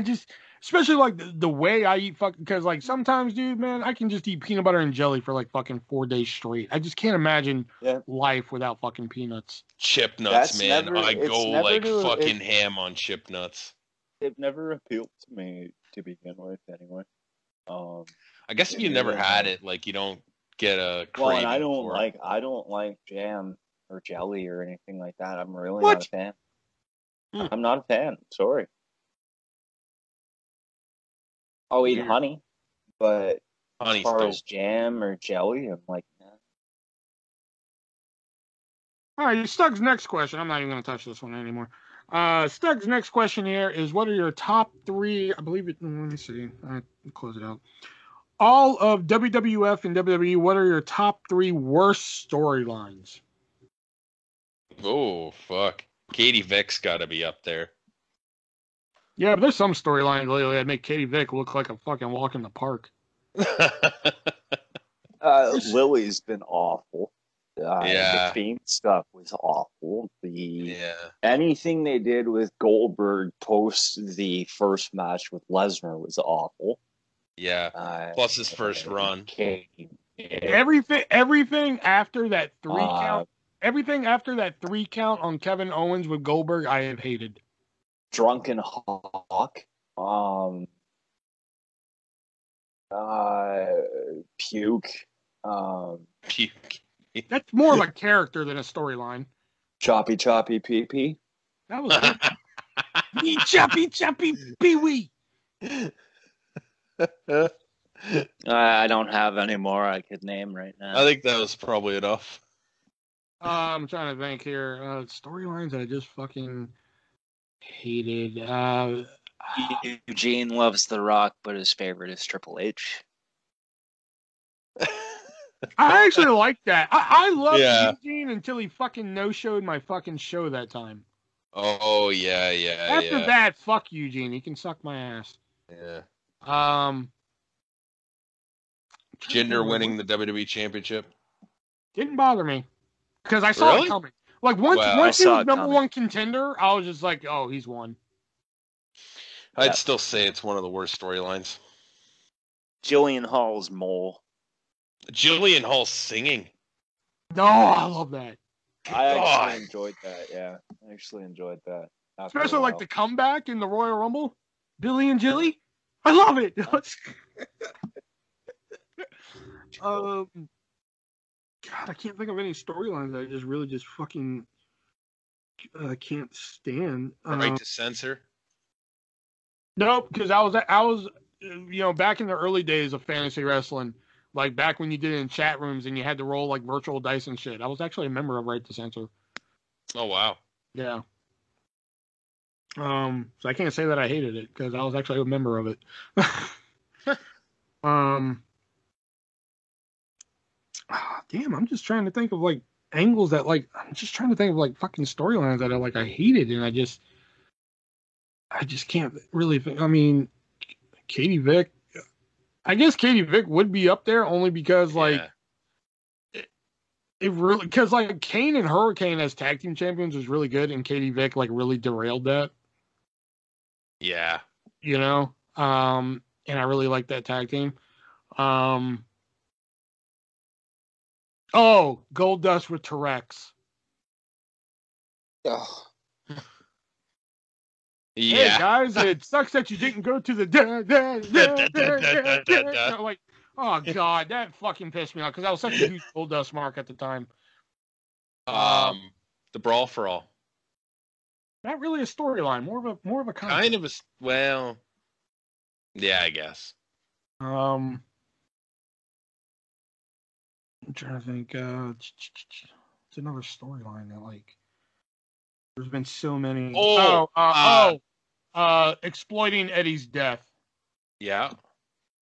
Especially like the way I eat fucking, because like sometimes, dude, man, I can just eat peanut butter and jelly for like fucking 4 days straight. I just can't imagine life without fucking peanuts.
Chip nuts, man. I go like fucking ham on chip nuts.
They've never appealed to me to begin with, anyway.
I guess if you never had it, like you don't get a craving.
Well, and I don't like jam or jelly or anything like that. I'm really not a fan. I'm not a fan. Sorry. I'll eat honey, but as far as jam or jelly, I'm like, nah.
All right, Stug's next question. I'm not even going to touch this one anymore. Stug's next question here is, what are your top 3? I believe it. Let me see. Close it out. All of WWF and WWE. What are your top 3 worst storylines?
Oh fuck! Katie Vick's got to be up there.
Yeah, but there's some storylines lately that make Katie Vick look like a fucking walk in the park.
Lily's been awful.
The
Fiend stuff was awful. Anything they did with Goldberg post the first match with Lesnar was awful.
Yeah. Plus his first run.
Everything after that 3 count. Everything after that 3 count on Kevin Owens with Goldberg, I have hated.
Drunken Hawk. Puke.
Puke.
That's more of a character than a storyline.
Choppy pee pee.
That was me choppy pee wee.
I don't have any more I could name right now.
I think that was probably enough.
I'm trying to think here. Storylines I just fucking hated.
Eugene loves The Rock, but his favorite is Triple H.
I actually like that. I loved Eugene until he fucking no-showed my fucking show that time.
Oh, yeah.
After that, fuck Eugene. He can suck my ass.
Yeah. Jinder winning the WWE Championship?
Didn't bother me. Because I saw it coming. Like, once he was number 1 contender, I was just like, oh, he's won.
I'd still say it's one of the worst storylines.
Jillian Hall's mole.
Jillian Hall singing.
No, I love that.
I actually enjoyed that, yeah. I actually enjoyed that.
Especially like the comeback in the Royal Rumble. Billy and Jilly. I love it. God, I can't think of any storylines that I just really just fucking can't stand.
Right to censor?
Nope, because I was back in the early days of fantasy wrestling, like back when you did it in chat rooms and you had to roll like virtual dice and shit. I was actually a member of Right to Censor.
Oh wow.
Yeah. So I can't say that I hated it because I was actually a member of it. Damn, I'm just trying to think of like angles that like I'm just trying to think of like fucking storylines that I hated, and I just can't really think. I mean, Katie Vick, I guess Katie Vick would be up there only because like it really because like Kane and Hurricane as tag team champions was really good, and Katie Vick like really derailed that.
Yeah.
You know, and I really like that tag team. Oh, Goldust with Terex.
Oh.
Yeah. Hey guys, it sucks that you didn't go to the like, oh god, that fucking pissed me off because I was such a huge Goldust mark at the time.
The Brawl for All.
Not really a storyline, more of a concept.
Kind of a well. Yeah, I guess.
I'm trying to think. It's another storyline that like. There's been so many. Exploiting Eddie's death.
Yeah.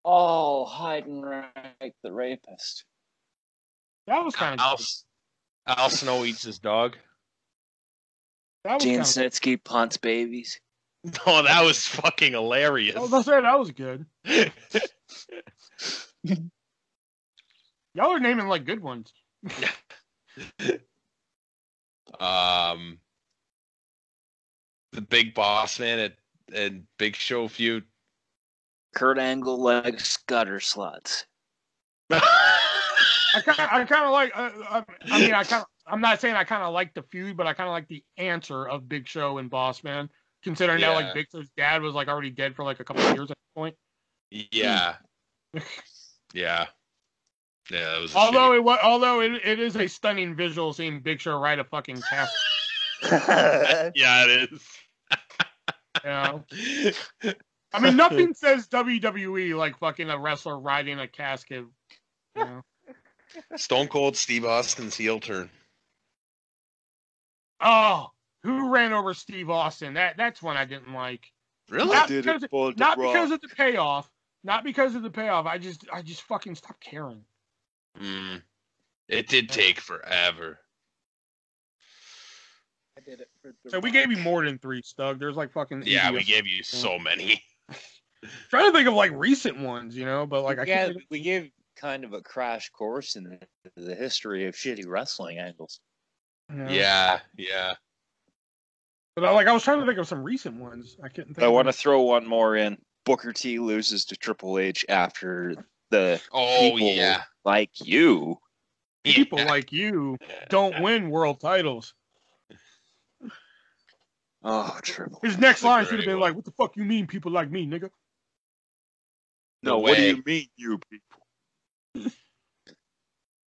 Oh, Heidenreich the rapist.
That was kind of.
Al Snow eats his dog.
Gene Snitsky punts babies.
Oh, that was fucking hilarious.
I was gonna say that was good. Y'all are naming like good ones.
The Big Boss Man and Big Show feud.
Kurt Angle likes gutter sluts.
I kind of like. I'm not saying I kind of like the feud, but I kind of like the answer of Big Show and Boss Man, considering that like Big Show's dad was like already dead for like a couple of years at that point.
Yeah. Yeah. Yeah, that was.
Although it is a stunning visual seeing Big Show ride a fucking casket.
Yeah, it is.
Yeah. I mean, nothing says WWE like fucking a wrestler riding a casket. You know?
Stone Cold Steve Austin's heel turn.
Oh, who ran over Steve Austin? That's one I didn't like.
Really?
Not because of the payoff. Not because of the payoff. I just fucking stopped caring.
It did take forever.
I did it for
so we gave you more than 3, Stug. There's like fucking.
Yeah, we gave you so many.
Trying to think of like recent ones, you know, but like
we gave kind of a crash course in the history of shitty wrestling angles.
Yeah.
But I was trying to think of some recent ones. I couldn't think.
I want to throw one more in. Booker T loses to Triple H after the people like you.
People like you don't win world titles.
Oh, Triple.
His next line should have been like, "What the fuck you mean, people like me, nigga?"
No, what do you mean, you people?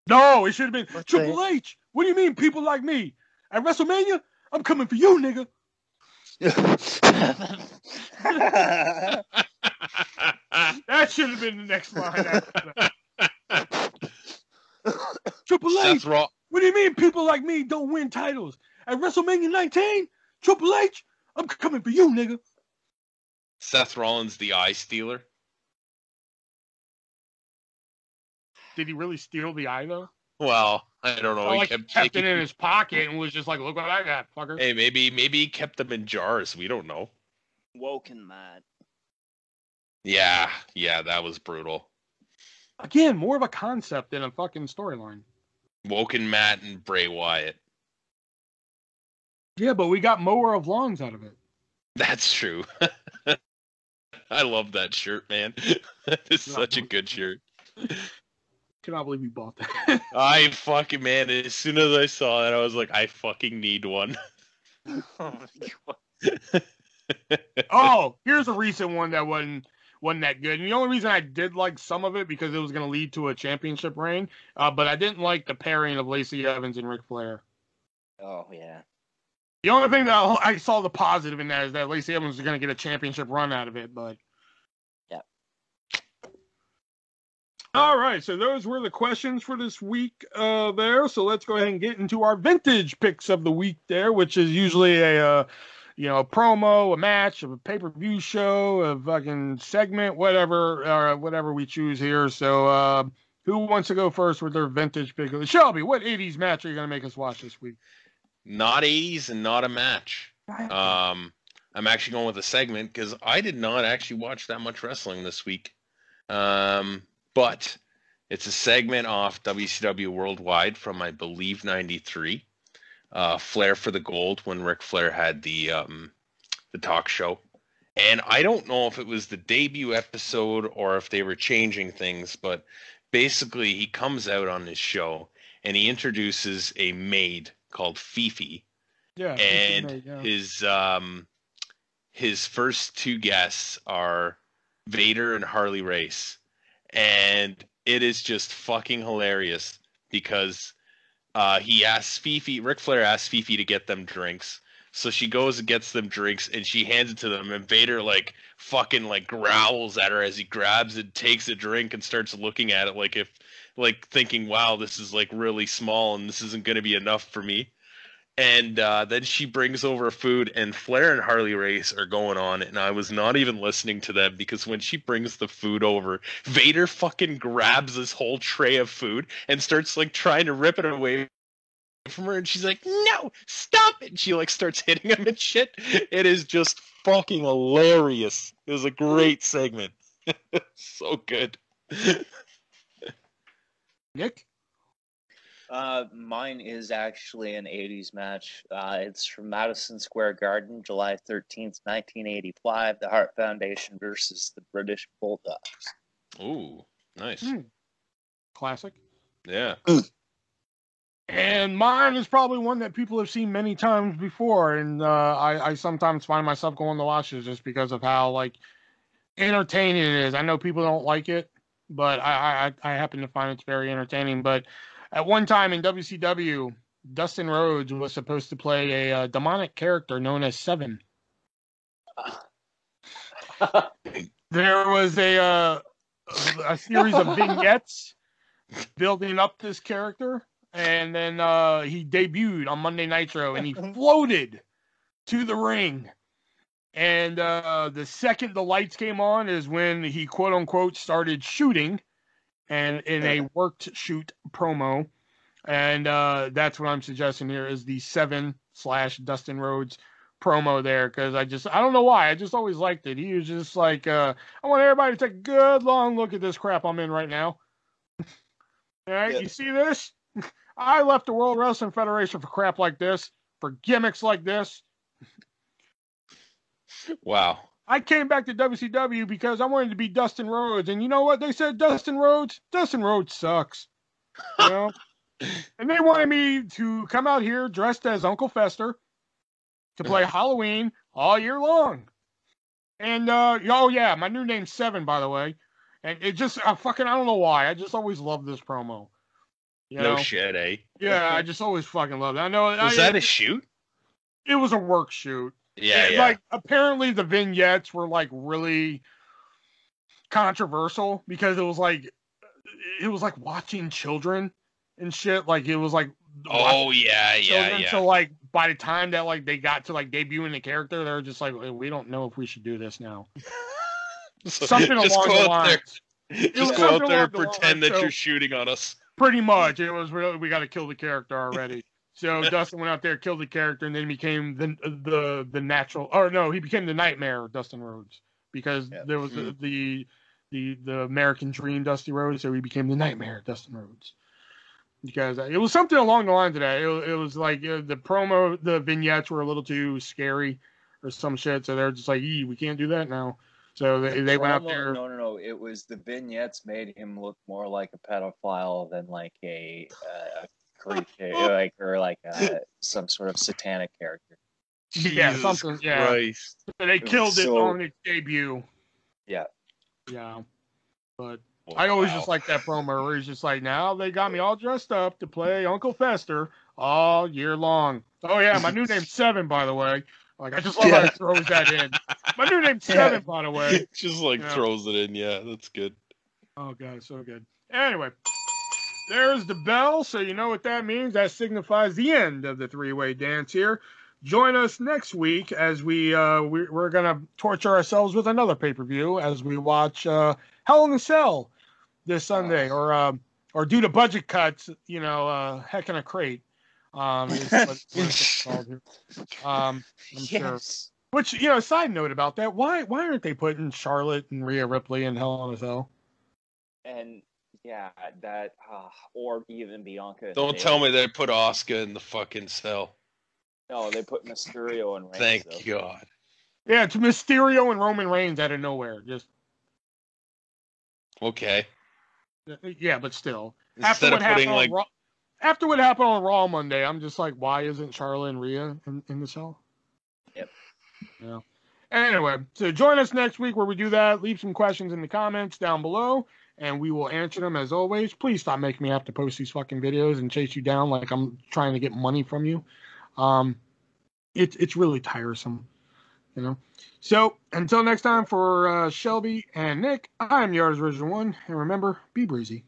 No, it should have been Triple H. What do you mean, people like me? At WrestleMania, I'm coming for you, nigga. That should have been the next line. Triple H. What do you mean, people like me don't win titles? At WrestleMania 19, Triple H, I'm coming for you, nigga.
Seth Rollins, the eye stealer.
Did he really steal the eye, though?
Well, I don't know.
He kept it in his pocket and was just like, look what I got, fucker.
Hey, maybe he kept them in jars. We don't know.
Woken Matt.
Yeah, that was brutal.
Again, more of a concept than a fucking storyline.
Woken Matt and Bray Wyatt.
Yeah, but we got mower of lawns out of it.
That's true. I love that shirt, man. It's such a good shirt.
Cannot believe you bought that.
I fucking, man, as soon as I saw it, I was like, I fucking need one.
Oh, here's a recent one that wasn't that good. And the only reason I did like some of it because it was going to lead to a championship reign, but I didn't like the pairing of Lacey Evans and Ric Flair.
Oh, yeah.
The only thing that I saw the positive in that is that Lacey Evans was going to get a championship run out of it, but...
Yeah.
All right, so those were the questions for this week there. So let's go ahead and get into our vintage picks of the week there, which is usually a promo, a match, a pay-per-view show, a fucking segment, whatever we choose here. So who wants to go first with their vintage pick? Shelby, what 80s match are you going to make us watch this week?
Not 80s and not a match. I'm actually going with a segment because I did not actually watch that much wrestling this week. But it's a segment off WCW Worldwide from, I believe, '93. Flair for the Gold, when Ric Flair had the talk show. And I don't know if it was the debut episode or if they were changing things, but basically he comes out on his show and he introduces a maid called Fifi.
Yeah.
And
Fifi maid,
his first two guests are Vader and Harley Race. And it is just fucking hilarious because Ric Flair asks Fifi to get them drinks. So she goes and gets them drinks and she hands it to them, and Vader fucking growls at her as he grabs it, takes a drink and starts looking at it thinking, wow, this is really small and this isn't going to be enough for me. And then she brings over food, and Flair and Harley Race are going on, and I was not even listening to them because when she brings the food over, Vader fucking grabs this whole tray of food and starts trying to rip it away from her, and she's like, no, stop it, and she starts hitting him and shit. It is just fucking hilarious. It was a great segment. So good.
Nick?
Mine is actually an 80s match. It's from Madison Square Garden, July 13th, 1985. The Hart Foundation versus the British Bulldogs.
Ooh, nice.
Classic.
Yeah.
And mine is probably one that people have seen many times before, and I sometimes find myself going to watch it just because of how entertaining it is. I know people don't like it, but I happen to find it's very entertaining. But at one time in WCW, Dustin Rhodes was supposed to play a demonic character known as Seven. There was a series of vignettes building up this character. And then he debuted on Monday Nitro, and he floated to the ring. And the second the lights came on is when he, quote unquote, started shooting, and in a worked shoot promo. And that's what I'm suggesting here is the 7/Dustin Rhodes promo there, because I don't know why. I just always liked it. He was just I want everybody to take a good long look at this crap I'm in right now. All right, yeah. You see this? I left the World Wrestling Federation for crap like this, for gimmicks like this.
Wow.
I came back to WCW because I wanted to be Dustin Rhodes. And you know what? They said Dustin Rhodes sucks. You know? And they wanted me to come out here dressed as Uncle Fester to play Halloween all year long. And, oh yeah, my new name's Seven, by the way. And it just, I don't know why. I just always loved this promo. You know?
No shit, eh?
Yeah, I just always fucking loved it. I know.
Was that a shoot?
It was a work shoot.
Yeah.
Apparently the vignettes were really controversial because it was like watching children and shit. It was
oh yeah.
So by the time that they got to debuting the character, they were just we don't know if we should do this now. Something along the lines.
Just go out there and pretend that you're shooting on us.
Pretty much, it was really, we got to kill the character already. So Dustin went out there, killed the character, and then became the natural. Or no, he became the Nightmare Dustin Rhodes because there was the American Dream Dusty Rhodes, so he became the Nightmare Dustin Rhodes. Because it was something along the lines of that. It was the promo, the vignettes were a little too scary or some shit, so they're just we can't do that now. So they went out there.
No. It was the vignettes made him look more like a pedophile than a creature, or some sort of satanic character.
Yeah,
Jesus
something. Yeah,
Christ.
So they killed it on its debut.
Yeah.
But I always just like that promo where he's just now they got me all dressed up to play Uncle Fester all year long. Oh yeah, my new name's Seven, by the way. I just love how he throws that in. My new name's Seven, by the way.
Just throws it in. Yeah, that's good.
Oh, God, so good. Anyway, there's the bell, so you know what that means. That signifies the end of the three-way dance here. Join us next week as we're going to torture ourselves with another pay-per-view as we watch Hell in a Cell this Sunday, or due to budget cuts, Heck in a Crate. Is what it's called here. I'm sure. Which, side note about that, why aren't they putting Charlotte and Rhea Ripley in Hell in a Cell?
And yeah, that or even Bianca.
Don't tell me they put Asuka in the fucking cell.
No, they put Mysterio and Reigns.
Thank
though.
God.
Yeah, it's Mysterio and Roman Reigns out of nowhere. Just
Okay.
yeah, but still.
Instead of putting like
After what happened on Raw Monday, I'm just like, why isn't Charlotte and Rhea in the cell?
Yep.
Yeah. Anyway, so join us next week where we do that. Leave some questions in the comments down below, and we will answer them as always. Please stop making me have to post these fucking videos and chase you down like I'm trying to get money from you. It's really tiresome, you know. So until next time, for Shelby and Nick, I'm yours, Original One, and remember, be breezy.